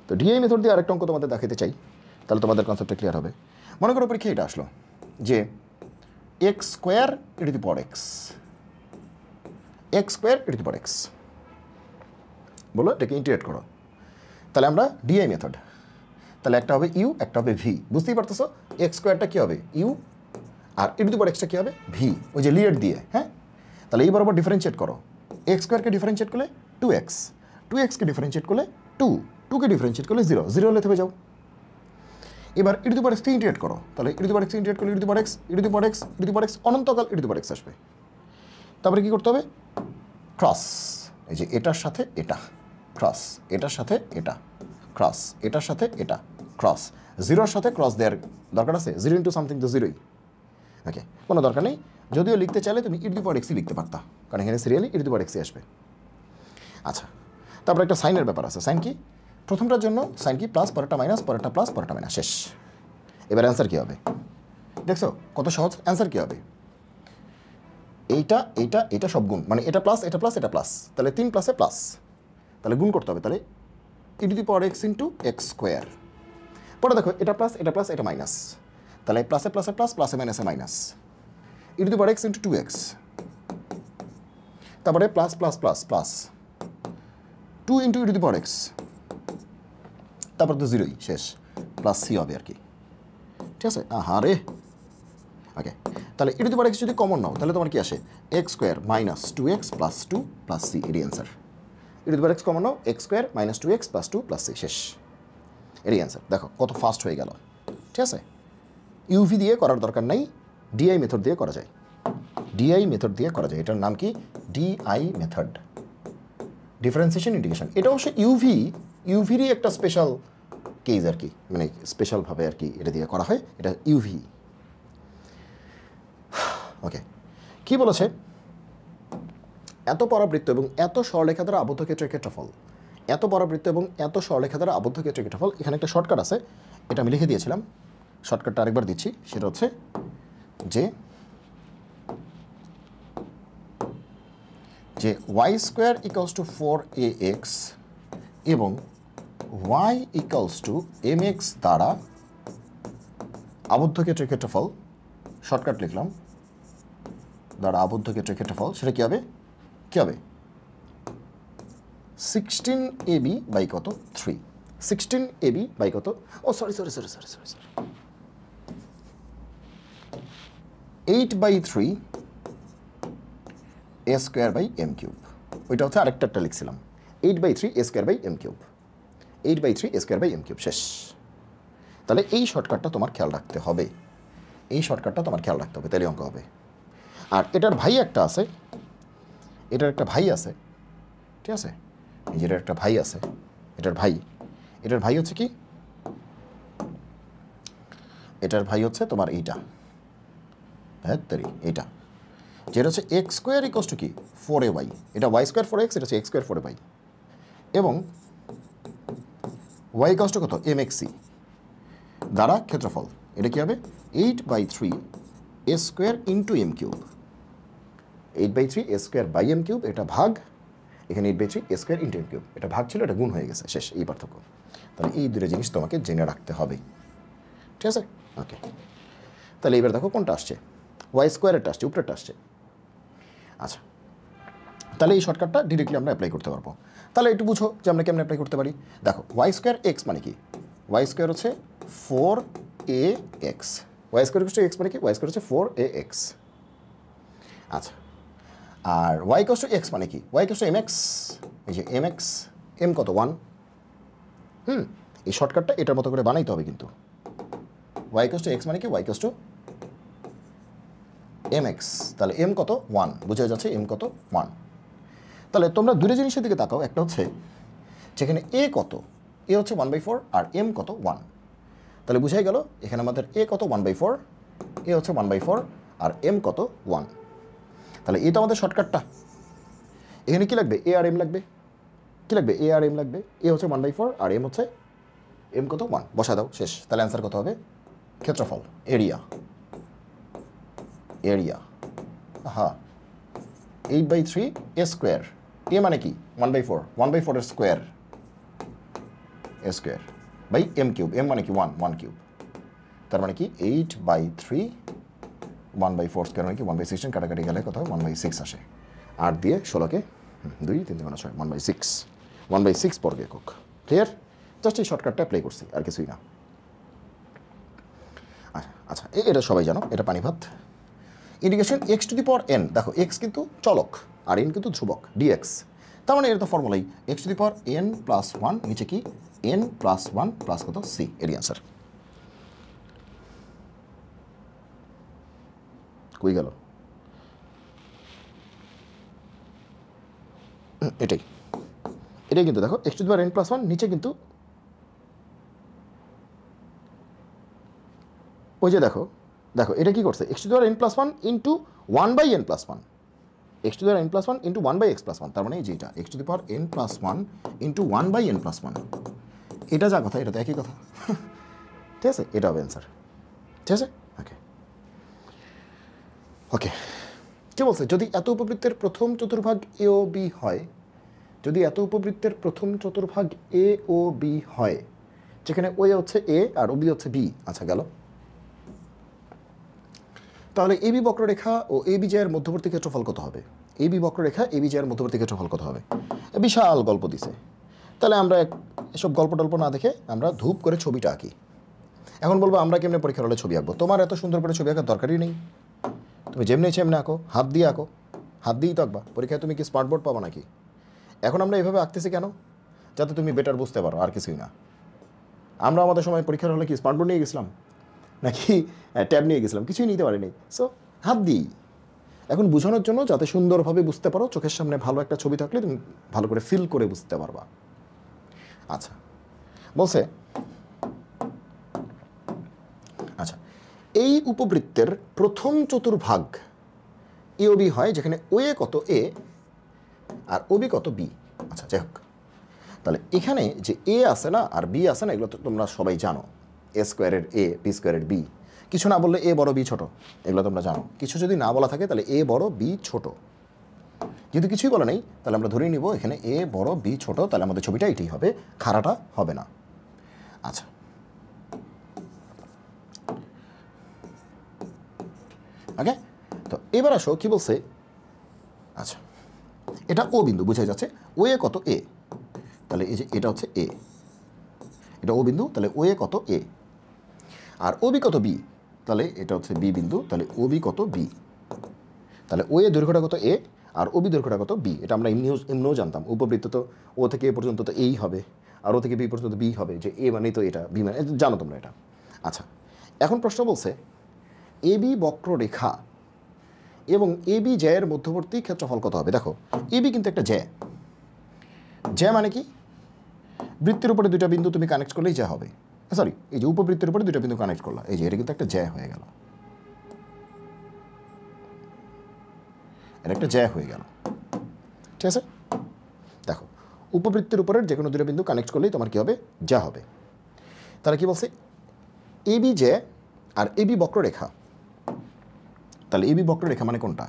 তো DI method দিয়ে আরেকটা অঙ্ক তোমাদের দেখাতে চাই, তাহলে তোমাদের কনসেপ্টটা ক্লিয়ার হবে। মনে করো পরীক্ষা এটা আসলো যে x square E to the power x, x square E to the power x, বলো এটাকে ইন্টিগ্রেট করো। তাহলে আমরা ডিআই মেথড, তাহলে একটা হবে ইউ, একটা হবে ভি। বুঝতেই পারতেছো এক্স স্কোয়ারটা কী হবে ইউ, আর ই টু দি পাওয়ার এক্সটা কী হবে ভি, ওই যে লিয়েট দিয়ে। হ্যাঁ, তাহলে এই বরাবর ডিফারেন্সিয়েট করো। এক্স স্কোয়ারকে ডিফারেন্সিয়েট করলে 2x, 2xকে ডিফারেন্সিয়েট করলে 2, 2কে ডিফারেন্সিয়েট করলে 0, 0 হলে থেমে যাও। এবার ই টু দি পাওয়ার এক্সকে ইন্টিগ্রেট করো, তাহলে ই টু দি পাওয়ার এক্সকে ইন্টিগ্রেট করলে e to the power x, e to the power x, e to the power x, অনন্তকাল e to the power x আসবে। তারপরে কী করতে হবে ক্রস, এই যে এটার সাথে এটা ক্রস, এটার সাথে এটা ক্রস, এটার সাথে এটা ক্রস, 0-র সাথে ক্রস দেওয়ার দরকার আছে, 0 ইন্টু সামথিং তো 0ই। ওকে, কোনো দরকার নেই, যদিও লিখতে চাইলে তুমি ই টু দি পাওয়ার এক্সই লিখতে পারতা, কারণ এখানে সিরিয়ালি ই টু দি পাওয়ার এক্সই আসবে। আচ্ছা, তারপরে একটা সাইনের ব্যাপার আছে। সাইন কি? প্রথমটার জন্য সাইন কি প্লাস, পরেরটা মাইনাস, পরেরটা প্লাস, পরেরটা মাইনাস, শেষ। এবার অ্যান্সার কী হবে দেখছো কত সহজ। অ্যান্সার কী হবে, এইটা এইটা এটা সব গুণ, মানে এটা প্লাস, এটা প্লাস, এটা প্লাস, তাহলে 3 প্লাসে প্লাস, তাহলে গুণ করতে হবে, তাহলে e to the power x into x square. পরে দেখো এটা প্লাস, এটা প্লাস, এটা মাইনাস, তাহলে প্লাসে প্লাসে প্লাস, প্লাসে মাইনাসে minus, E to the power x into 2x, তারপরে plus plus plus plus 2 into E to the power x, তারপর তো 0ই, শেষ, প্লাস সি হবে আর কি। ঠিক আছে, রে ওকে, তাহলে e to the power x যদি কমন নাও তাহলে তোমার কি আসে x square minus 2x plus 2 plus c, এরই answer. E to the power x common নাও, x square minus 2x plus 2 plus c, শেষ, এরই অ্যান্সার। দেখো কত ফাস্ট হয়ে গেল। ঠিক আছে, ইউভি দিয়ে করার দরকার নাই, ডিআই মেথড দিয়ে করা যায়, ডিআই মেথড দিয়ে করা যায়। এটার নাম কি ডিআই মেথড, ডিফারেন্সিয়েশন ইন্টিগ্রেশন। এটা অবশ্য ইউভিরই একটা স্পেশাল কেস আর কি, মানে স্পেশালভাবে আর কি এটা দিয়ে করা হয়, এটা ইউভি। ওকে, কি বলেছে, এত পরাবৃত্ত এবং এত সরলরেখা দ্বারা আবদ্ধ ক্ষেত্রের ক্ষেত্রফল, এত পরাবৃত্ত এবং এত সরলরেখা দ্বারা আবদ্ধ ক্ষেত্রের ক্ষেত্রফল। এখানে একটা শর্টকাট আছে, এটা আমি লিখে দিয়েছিলাম, শর্টকাটটা আরেকবার দিচ্ছি। সেটা হচ্ছে যে Y square equals to 4ax এবং y ইকুয়ালস টু mx দ্বারা আবদ্ধ ক্ষেত্রের ক্ষেত্রফল, শর্টকাট লিখলাম, দ্বারা আবদ্ধ ক্ষেত্রের ক্ষেত্রফল, সেটা কী হবে, 16ab বাই কত 3, 16ab বাই কত, sorry 8/3 a square by m cube. ওইটা হচ্ছে আরেকটা লিখছিলাম 8/3 a square by m cube, 8/3 a square by m cube, শেষ। তাহলে এই শর্টকাটটা তোমার খেয়াল রাখতে হবে, এই শর্টকাটটা তোমার খেয়াল রাখতে হবে, তাহলে অঙ্ক হবে। আর এটার ভাই একটা আছে, এটার একটা ভাই আছে, ঠিক আছে, এটার একটা ভাই আছে, এটার ভাই হচ্ছে কি, এটার ভাই হচ্ছে তোমার এইটা, এইটা যেটা হচ্ছে এক্স স্কোয়ার ইকুয়ালস টু কি 4ay, এটা ওয়াই স্কোয়ার 4x, এটা হচ্ছে এক্স স্কোয়ার 4y, এবং ওয়াই ইকুয়ালস টু কত mxc দ্বারা ক্ষেত্রফল, এটা কী হবে 8/3 a square into m cube, 8/3 a square by m cube, এটা ভাগ, এখানে 8/3 a square into m cube, এটা ভাগ ছিল, এটা গুণ হয়ে গেছে, শেষ, এই পার্থক্য। তাহলে এই দুটো জিনিস তোমাকে জেনে রাখতে হবে, ঠিক আছে। ওকে, তাহলে এবার দেখো কোনটা আসছে, ওয়াই স্কোয়ারেরটা আসছে, উপরেরটা আসছে। আচ্ছা, তাহলে এই শর্টকাটটা ডিরেক্টলি আমরা অ্যাপ্লাই করতে পারবো। তাহলে একটু বুঝো যে আমরা কেমন অ্যাপ্লাই করতে পারি। দেখো ওয়াই স্কোয়ার এক্স মানে কি, ওয়াই স্কোয়ার হচ্ছে 4ax, ওয়াই স্কোয়ার হচ্ছে এক্স মানে কি, ওয়াই স্কোয়ার হচ্ছে 4ax। আচ্ছা, আর ওয়াই ইকুয়ালস টু এক্স মানে কি, ওয়াই ইকুয়ালস টু mx, এই যে mx, এম কত 1, এই শর্টকাটটা এটার মতো করে বানাইতে হবে কিন্তু। ওয়াই ইকুয়ালস টু এক্স মানে কি, ওয়াই ইকুয়ালস টু mx, তাহলে m কত 1, বোঝা যাচ্ছে m কত 1। তাহলে তোমরা দুটো জিনিসের দিকে তাকাও, একটা হচ্ছে যেখানে a কত, a হচ্ছে 1/4 আর m কত 1, তাহলে বুঝাই গেল এখানে আমাদের a কত 1/4, a হচ্ছে 1/4 আর m কত 1। তাহলে এই তো আমাদের শর্টকাটটা। এখানে কি লাগবে, a আর m লাগবে, কি লাগবে, a আর m লাগবে, a হচ্ছে 1/4 আর m হচ্ছে m কত 1, বসা দাও, শেষ। তাহলে অ্যান্সার কত হবে, ক্ষেত্রফল, এরিয়া, হ্যাঁ 8/3 a স্কোয়ার, a মানে কি 1/4, 1/4 এর square, a square by m cube, m মানে কি 1 কিউব, তার মানে কি 8/3 1/4 স্কোয়ার মানে কি 1/16, কাটাকাটি গেলে কত হয় 1/6 আসে, 8 দিয়ে 16কে 2 3 × 6 1/6 পড়বে একক। ক্লিয়ার, জাস্ট এই শর্টকাটটা অ্যাপ্লাই করছি, আর কিছুই না। আচ্ছা এটা সবাই জানো, এটা পানিভাত। Integration x to the power n, দেখো এক্স কিন্তু চলক আর এন কিন্তু ধ্রুবক, ডিএক্স। তার মানে এটা তো ফর্মুলাই x to the power n plus one, নিচে কি এন প্লাস ওয়ান প্লাস কত সি, এরই অ্যান্সার। কই গেল? এটাই কিন্তু দেখো x to the power n plus one, নিচে কিন্তু ওই যে দেখো এটা কি করছে, x to the power n plus one into one by n plus one, x to the power n plus one into one by x plus one, তার মানে এই যেটা x to the power n plus one into one by n plus one, এটা যা কথা এটা তো একই কথা। ঠিক আছে, এটা হবে অ্যান্সার। ঠিক আছে, ওকে ওকে। কে বলছে যদি এত উপবৃত্তের প্রথম চতুর্ভাগ এ ও বি হয়, যদি এত উপবৃত্তের প্রথম চতুর্ভাগ এ ও বি হয়, যেখানে ও হচ্ছে এ আর ও বি হচ্ছে বি, আচ্ছা গেল, তাহলে এবি বক্ররেখা ও এবি জয়ের মধ্যবর্তী ক্ষেত্রফল কত হবে? এবি বক্ররেখা এবি জয়ের মধ্যবর্তী ক্ষেত্রফল কত হবে? বিশাল গল্প দিছে। তাহলে আমরা এসব গল্প টল্প না দেখে আমরা ধূপ করে ছবিটা আঁকি। এখন বলবো আমরা কেমনে পরীক্ষার হলে ছবি আঁকবো? তোমার এত সুন্দর করে ছবি আঁকার দরকারই নেই, তুমি যেমনি সেমনি আঁকো, হাত দিয়ে আঁকো, হাত দিয়েই তো আঁকবা। পরীক্ষায় তুমি কি স্মার্ট বোর্ড পাবো নাকি? এখন আমরা এভাবে আঁকতেছি কেন? যাতে তুমি বেটার বুঝতে পারো, আর কিছুই না। আমরা আমাদের সময় পরীক্ষার হলে কি স্মার্ট বোর্ড নিয়ে গেছিলাম নাকি ট্যাব নিয়ে গেছিলাম? কিছুই নিতে পারিনি। সো হাত দিই এখন বোঝানোর জন্য, যাতে সুন্দরভাবে বুঝতে পারো, চোখের সামনে ভালো একটা ছবি থাকলে তুমি ভালো করে ফিল করে বুঝতে পারবা। আচ্ছা বলছে, আচ্ছা এই উপবৃত্তের প্রথম চতুর্ভাগ এ ও বি হয় যেখানে ও এ কত এ আর ও বি কত বি। আচ্ছা যাই হোক, তাহলে এখানে যে এ আছে না আর বি আছে না, এগুলো তো তোমরা সবাই জানো, এ স্কোয়ারের এ, বি স্কোয়ারের বি। কিছু না বললে এ বড় বি ছোট, এগুলো তোমরা জানো। কিছু যদি না বলা থাকে তাহলে এ বড় বি ছোট, যদি কিছুই বলা নেই তাহলে আমরা ধরেই নিব এখানে এ বড় বি ছোট, তাহলে আমাদের ছবিটা এটাই হবে, খাড়াটা হবে না। আচ্ছা ওকে, তো এবার আসো কি বলছে। আচ্ছা এটা ও বিন্দু বোঝা যাচ্ছে, ও এ কত এ, তাহলে এই যে এটা হচ্ছে এ, এটা ও বিন্দু, তাহলে ও এ কত এ, আর ও বি কত বি, তাহলে এটা হচ্ছে বি বিন্দু, তাহলে ও বি কত বি, তাহলে ও এ দৈর্ঘ্যটা কত এ আর ও বি দৈর্ঘ্যটা কত বি। এটা আমরা এমনিও জানতাম, উপবৃত্ত তো ও থেকে এ পর্যন্ত তো এই হবে, আর ও থেকে বি পর্যন্ত বি হবে, যে এ মানেই তো এটা, বি মানে জানো তোমরা এটা। আচ্ছা এখন প্রশ্ন বলছে এ বি বক্ররেখা এবং এ বি জ্যায়ের মধ্যবর্তী ক্ষেত্রফল কত হবে? দেখো এ বি কিন্তু একটা জ্যা, জ্যা মানে কি? বৃত্তের উপরে দুইটা বিন্দু তুমি কানেক্ট করলেই জ্যা হবে। সরি, এই যে উপবৃত্তের উপরে দুইটা বিন্দু কানেক্ট করলা, এই যে এটা কিন্তু একটা জ্যা হয়ে গেল, এটা একটা জ্যা হয়ে গেল। ঠিক আছে, দেখো উপবৃত্তের উপরের যে কোনো দুটো বিন্দু কানেক্ট করলেই তোমার কী হবে? জ্যা হবে। তারা কি বলছে? এ বি জ্যা আর এ বি বক্ররেখা, তাহলে এ বি বক্ররেখা মানে কোনটা?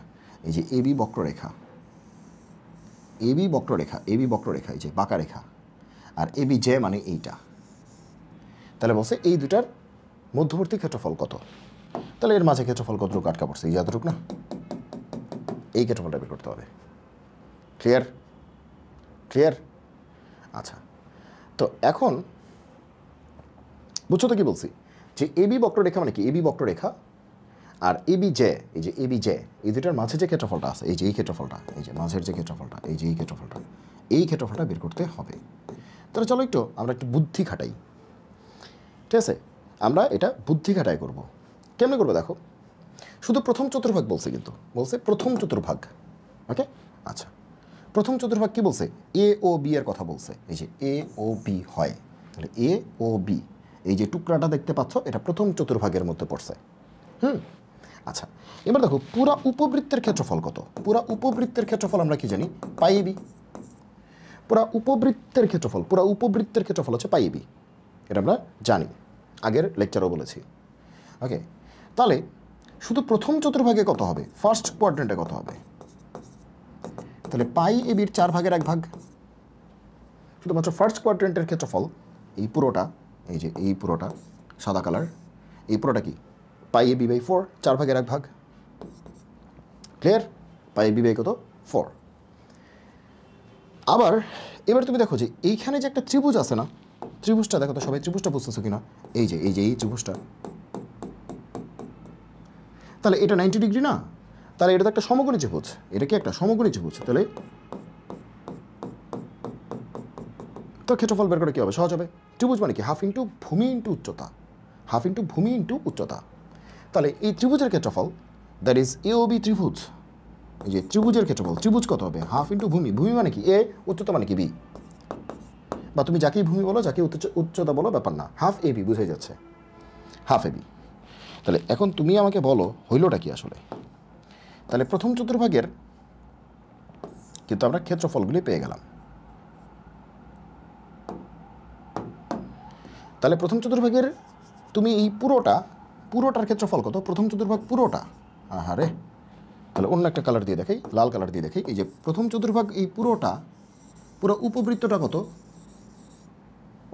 এই যে এ বি বক্ররেখা, এ বি বক্ররেখা, এ বি বক্ররেখা, এই যে বাঁকা রেখা, আর এ বি জ্যা মানে এইটা। তাহলে বলছে এই দুটার মধ্যবর্তী ক্ষেত্রফল কত? তাহলে এর মাঝে ক্ষেত্রফল কতটুকু আটকা পড়ছে? এই যে এতটুকু না, এই ক্ষেত্রফলটা বের করতে হবে। ক্লিয়ার? ক্লিয়ার? আচ্ছা তো এখন বুঝছো তো কি বলছি, যে এ বি বক্ররেখা মানে কি? এ বি বক্ররেখা আর এ বি জ্যা, এই যে এ বি জ্যা, এই দুটার মাঝে যে ক্ষেত্রফলটা আছে, এই যে এই ক্ষেত্রফলটা, এই যে মাঝের যে ক্ষেত্রফলটা, এই যে এই ক্ষেত্রফলটা, এই ক্ষেত্রফলটা বের করতে হবে। তাহলে চলো আমরা একটু বুদ্ধি খাটাই। ঠিক আছে, আমরা এটা বুদ্ধি খাটাই করবো। কেমনে করবো দেখো, শুধু প্রথম চতুর্ভাগ বলছে, কিন্তু বলছে প্রথম চতুর্ভাগ। ওকে আচ্ছা, প্রথম চতুর্ভাগ কি বলছে? এ ও বি এর কথা বলছে, এই যে এ ও বি হয়, তাহলে এ ও বি, এই যে টুকরাটা দেখতে পাচ্ছ এটা প্রথম চতুর্ভাগের মধ্যে পড়ছে। আচ্ছা এবার দেখো পুরা উপবৃত্তের ক্ষেত্রফল কত? পুরা উপবৃত্তের ক্ষেত্রফল আমরা কি জানি? পাই এ বি। পুরা উপবৃত্তের ক্ষেত্রফল হচ্ছে পাই এ বি, এটা আমরা জানি, আগের লেকচারও বলেছি। ওকে, তাহলে শুধু প্রথম চতুর্ভাগে কত হবে? ফার্স্ট কোয়াড্রেন্টে কত হবে? তাহলে পাই এ বির 4 ভাগের 1 ভাগ, শুধুমাত্র ফার্স্ট কোয়াড্রেন্টের ক্ষেত্রফল এই পুরোটা, এই যে এই পুরোটা সাদা কালার, এই পুরোটা কি? পাই এ বি বাই 4, 4 ভাগের 1 ভাগ। Clear? Pi a b by কত? 4। আবার এবার তুমি দেখো যে এইখানে যে একটা ত্রিভুজ আছে না, ত্রিভুজটা দেখো তো সবাই, ত্রিভুজটা বুঝতেছো কিনা? এই যে এই ত্রিভুজটা, তাহলে এটা 90 ডিগ্রি না, তাহলে এটা তো একটা সমকোণী ত্রিভুজ, এটা কি একটা সমকোণী ত্রিভুজ, তাহলে তো ক্ষেত্রফল বের করে কী হবে, সহজ হবে। ত্রিভুজ মানে কি, হাফ ইন্টু ভূমি ইন্টু উচ্চতা, হাফ ইন্টু ভূমি ইন্টু উচ্চতা। তাহলে এই ত্রিভুজের ক্ষেত্রফল দ্যাট ইজ এওবি ত্রিভুজ, এই যে ত্রিভুজের ক্ষেত্রফল, ত্রিভুজ কত হবে, হাফ ইন্টু ভূমি, ভূমি মানে কি এ, উচ্চতা মানে কি বি, বা তুমি যাকেই ভূমি বলো যাকে উচ্চতা বলো ব্যাপার না, হাফ এবি বুঝে যাচ্ছে, হাফ এবি। তাহলে এখন তুমি আমাকে বলো হইলটা কি আসলে। তাহলে প্রথম চতুর্ভাগের কিন্তু আমরা ক্ষেত্রফলগুলি পেয়ে গেলাম। তাহলে প্রথম চতুর্ভাগের তুমি এই পুরোটার ক্ষেত্রফল কত, প্রথম চতুর্ভাগ পুরোটা, আহারে, তাহলে অন্য একটা কালার দিয়ে দেখাই, লাল কালার দিয়ে দেখাই। এই যে প্রথম চতুর্ভাগ এই পুরোটা, পুরো উপবৃত্তটা কত,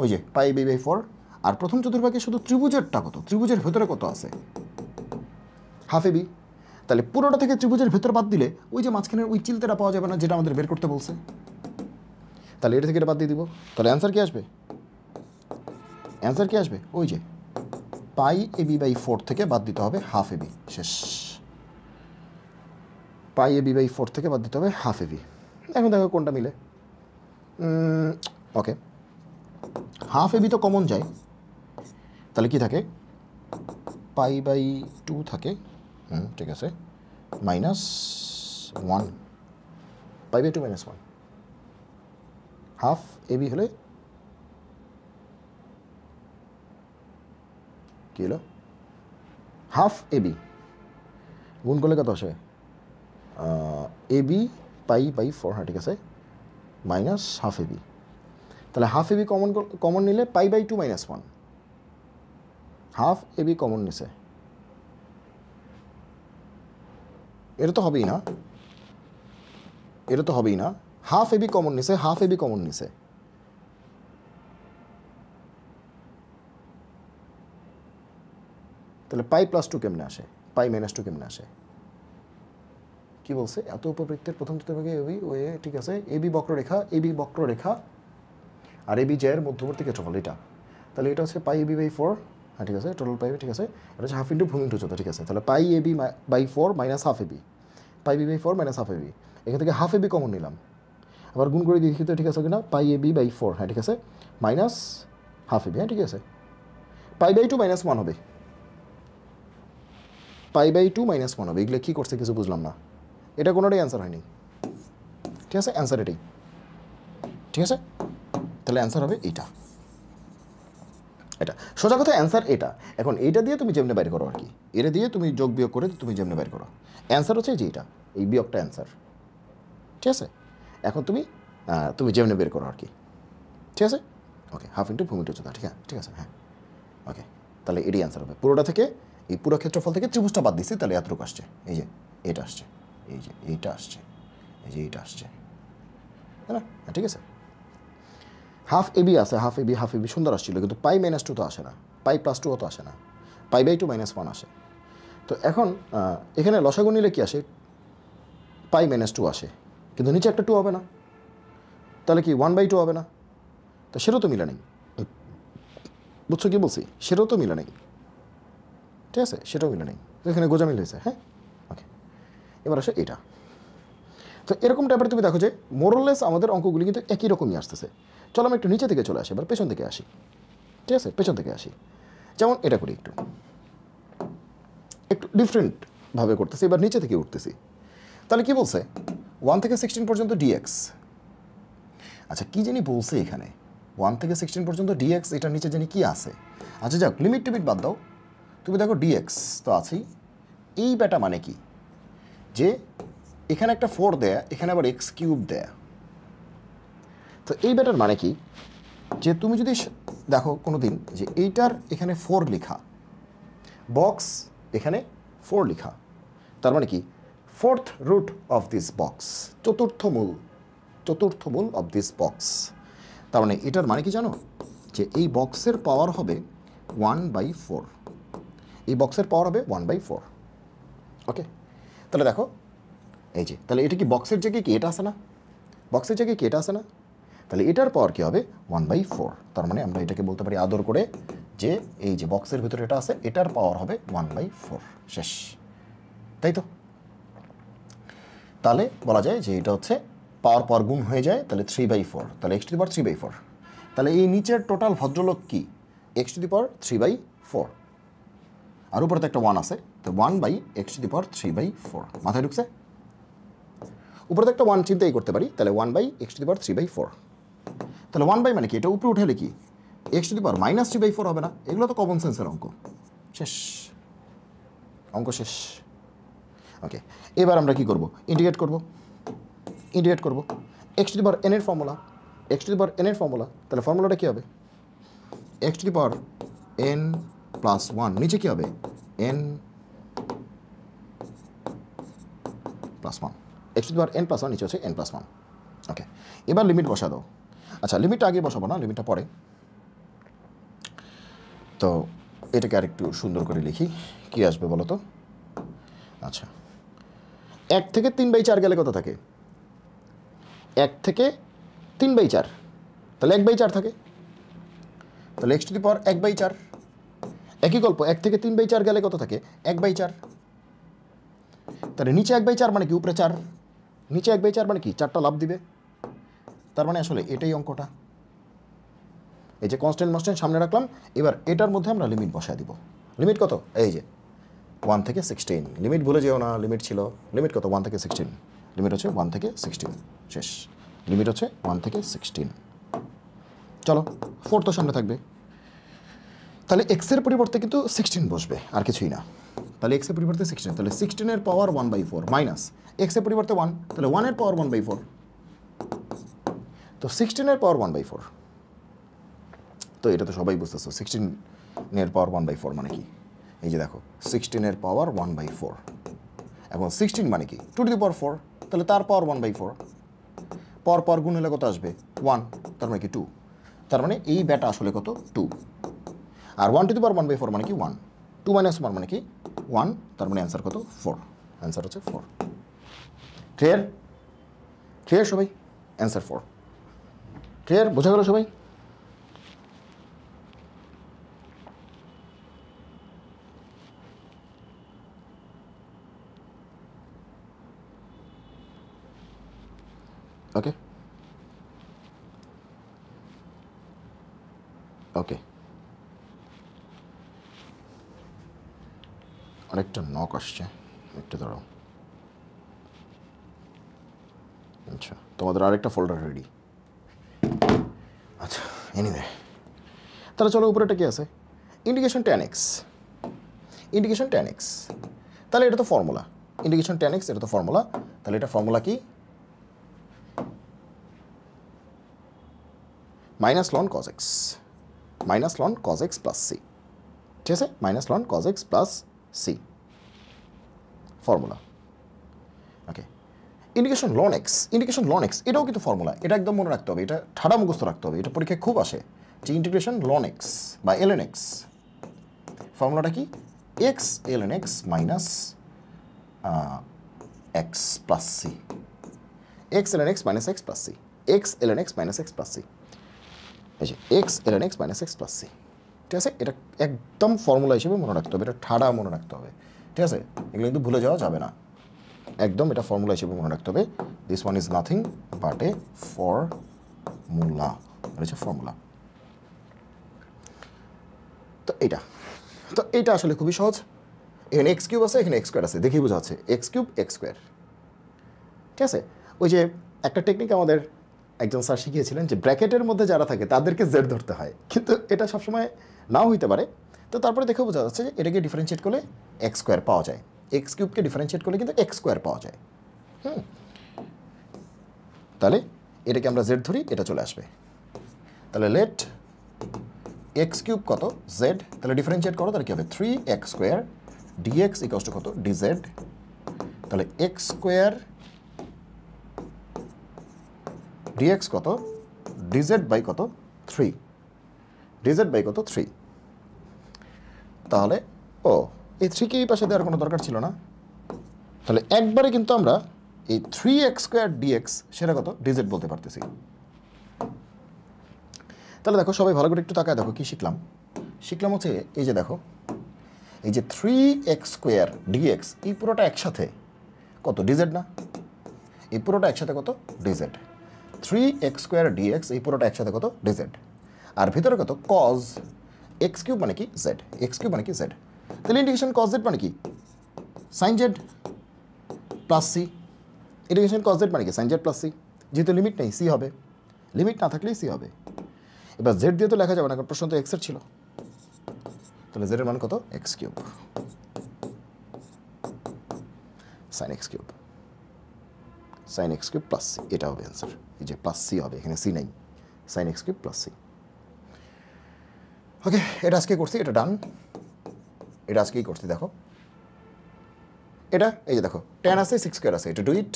ওই যে পাই বি বাই 4। আর প্রথম চতুর্ভাগে শুধু ত্রিভুজেরটা কত, ত্রিভুজের ভেতরে কত আছে, হাফ এবি। তাহলে পুরোটা থেকে ত্রিভুজের ভেতর বাদ দিলে ওই যে মাঝখানের ওই চিলতেটা পাওয়া যাবে না, যেটা আমাদের বের করতে বলছে। তাহলে এটা থেকে এটা বাদ দিয়ে দিব, তাহলে অ্যান্সার কি আসবে, অ্যান্সার কি আসবে, ওই যে পাই এবি বাই 4 থেকে বাদ দিতে হবে হাফ এবি, শেষ। পাই এবি বাই 4 থেকে বাদ দিতে হবে হাফ এবি। এখন দেখো কোনটা মিলে। ওকে, হাফ এবি তো কমন যায়, তাহলে কি থাকে, পাই বাই 2 থাকে, ঠিক আছে, -1, পাই বাই 2 -1, হাফ এবি হলে কি হলো, হাফ এবি গুণ করলে কত আসে, এবি পাই বাই 4, হ্যাঁ ঠিক আছে, মাইনাস হাফ এবি। তাহলে হাফ এবি কমন নিলে pi by 2 -1, half a b common নিছে, এটা তো হবেই না, এটা তো হবেই না, হাফ এবি কমন নিছে, হাফ এবি কমন নিছে, তাহলে পাই +2 কেমনে আসে, পাই -2 কেমনে আসে, কি বলছে, এত উপবৃত্তের প্রথম চতুর্ভাগে এবি ওয়ে, ঠিক আছে, এবি বক্ররেখা আর এবি জের মধ্যবর্তী ক্ষেত্রফল এটা, তাহলে এটা হচ্ছে পাই এবি বাই 4, হ্যাঁ ঠিক আছে, টোটাল পাই, ঠিক আছে, এটা হচ্ছে হাফ ইন্টু ভূমি ইন্টু উচ্চতা, ঠিক আছে। তাহলে pi AB by 4 minus half AB, pi B by 4 minus half AB, এখান থেকে হাফ এবি কমন নিলাম, আবার গুণ করে দেখি তো ঠিক আছে কিনা, পাই এবি বাই 4, হ্যাঁ ঠিক আছে, মাইনাস হাফ এবি, হ্যাঁ ঠিক আছে, পাই বাই 2 -1 হবে, পাই বাই 2 -1 হবে। এগুলো কী করছে কিছু বুঝলাম না, এটা কোনোটাই অ্যান্সার হয়নি, ঠিক আছে, অ্যান্সার এটাই, ঠিক আছে। তাহলে অ্যান্সার হবে এইটা, এটা সোজা কথা অ্যান্সার এটা। এখন এইটা দিয়ে তুমি যেমনি বাইর করো আর কি, এটা দিয়ে তুমি যোগ বিয়োগ করে তুমি যেমনি বাইর করো, অ্যান্সার হচ্ছে যে এটা, এই বিয়োগটা অ্যান্সার, ঠিক আছে। এখন তুমি যেমনি বের করো আর কি, ঠিক আছে। ওকে, হাফ ইন্টু ভূমি ইন্টু উচ্চতা, ঠিক আছে, হ্যাঁ ওকে। তাহলে এটাই অ্যান্সার হবে, পুরোটা থেকে এই পুরো ক্ষেত্রফল থেকে ত্রিভুজটা বাদ দিচ্ছি, তাহলে এতটুকু আসছে, এই যে এটা আসছে, এই যে এইটা আসছে, এই যে এইটা আসছে, তাই না, ঠিক আছে। হাফ এবি আছে, হাফ এবি সুন্দর আসছিল, কিন্তু পাই -2 তো আসে না, পাই +2 তো আসে না, পাই বাই 2 -1 আসে। তো এখন এখানে লসাগু নিলে কি আসে, পাই -2 আসে, কিন্তু নিচে একটা 2 হবে না, তাহলে কি 1/2 হবে না, তো সেটাও তো মিলে নেই, বুঝছো কি বলছি, সেটাও তো মিলে নেই, ঠিক আছে, সেটাও মিলে নেই, এখানে গোজামিল হয়েছে, হ্যাঁ ওকে। এবার আসে এটা। তো এরকম টাইপের তুমি দেখো যে মোরলেস আমাদের অঙ্কগুলি কিন্তু একই রকমই আসতেছে। চলো আমি একটু নিচে থেকে চলে আসি, এবার পেছন থেকে আসি, ঠিক আছে, পেছন থেকে আসি, যেমন এটা করি, একটু ডিফারেন্টভাবে করতেছি, এবার নিচে থেকে উঠতেছি। তাহলে কি বলছে, 1 থেকে 16 পর্যন্ত ডিএক্স, আচ্ছা কি জানি বলছে এখানে, 1 থেকে 16 পর্যন্ত ডিএক্স, এটার নিচে জানি কি আছে, আচ্ছা যাক লিমিট টিমিট বাদ দাও, তুমি দেখো ডিএক্স তো আছেই, এই ব্যাটা মানে কি, যে এখানে একটা 4 দেয়া, এখানে আবার x³ দেয়া, তো এই ব্যাটার মানে কি, যে তুমি যদি দেখো কোনো দিন যে এইটার এখানে 4 লেখা, বক্স এখানে 4 লেখা, তার মানে কি 4th root of this box, চতুর্থ মূল অফ দিস বক্স, তার মানে এটার মানে কি জানো, যে এই বক্সের পাওয়ার হবে 1/4, এই বক্সের পাওয়ার হবে 1/4, ওকে। তাহলে দেখো এই যে, তাহলে এটা কি বক্সের জায়গায় কি এটা আছে না, বক্সের জায়গায় কি এটা আছে না, তাহলে এটার পাওয়ার কী হবে 1/4, তার মানে আমরা এটাকে বলতে পারি আদর করে যে এই যে বক্সের ভিতরে এটা আছে, এটার পাওয়ার হবে 1/4, শেষ, তাই তো? তাহলে বলা যায় যে এটা হচ্ছে পাওয়ার পর গুণ হয়ে যায়, তাহলে 3/4, তাহলে x⁴ 3/4। তাহলে এই নিচের টোটাল ভদ্রলোক কি? x⁴ 3/4, আর উপরে তো একটা 1 আছে, তো 1/x⁴ 3/4 মাথায় ঢুকছে? উপরে তো একটা 1 চিন্তাই করতে পারি, তাহলে 1/x⁴ 3/4। তাহলে 1 মানে কি? এটা উপরে উঠালে কি x⁻³ 3/4 হবে না? এগুলো তো কমন সেন্সের অঙ্ক। শেষ, অঙ্ক শেষ। ওকে, এবার আমরা কি করব? ইন্টিগ্রেট করব। x⁴n এর ফর্মুলা, x⁴n এর ফর্মুলা, তাহলে ফর্মুলাটা কি হবে? x⁴n + 1, নিচে কি হবে? n + 1, x⁴n + 1, নিচে হচ্ছে n + 1। ওকে, এবার লিমিট বসা দাও। আচ্ছা, লিমিটটা আগে বসাবো না, লিমিটটা পরে। তো এটাকে আরেকটু সুন্দর করে লিখি, কি আসবে বলো তো? আচ্ছা, 1 থেকে 3/4 গেলে কত থাকে? 1 থেকে 3/4, তাহলে 1/4 থাকে, তাহলে x⁴ 1/4। একই গল্প, 1 থেকে 3/4 গেলে কত থাকে? 1/4। তাহলে নিচে 1/4 মানে কি? উপরে 4। নিচে 1/4 মানে কি? 4টা লাভ দিবে। তার মানে আসলে এটাই অঙ্কটা। এই যে কনস্ট্যান্ট সামনে রাখলাম, এবার এটার মধ্যে আমরা লিমিট বসায় দিব। লিমিট কত? এই যে 1 থেকে 16, লিমিট ভুলে যেও না, লিমিট ছিল। লিমিট কত? 1 থেকে 16, লিমিট হচ্ছে 1 থেকে 16, শেষ। লিমিট হচ্ছে 1 থেকে 16। চলো, 4 তো সামনে থাকবে, তাহলে এক্সের পরিবর্তে কিন্তু 16 বসবে, আর কিছুই না। তাহলে এক্সের পরিবর্তে 16, তাহলে 16 এর পাওয়ার 1/4 মাইনাস এক্সের পরিবর্তে 1, তাহলে 1 এর পাওয়ার 1/4, তো 16 এর পাওয়ার 1/4। তো এটা তো সবাই বুঝতেছো, 16 এর পাওয়ার 1/4 মানে কি? এই যে দেখো, 16 এর পাওয়ার 1/4। এখন 16 মানে কি? 2⁴, তাহলে তার পাওয়ার 1/4, পর গুণ হলে কত আসবে? 1, তার মানে কি 2। তার মানে এই ব্যাটা আসলে কত? 2। আর 1⁴ মানে কি? 1। 2 - 1 মানে কি? 1, তার মানে অ্যান্সার কত? 4। অ্যান্সার হচ্ছে 4। ক্লিয়ার? ক্লিয়ার সবাই? অ্যান্সার 4। ক্লিয়ার? বোঝা গেল সবাই? ওকে, ওকে। আরেকটা নক আসছে, একটু দাঁড়াও। আচ্ছা, তোমাদের আরেকটা ফোল্ডার রেডি। আচ্ছা, এনিওয়ে, তাহলে চলো উপরেটা কি আছে? Indication tan x, indication tan x, তাহলে এটা তো ফর্মুলা। ইন্ডিকেশন tan x, এটা তো ফর্মুলা। তাহলে এটা ফর্মুলা কি? -ln cos x, -ln cos x + c, ঠিক আছে? -ln cos x + c formula. Okay, indication ln x, indication ln x, এটাও কিন্তু ফর্মুলা। এটা একদম মনে রাখতে হবে, এটা ঠাড়া মুখস্থ রাখতে হবে, এটা পরীক্ষায় খুব আসে, যে ইন্টিগ্রেশন ln x বা ln x, ফর্মুলাটা কি? x ln x minus x plus c, x ln x minus x plus c, x ln x minus x plus c, এই যে x ln x minus x plus c, ঠিক আছে? এটা একদম formula হিসেবে মনে রাখতে হবে, এটা ঠাড়া মনে রাখতে হবে, ঠিক আছে? এগুলো কিন্তু ভুলে যাওয়া যাবে না, একদম এটা ফর্মুলা হিসেবে মনে রাখতে হবে। This one is nothing but A formula, এটা হচ্ছে ফর্মুলা। তো এইটা আসলে খুবই সহজ। এখানে x³ আছে, এখানে x² আছে, দেখেই বোঝা যাচ্ছে x³ x², ঠিক আছে? ওই যে একটা টেকনিক আমাদের একজন স্যার শিখিয়েছিলেন যে ব্র্যাকেটের মধ্যে যারা থাকে তাদেরকে জেড ধরতে হয়, কিন্তু এটা সবসময় নাও হইতে পারে। তো তারপরে দেখে বোঝা যাচ্ছে যে এটাকে ডিফারেন্সিয়েট করলে x² পাওয়া যায়, x³ ডিফারেন্সিয়েট করলে কিন্তু x² পাওয়া যায়। তাহলে এটাকে আমরা জেড ধরি, এটা চলে আসবে। তাহলে লেট x³ কত? z, তাহলে ডিফারেন্সিয়েট করো, তাহলে কি হবে? 3x² dx ইকুয়ালস টু কত? dz, তাহলে x² dx কত? dz বাই কত? 3, dz বাই কত? 3। তাহলে এই 3কে এই পাশে দেওয়ার কোনো দরকার ছিল না, তাহলে একবারে কিন্তু আমরা এই 3x² dx সেটা কত? dz বলতে পারতেছি। তাহলে দেখো সবাই ভালো করে একটু তাকায় দেখো, কি শিখলাম? শিখলাম হচ্ছে এই যে দেখো, এই যে 3x² dx এই পুরোটা একসাথে কত ডিজেড না, এই পুরোটা একসাথে কত ডিজেড, 3x² dx এই পুরোটা একসাথে কত ডিজেড, আর ভিতরে কত cos x³ মানে কি z, x³ মানে কি z, তাহলে ইন্টিগ্রেশন cos z মানে কি sin z plus c, integration cos z মানে কি sin z প্লাস c, যেহেতু লিমিট নেই c হবে, লিমিট না থাকলেই c হবে। এবার z দিয়ে তো লেখা যাবে না, কারণ প্রশ্ন তো x এর ছিল, তাহলে z এর মান কত x³ sin x³ sin x³ plus c, এটা হবে অ্যান্সার। এই যে প্লাস c হবে, এখানে c নেই, sin x³ প্লাস c। ওকে, এটা আজকে করছি, এটা ডান, এটা আজকেই করছি। দেখো এটা এই যে দেখো tan আছে 6² আছে, এটা ডু ইট,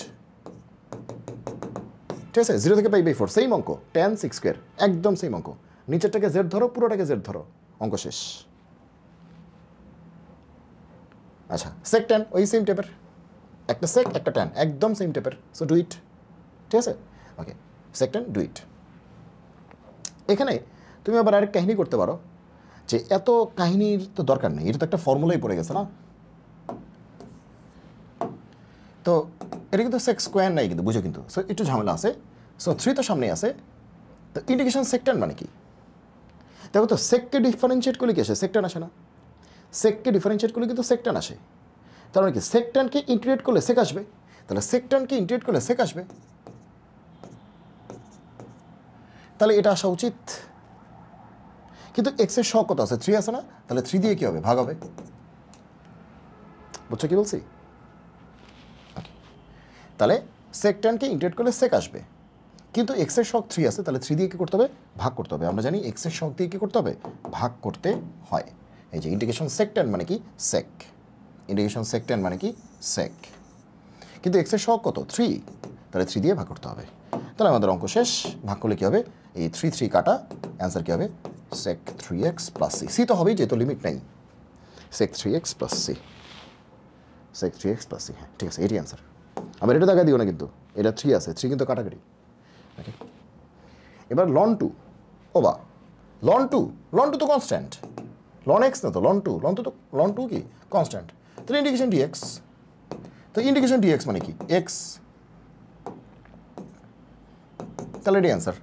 ঠিক আছে, 0 থেকে π/4 সেম অঙ্ক, tan 6² একদম সেম অঙ্ক, নিচেরটাকে z ধরো, পুরোটাকে z ধরো, অঙ্ক শেষ। আচ্ছা sec tan ওই সেম টাইপের, একটা sec একটা tan একদম সেম টাইপের, সো ডু ইট, ঠিক আছে। ওকে sec tan ডু ইট। এখানে তুমি আবার আরেক কাহিনী করতে পারো, যে এত কাহিনীর তো দরকার নেই, এটা তো একটা ফর্মুলাই পড়ে গেছে না, তো এটা কিন্তু sec স্কোয়ার নাই কিন্তু, বুঝো কিন্তু, সো একটু ঝামেলা আছে। সো 3 তো সামনে আছে, তো ইন্টিগ্রেশন sec tan মানে কি, দেখো তো সেককে ডিফারেন্সিয়েট করলে কি আসে, sec tan আসে না, সেককে ডিফারেন্সিয়েট করলে কিন্তু sec tan আসে, তার মানে কি sec tan কে ইন্টিগ্রেট করলে sec আসবে, তাহলে sec tan কে ইন্টিগ্রেট করলে sec আসবে, তাহলে এটা আসা উচিত। কিন্তু x এর সহগ কত আছে 3 আছে না, তাহলে 3 দিয়ে কি হবে ভাগ হবে, বুঝছো কি বলছি। তাহলে sec tan কে ইন্টিগ্রেট করলে sec আসবে, কিন্তু x এর সহগ 3 আছে, তাহলে 3 দিয়ে কি করতে হবে ভাগ করতে হবে, আমরা জানি x এর সহগ দিয়ে কি করতে হবে ভাগ করতে হয়। এই যে ইন্টিগ্রেশন sec tan মানে কি sec, ইন্টিগ্রেশন sec tan মানে কি sec, কিন্তু x এর সহগ কত 3, তাহলে 3 দিয়ে ভাগ করতে হবে, তাহলে আমাদের অঙ্ক শেষ। ভাগ করলে কি হবে, এই 3 3 কাটা, অ্যান্সার কি হবে sec 3x plus c, c তো হবেই যেহেতু লিমিট নাই, sec 3x plus c, sec 3x plus c, হ্যাঁ ঠিক আছে, এটি অ্যান্সার। আবার এটা দেখা দিও না কিন্তু, এটা 3 আছে, 3 কিন্তু কাটাকাটি। ওকে, এবার ln 2, ও বা ln 2 তো কনস্ট্যান্ট, ln x না তো ln 2 কি কনস্ট্যান্ট, তাহলে ইন্টিগ্রেশন dx, তো ইন্টিগ্রেশন dx মানে কি x, তাহলে এটি answer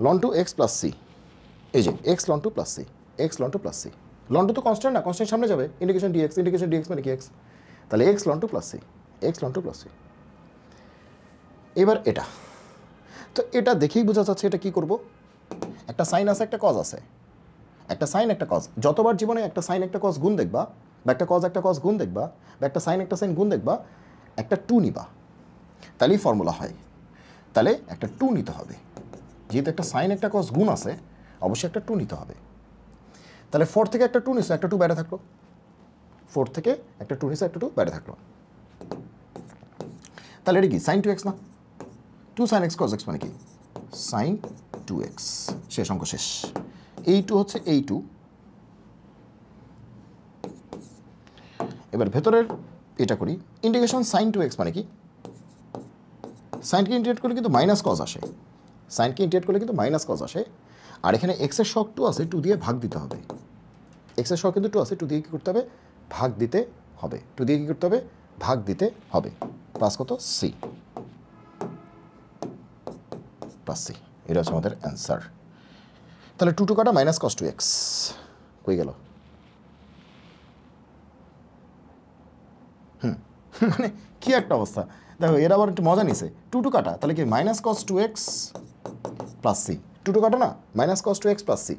ln 2x plus c, এই যে x ln 2 plus c, x ln 2 plus c, ln 2 তো কনস্ট্যান্ট না, কনস্ট্যান্ট সামনে যাবে, ইন্টিগ্রেশন dx মানে কি x, তাহলে x ln 2 plus c, x ln 2 plus c। এবার এটা তো এটা দেখেই বোঝা যাচ্ছে এটা কি করব, একটা সাইন আছে একটা কজ আছে, একটা সাইন একটা কজ, যতবার জীবনে একটা সাইন একটা কজ গুণ দেখবা, বা একটা কজ গুণ দেখবা, বা একটা সাইন গুণ দেখবা, একটা 2 নিবা, তাহলেই ফর্মুলা হয়, তাহলে একটা 2 নিতে হবে, যেহেতু একটা সাইন একটা কজ গুণ আছে অবশ্যই একটা 2 নিতে হবে, তাহলে 4 থেকে একটা 2 নিছো, একটা 2 বাইরে থাকলো, 4 থেকে একটা 2 নিছো, একটা 2 বাইরে থাকলো, তাহলে এটা কি sin 2x না, 2 sin x cos x মানে কি sin 2x, শেষ, অঙ্ক শেষ। এই 2 হচ্ছে এই 2, এবার ভেতরের এটা করি, ইন্টিগ্রেশন sin 2x মানে কি, সাইনকে ইন্টিগ্রেট করলে কিন্তু মাইনাস কজ আসে, সাইনকে ইন্টিগ্রেট করলে কিন্তু মাইনাস কজ আসে, আর এখানে x এর সহগ 2 আছে, 2 দিয়ে ভাগ দিতে হবে, x এর সহগ কিন্তু 2 আছে, 2 দিয়ে কি করতে হবে ভাগ দিতে হবে, 2 দিয়ে কি করতে হবে ভাগ দিতে হবে, প্লাস কত c প্লাস c, এটা হচ্ছে আমাদের অ্যান্সার। তাহলে 2 কাটা মাইনাস cos 2x কই গেল, মানে কি একটা অবস্থা, দেখো এর আবার একটু মজা নিছে, 2 কাটা, তাহলে কি minus cos 2x plus c, 2 কাটা না minus cos 2x plus c,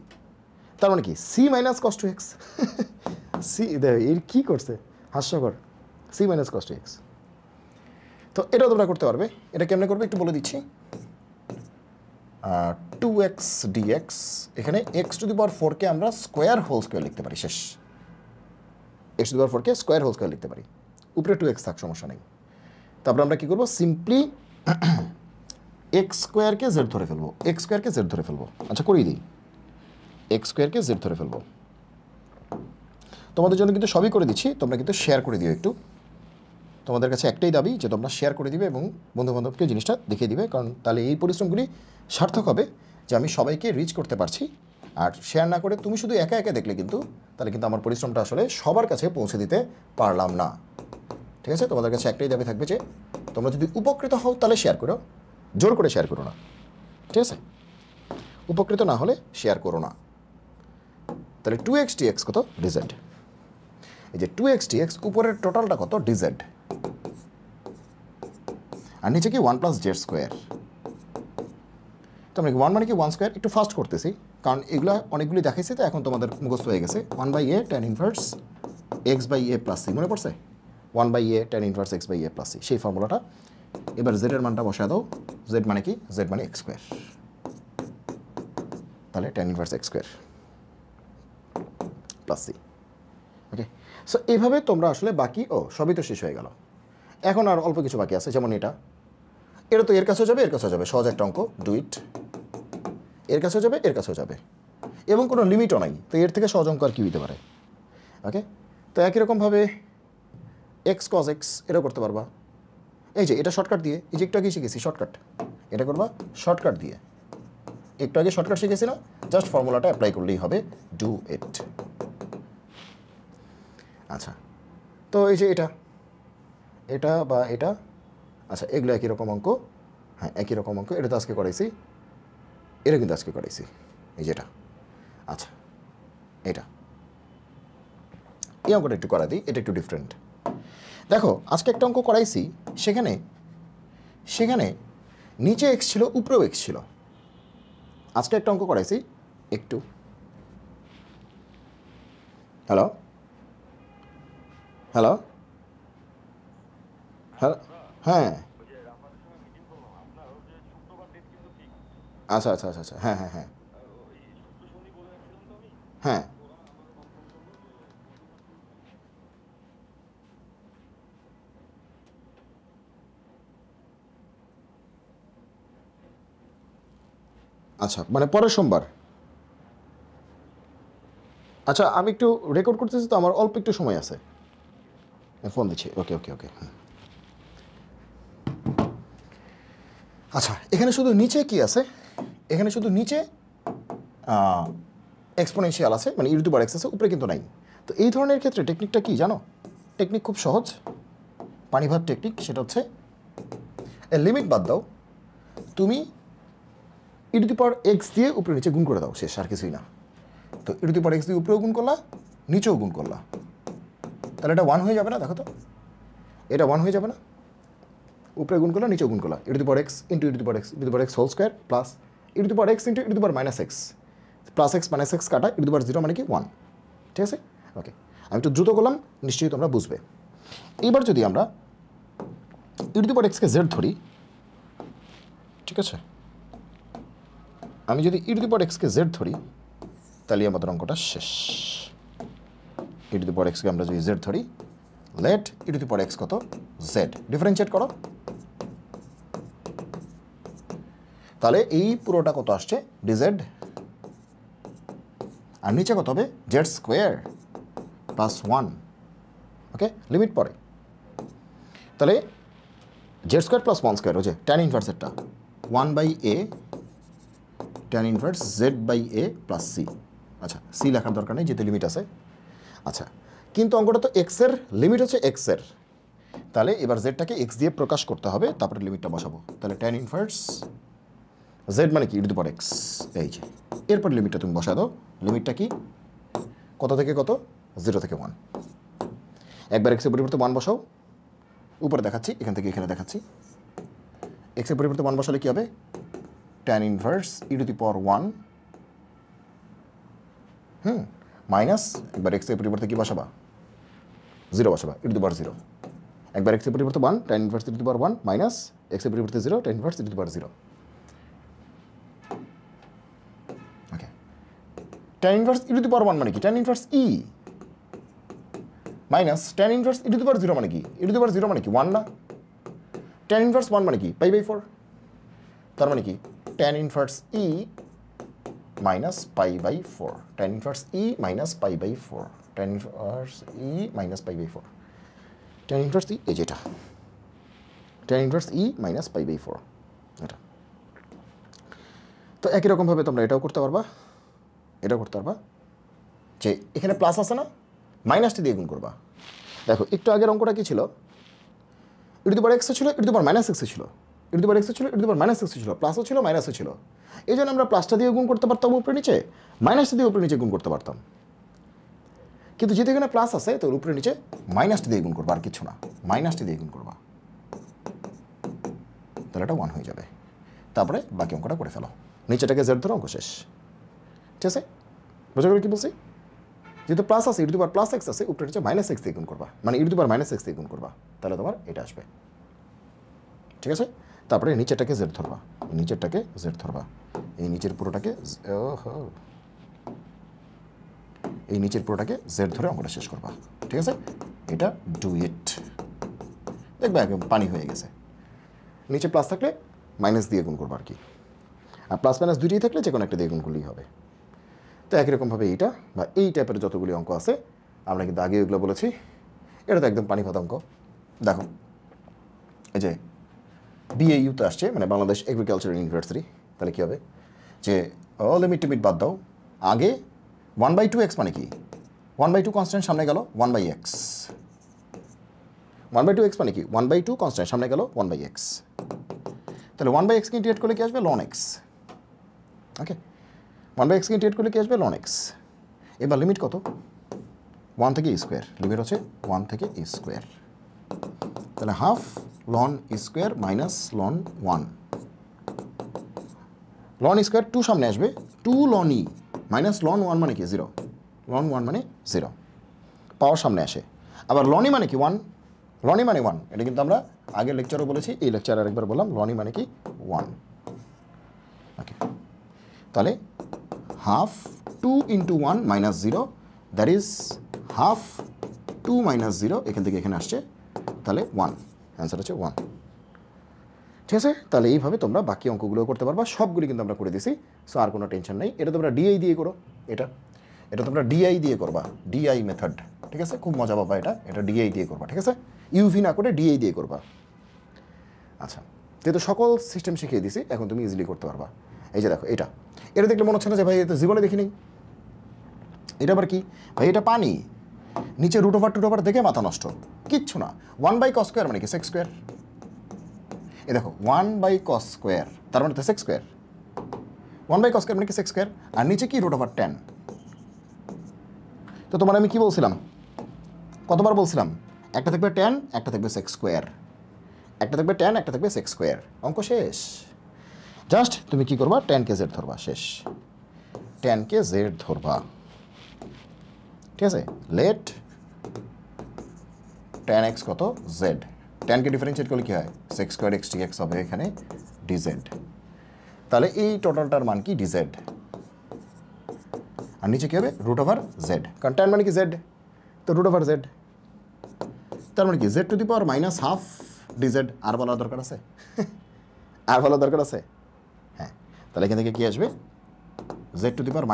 তার মানে কি c minus cos 2x, c দেখো এর কি করছে হাস্যকর, c মাইনাস cos 2x। তো এটাও তোমরা করতে পারবে, এটা কেমনে করবে একটু বলে দিচ্ছি, 2x dx, এখানে x⁴ কে আমরা স্কোয়ার হোল স্কোয়ার লিখতে পারি, শেষ, x⁴ কে স্কোয়ার হোল স্কোয়ার লিখতে পারি, উপরে 2x থাক সমস্যা নেই। তারপর আমরা কি করবো, সিম্পলি x² কে z ধরে ফেলবো, x² কে z ধরে ফেলবো, আচ্ছা করিয়ে দিই, x² কে z ধরে ফেলবো, তোমাদের জন্য কিন্তু সবই করে দিচ্ছি, তোমরা কিন্তু শেয়ার করে দিও একটু, তোমাদের কাছে একটাই দাবি যে তোমরা শেয়ার করে দিবে এবং বন্ধুবান্ধবকে জিনিসটা দেখিয়ে দিবে, কারণ তাহলে এই পরিশ্রমগুলি সার্থক হবে যে আমি সবাইকে রিচ করতে পারছি আর শেয়ার না করে তুমি শুধু একা একা দেখলে কিন্তু তাহলে কিন্তু আমার পরিশ্রমটা আসলে সবার কাছে পৌঁছে দিতে পারলাম না। ঠিক আছে, তোমাদের কাছে একটাই দাবি থাকবে যে তোমরা যদি উপকৃত হও তাহলে শেয়ার করো, জোর করে শেয়ার করো না। ঠিক আছে, উপকৃত না হলে শেয়ার করো না। তাহলে 2x dx কত? dz। এই যে 2x dx উপরের টোটালটা কত? dz। আর নিচে কি 1 + z²। তো আমরা 1 মানে কি 1 স্কোয়ার, একটু ফাস্ট করতেছি কারণ এগুলো অনেকগুলি দেখাইছি, তো এখন তোমাদের মুখস্থ হয়ে গেছে। 1/a tan inverse x/a + c, মনে পড়ছে? 1/a tan inverse x/a + c, সেই ফর্মুলাটা। এবার z এর মানটা বসায় দাও। z মানে কি? z মানে x স্কোয়ার। তাহলে tan inverse x square + c। ওকে, সো এইভাবে তোমরা আসলে বাকি সবই তো শেষ হয়ে গেল। এখন আর অল্প কিছু বাকি আছে, যেমন এটা তো এর কাছেও যাবে, এর কাছেও যাবে, সহজ একটা অঙ্ক, ডু ইট। এর কাছেও যাবে, এর কাছেও যাবে, এবং কোনো লিমিটও নাই, তো এর থেকে সহজ অঙ্ক আর কি হইতে পারে? ওকে, তো একই রকমভাবে এক্স কজ এক্স এটাও করতে পারবা। এই যে এটা শর্টকাট দিয়ে, এই যে একটু আগে শিখেছি শর্টকাট, এটা করবা শর্টকাট দিয়ে। একটু আগে শর্টকাট শিখেছি না, জাস্ট ফর্মুলাটা অ্যাপ্লাই করলেই হবে, ডু ইট। আচ্ছা, তো এই যে এটা বা এটা, আচ্ছা এগুলো একই রকম অঙ্ক। হ্যাঁ, একই রকম অঙ্ক, এটা তো আজকে করাইছি, এটা কিন্তু আজকে করাইছি, এই যেটা। আচ্ছা, এটা এই অঙ্কটা একটু করা দিই, এটা একটু ডিফারেন্ট। দেখো আজকে একটা অঙ্ক করাইছি, সেখানে নিচে এক্স ছিল, উপরেও এক্স ছিল। আজকে একটা অঙ্ক করাইছি একটু, হ্যালো হ্যালো হ্যালো, হ্যাঁ আচ্ছা আচ্ছা আচ্ছা আচ্ছা, হ্যাঁ হ্যাঁ হ্যাঁ হ্যাঁ, আচ্ছা মানে পরের সোমবার। আচ্ছা আমি একটু রেকর্ড করতেছি, তো আমার অল্প একটু সময় আছে, ফোন দিচ্ছি। ওকে ওকে ওকে, আচ্ছা এখানে শুধু নিচে কি আছে? এখানে শুধু নিচে এক্সপোনেনশিয়াল আছে, মানে e⁴x আছে, উপরে কিন্তু নাই। তো এই ধরনের ক্ষেত্রে টেকনিকটা কি জানো? টেকনিক খুব সহজ, পানিভাত টেকনিক। সেটা হচ্ছে এর লিমিট বাদ দাও, তুমি e⁴x দিয়ে উপরে নিচে গুণ করে দাও, শেষ, আর কিছুই না। তো e⁴x দিয়ে উপরেও গুণ করলা, নিচেও গুণ করলা, তাহলে এটা 1 হয়ে যাবে না? দেখো তো, এটা 1 হয়ে যাবে না? উপরে গুণ করলা, নিচেও গুণ করলা, e⁴x into e⁴x whole square plus e⁴x into e⁻x plus x minus x কাটা e⁴0 মানে কি 1। ঠিক আছে, ওকে, আমি একটু দ্রুত করলাম, নিশ্চয়ই তোমরা বুঝবে। এবার যদি আমরা e⁴xকে z ধরি, ঠিক আছে, আমি যদি e⁴xকে z ধরি তাহলে আমাদের অঙ্কটা শেষ। e⁴xকে আমরা যদি z ধরি, লেট e⁴x কত? z, ডিফারেন্সিয়েট করো, তাহলে এই পুরোটা কত আসছে? dz, আর নিচে কত হবে? z square plus 1। Okay, limit পরে, তাহলে z স্কোয়ার প্লাস 1 স্কোয়ার হচ্ছে ট্যান ইনভার্সেরটা 1/a tan inverse z/a plus c। আচ্ছা, সি লেখার দরকার নেই, যেতে লিমিট আছে। আচ্ছা, কিন্তু অঙ্কটা তো এক্সের লিমিট হচ্ছে এক্সের, তাহলে এবার জেডটাকে এক্স দিয়ে প্রকাশ করতে হবে, তারপরে লিমিটটা বসাবো। তাহলে ট্যান ইনভার্স জেড মানে কি? e⁴x, এই যে, এরপর লিমিটটা তুমি বসা দাও। লিমিটটা কি? কত থেকে কত? 0 থেকে 1। একবার এক্সের পরিবর্তে 1 বসাও, উপরে দেখাচ্ছি, এখান থেকে এখানে দেখাচ্ছি। এক্সের পরিবর্তে 1 বসালে কি হবে? ট্যান ইনভার্স e⁴1 মাইনাস, একবার এক্সের পরিবর্তে কি বসাবা? 0 বসাবা, e⁴0। একবার এক্সের পরিবর্তে 1 ট্যান ইনভার্স e⁴1 মাইনাস এক্সের পরিবর্তে 0 ট্যান ইনভার্স e⁴0। ওকে, ট্যান ইনভার্স e⁴1 মানে কি? ট্যান ইনভার্স ই মাইনাস ট্যান ইনভার্স e⁴0 মানে কি? e⁴0 মানে কি? 1 না? ট্যান ইনভার্স 1 মানে কি? π/4। তার মানে কি? ট্যান ইনভার্স ই মাইনাস π/4, ট্যান ইনভার্স ই মাইনাস π/4, ট্যান ইনভার্স ই মাইনাস π/4, ট্যান ইনভার্স ই, এই যেটা ট্যান ইনভার্স ই মাইনাস π/4 এটা। তো একই রকমভাবে তোমরা এটাও করতে পারবা। এটা করতে পারবা যে এখানে প্লাস আছে না, মাইনাসটি দিয়ে গুণ করবা। দেখো একটু আগের অঙ্কটা কি ছিল, e⁻x ছিল, e⁻x ছিল, e⁻x ছিল, e⁻x ছিল, প্লাসও ছিল মাইনাসও ছিল। এই জন্য আমরা প্লাসটা দিয়ে গুণ করতে পারতাম উপরে নিচে, মাইনাসটা দিয়ে উপরে নিচে গুণ করতে পারতাম। কিন্তু যেহেতু এখানে প্লাস আছে তো উপরে নিচে মাইনাসটি দিয়ে গুণ করবা, আর কিছু না, মাইনাসটি দিয়ে গুণ করবা, তাহলে এটা 1 হয়ে যাবে। তারপরে বাকি অঙ্কটা করে ফেলো, নিচেটাকে জেড ধরো, অঙ্ক শেষ। ঠিক আছে, বোঝা গেল কি বলছি? যেহেতু প্লাস আছে, e⁻+x আছে, উপরে নিচে -x দিয়ে গুণ করবা, মানে e⁻−x দিয়ে গুণ করবা, তাহলে তোমার এটা আসবে। ঠিক আছে, তারপরে নিচেরটাকে জেড ধরবা, নিচেরটাকে জেড ধরবা, এই নিচের পুরোটাকে এই নিচের পুরোটাকে জেড ধরে অঙ্কটা শেষ করবা। ঠিক আছে, এটা ডু ইট, দেখবে একদম পানি হয়ে গেছে। নিচে প্লাস থাকলে মাইনাস দিয়ে গুণ করবা আর কি, আর প্লাস মাইনাস দুইটাই থাকলে যে কোনো একটা দিয়ে গুণ করলেই হবে। তো একই রকমভাবে এইটা বা এই টাইপের যতগুলি অঙ্ক আছে আমরা কিন্তু আগে এগুলো বলেছি, এটা তো একদম পানি ভাত অঙ্ক। দেখো এই যে BAU-তে আসছে, মানে বাংলাদেশ এগ্রিকালচার ইউনিভার্সিটি, তাহলে কী হবে যে লিমিট টিমিট বাদ দাও, আগে 1/2x মানে কি, 1/2 কনস্ট্যান্ট সামনে গেল 1/x, 1/2x মানে কি 1/2 কনস্ট্যান্ট সামনে গেল 1/x, তাহলে 1/x কে ইন্টিগ্রেট করলে কি আসবে, ln x। ওকে, 1/x কে ইন্টিগ্রেট করলে কি আসবে, ln x। এবার লিমিট কত, 1 থেকে স্কোয়ার, লিমিট হচ্ছে 1 থেকে স্কোয়ার, তাহলে half ln square minus ln 1, ln square 2 সামনে আসবে, 2 ln e মাইনাস ln 1 মানে কি 0, ln 1 মানে 0, পাওয়ার সামনে আসে। আবার ln e মানে কি 1, ln e মানে 1, এটা কিন্তু আমরা আগের লেকচারও বলেছি, এই লেকচারে আরেকবার বললাম, ln e মানে কি 1। ওকে, তাহলে half 2 × 1 minus 0, that is half 2 minus 0, এখান থেকে এখানে আসছে, তাহলে 1, অ্যান্সার হচ্ছে 1। ঠিক আছে, তাহলে এইভাবে তোমরা বাকি অঙ্কগুলো করতে পারবা, সবগুলি কিন্তু আমরা করে দিছি, সো আর কোনো টেনশন নেই। এটা তোমরা ডিআই দিয়ে করো, এটা তোমরা ডিআই দিয়ে করবা, ডিআই মেথড। ঠিক আছে, খুব মজা পাবা, এটা ডিআই দিয়ে করবা। ঠিক আছে, ইউভি না করে ডিআই দিয়ে করবা। আচ্ছা, যেহেতু সকল সিস্টেম শিখিয়ে দিছি, এখন তুমি ইজিলি করতে পারবা। এই যে দেখো এটা দেখলে মনে হচ্ছে না যে ভাই এটা জীবনে দেখিনি, এটা আবার কি ভাই, এটা পানি, নিচে √/2 দেখে মাথা নষ্ট, কিচ্ছু না। 1/cos² মানে কি সেক স্কোয়ার, এই দেখো 1/cos², তার মানে তো সেক স্কোয়ার, 1/cos² মানে কি সেক স্কোয়ার, আর নিচে কি √/10। তো তোমার আমি কি বলছিলাম, কতবার বলছিলাম, একটা থাকবে tan, একটা থাকবে সেক স্কোয়ার, একটা থাকবে tan, একটা থাকবে সেক স্কোয়ার, অঙ্ক শেষ। জাস্ট তুমি কি করবা, tan-কে z ধরবা, শেষ, tan-কে z ধরবা। ঠিক আছে, লেট tan x কত, z, tan-কে ডিফারেন্সিয়েট করলে কি হয়, সেক স্কোয়ার x dx হবে এখানে dz, তাহলে এই টোটালটার মান কি dz, আর নিচে কি হবে √/z, কারণ tan মানে কি z, তো √/z, তার মানে কি z⁻⁻½ dz। আর বলার দরকার আছে, আর বলার দরকার আছে, হ্যাঁ। তাহলে এখান থেকে কি আসবে, z⁻⁻½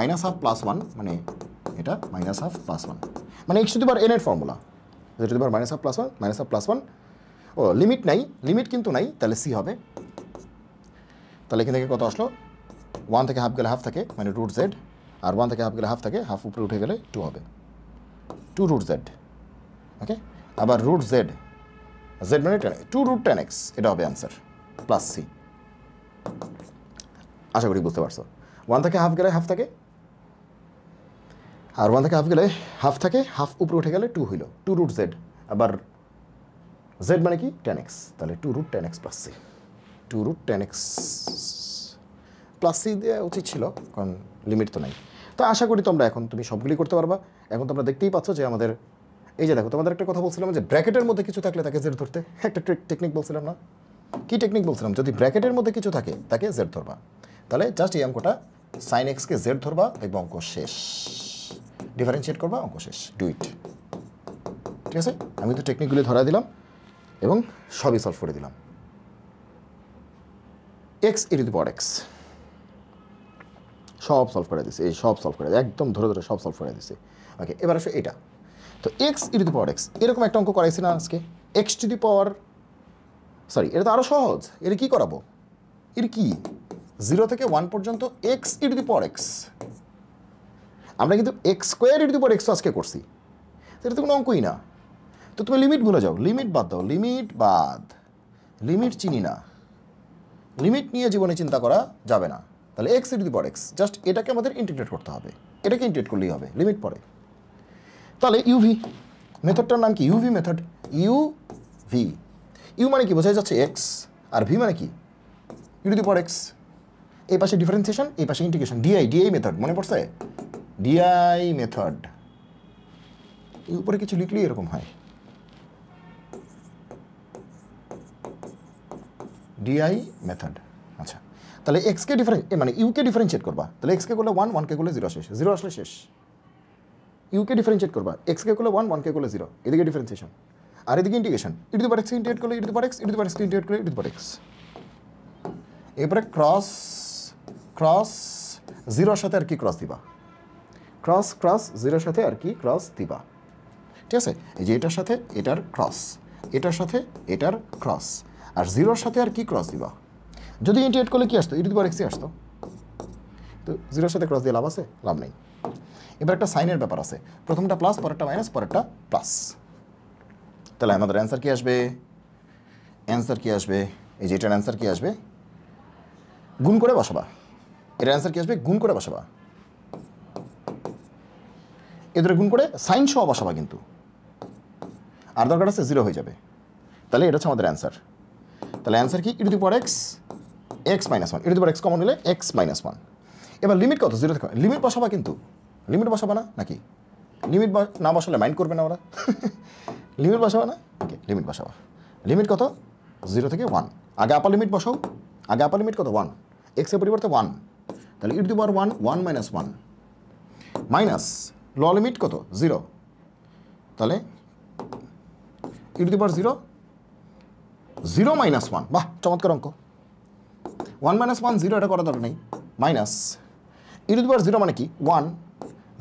+ 1, মানে এটা -½ + 1, মানে x⁻n এর ফর্মুলা, z⁻⁻½ + 1 -½ + 1। ও লিমিট নাই, লিমিট কিন্তু নাই, তাহলে সি হবে। তাহলে এখান থেকে কত আসলো, 1 থেকে হাফ গেলে হাফ থাকে, মানে √z, আর 1 থেকে হাফ গেলে হাফ থাকে, হাফ উপরে উঠে গেলে 2 হবে, 2√z। ওকে, আবার √z, z মানে 2√10x, এটা হবে অ্যান্সার, প্লাস সি। আশা করি বুঝতে পারছো। 1 থেকে হাফ গেলে হাফ থাকে, আর 1 থেকে হাফ গেলে হাফ থাকে, হাফ উপরে উঠে গেলে 2 হইল, 2√z, আবার z মানে কি 10x, তাহলে 2√10x plus C, 2√10x plus C দেওয়া উচিত ছিল, কারণ লিমিট তো নাই। তো আশা করি তোমরা এখন তুমি সবগুলি করতে পারবা। এখন তোমরা দেখতেই পাচ্ছ যে আমাদের এই যে দেখো, তোমাদের একটা কথা বলছিলাম যে ব্র্যাকেটের মধ্যে কিছু থাকলে তাকে জেড ধরতে, একটা টেকনিক বলছিলাম না, কি টেকনিক বলছিলাম, যদি ব্র্যাকেটের মধ্যে কিছু থাকে তাকে জেড ধরবা, তাহলে জাস্ট এই অঙ্কটা সাইন এক্সকে জেড ধরবা এবং অঙ্ক শেষ, ডিফারেন্সিয়েট করবা, অঙ্ক শেষ, ডু ইট। ঠিক আছে, আমি তো টেকনিকগুলি ধরা দিলাম এবং সবই সলভ করে দিলাম। x⁻x সব সলভ করে দিছে, এই সব সলভ করে একদম ধরে ধরে সব সলভ করে দিছে। ওকে, এবার আসো এটা, তো x⁻x এরকম একটা অঙ্ক করাইছি না আজকে, সরি, এটা তো আরও সহজ, এটা কি করাবো, এর কি 0 থেকে 1 পর্যন্ত x⁻x, আমরা কিন্তু x square into the power x আজকে করছি, সেটা তো কোনো অঙ্কই না। তো তুমি লিমিট ভুলে যাও, লিমিট বাদ দাও, লিমিট বাদ, লিমিট চিনি না, লিমিট নিয়ে জীবনে চিন্তা করা যাবে না। তাহলে x into the power x, just এটাকে আমাদের ইন্টিগ্রেট করতে হবে, এটাকে ইন্টিগ্রেট করলেই হবে, লিমিট পরে। তাহলে ইউভি মেথডটার নাম কি? UV method. ইউভি, ইউ মানে কি বোঝা যাচ্ছে এক্স, আর ভি মানে কি u to the power x. এই পাশে ডিফারেন্সিয়েশন, এই পাশে ইন্টিগ্রেশন, ডিআই, ডিআই মেথড মনে পড়ছে? DI method. এই উপরে কিছু লিখলেই এরকম হয়, ডিআই মেথড। আচ্ছা, তাহলে এক্সকে মানে ইউকে ডিফারেন্সিয়েট করবা, তাহলে এক্সকে করলে 1, 1কে করলে 0 শেষ, 0 আসলে শেষ। ইউকে ডিফারেন্সিয়েট করবা, এক্সকে করলে 1, 1কে করলে 0, এদিকে ডিফারেন্সিয়েশন, আর এদিকে integration, e to the power x integrate করলে e to the power x, e to the power x integrate করলে e to the power x. এরপরে ক্রস, ক্রস 0-র সাথে আর কি ক্রস দিবা, ক্রস ক্রস 0-র সাথে আর কি ক্রস দিবা, ঠিক আছে? এই যে এটার সাথে এটার ক্রস, এটার সাথে এটার ক্রস, আর 0-র সাথে আর কি ক্রস দিবা। যদি ইন্টিগ্রেট করলে কি আসতো? ই টু দি পাওয়ার এক্সই আসতো। তো 0-র সাথে ক্রস দিয়ে লাভ আছে? লাভ নেই। এবার একটা সাইনের ব্যাপার আছে, প্রথমটা প্লাস, পরেরটা মাইনাস, পরেরটা প্লাস। তাহলে আমাদের অ্যান্সার কি আসবে? অ্যান্সার কি আসবে? এই যে এটার অ্যান্সার কি আসবে? গুণ করে বসাবা। এটার অ্যান্সার কি আসবে? গুণ করে বসাবা। এদের গুণ করে সাইন সহ বসাবা, কিন্তু আর দরকার আছে 0 হয়ে যাবে। তাহলে এটা হচ্ছে আমাদের অ্যান্সার। তাহলে অ্যান্সার কি? E to the power x, x minus 1, e to the power x common নিলে এক্স মাইনাস 1। এবার লিমিট কত? 0 থেকে লিমিট বসাবা, কিন্তু লিমিট বসাবা না নাকি? লিমিট না বসালে মাইন্ড করবে না ওরা। লিমিট বসাবা না? ওকে, লিমিট বসাবা। লিমিট কত? 0 থেকে 1। আগে আপার লিমিট বসাও, আগে আপার লিমিট কত? 1, এক্সের পরিবর্তে 1, তাহলে e to the power 1, 1 minus 1 minus ল লিমিট কত? 0, তাহলে e to the power 0, 0 minus 1। বাহ, চমৎকার অঙ্ক। 1 মাইনাস 1 0, এটা করা দরকার নেই। Minus E to the power 0 মানে কি? 1,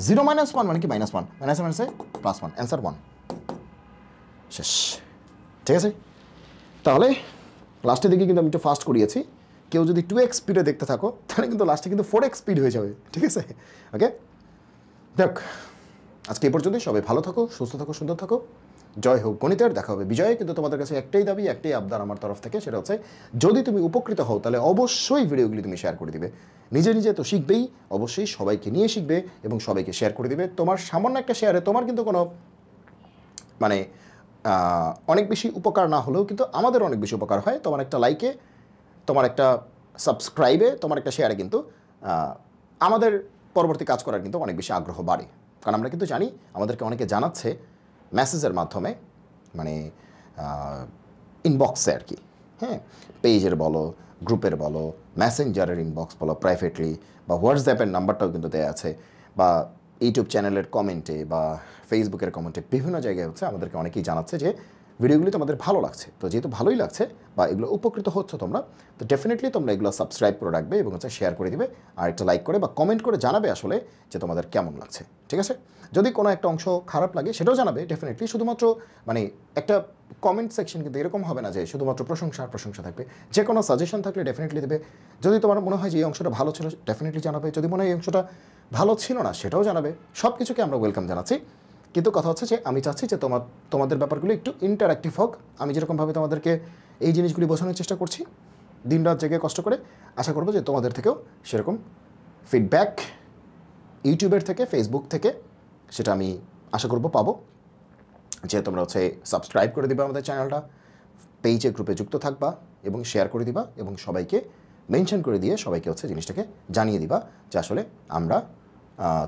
0 মাইনাস 1 মানে কি? মাইনাস 1, মাইনাস মাইনাসে প্লাস 1, অ্যান্সার 1, শেষ। ঠিক আছে, তাহলে লাস্টের দিকে কিন্তু আমি একটু ফাস্ট করিয়েছি। কেউ যদি 2x স্পিডে দেখতে থাকো, তাহলে কিন্তু লাস্টে কিন্তু 4x স্পিড হয়ে যাবে, ঠিক আছে? ওকে, দেখ আজকে এই পর্যন্তই। সবাই ভালো থাকো, সুস্থ থাকো, সুন্দর থাকো। জয় হোক গণিতের, দেখা হবে বিজয়ে। কিন্তু তোমাদের কাছে একটাই দাবি, একটাই আবদার আমার তরফ থেকে, সেটা হচ্ছে যদি তুমি উপকৃত হও তাহলে অবশ্যই ভিডিওগুলি তুমি শেয়ার করে দিবে। নিজে নিজে তো শিখবেই, অবশ্যই সবাইকে নিয়ে শিখবে এবং সবাইকে শেয়ার করে দিবে। তোমার সামান্য একটা শেয়ারে তোমার কিন্তু কোনো মানে অনেক বেশি উপকার না হলেও কিন্তু আমাদের অনেক বেশি উপকার হয়। তোমার একটা লাইকে, তোমার একটা সাবস্ক্রাইবে, তোমার একটা শেয়ারে কিন্তু আমাদের পরবর্তী কাজ করার কিন্তু অনেক বেশি আগ্রহ বাড়ে। কারণ আমরা কিন্তু জানি আমাদেরকে অনেকে জানাচ্ছে মেসেজের মাধ্যমে, মানে ইনবক্সে আর কি, হ্যাঁ, পেজের বলো, গ্রুপের বলো, মেসেঞ্জারের ইনবক্স বলো, প্রাইভেটলি, বা হোয়াটসঅ্যাপের নাম্বারটাও কিন্তু দেওয়া আছে, বা ইউটিউব চ্যানেলের কমেন্টে বা ফেসবুকের কমেন্টে, বিভিন্ন জায়গায় হচ্ছে আমাদেরকে অনেকেই জানাচ্ছে যে ভিডিওগুলি তোমাদের ভালো লাগছে। তো যেহেতু ভালোই লাগছে বা এগুলো উপকৃত হচ্ছে তোমরা, তো ডেফিনেটলি তোমরা এগুলো সাবস্ক্রাইব করে রাখবে এবং হচ্ছে শেয়ার করে দিবে, আর একটা লাইক করে বা কমেন্ট করে জানাবে আসলে যে তোমাদের কেমন লাগছে, ঠিক আছে? যদি কোনো একটা অংশ খারাপ লাগে সেটাও জানাবে ডেফিনেটলি। শুধুমাত্র মানে একটা কমেন্ট সেকশন কিন্তু এরকম হবে না যে শুধুমাত্র প্রশংসা আর প্রশংসা থাকবে। যে কোনো সাজেশন থাকলে ডেফিনেটলি দেবে। যদি তোমার মনে হয় যে এই অংশটা ভালো ছিল, ডেফিনেটলি জানাবে। যদি মনে হয় এই অংশটা ভালো ছিল না, সেটাও জানাবে। সব কিছুকে আমরা ওয়েলকাম জানাচ্ছি। কিন্তু কথা হচ্ছে যে আমি চাচ্ছি যে তোমাদের ব্যাপারগুলো একটু ইন্টারঅ্যাক্টিভ হোক। আমি যেরকমভাবে তোমাদেরকে এই জিনিসগুলি বোঝানোর চেষ্টা করছি দিন রাত জেগে কষ্ট করে, আশা করবো যে তোমাদের থেকেও সেরকম ফিডব্যাক ইউটিউবের থেকে, ফেসবুক থেকে, সেটা আমি আশা করবো পাবো। যে তোমরা হচ্ছে সাবস্ক্রাইব করে দিবা আমাদের চ্যানেলটা, পেজে গ্রুপে যুক্ত থাকবা এবং শেয়ার করে দিবা এবং সবাইকে মেনশন করে দিয়ে সবাইকে হচ্ছে জিনিসটাকে জানিয়ে দিবা যে আসলে আমরা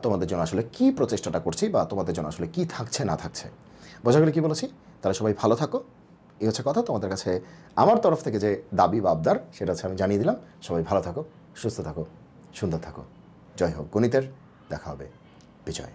তোমাদের জন্য আসলে কী প্রচেষ্টাটা করছি বা তোমাদের জন্য আসলে কী থাকছে না থাকছে। বোঝা গেলে কী বলেছি? তাহলে সবাই ভালো থাকো, এই হচ্ছে কথা। তোমাদের কাছে আমার তরফ থেকে যে দাবি বা আবদার, সেটা হচ্ছে আমি জানিয়ে দিলাম। সবাই ভালো থাকো, সুস্থ থাকো, সুন্দর থাকো। জয় হোক গণিতের, দেখা হবে বিজয়।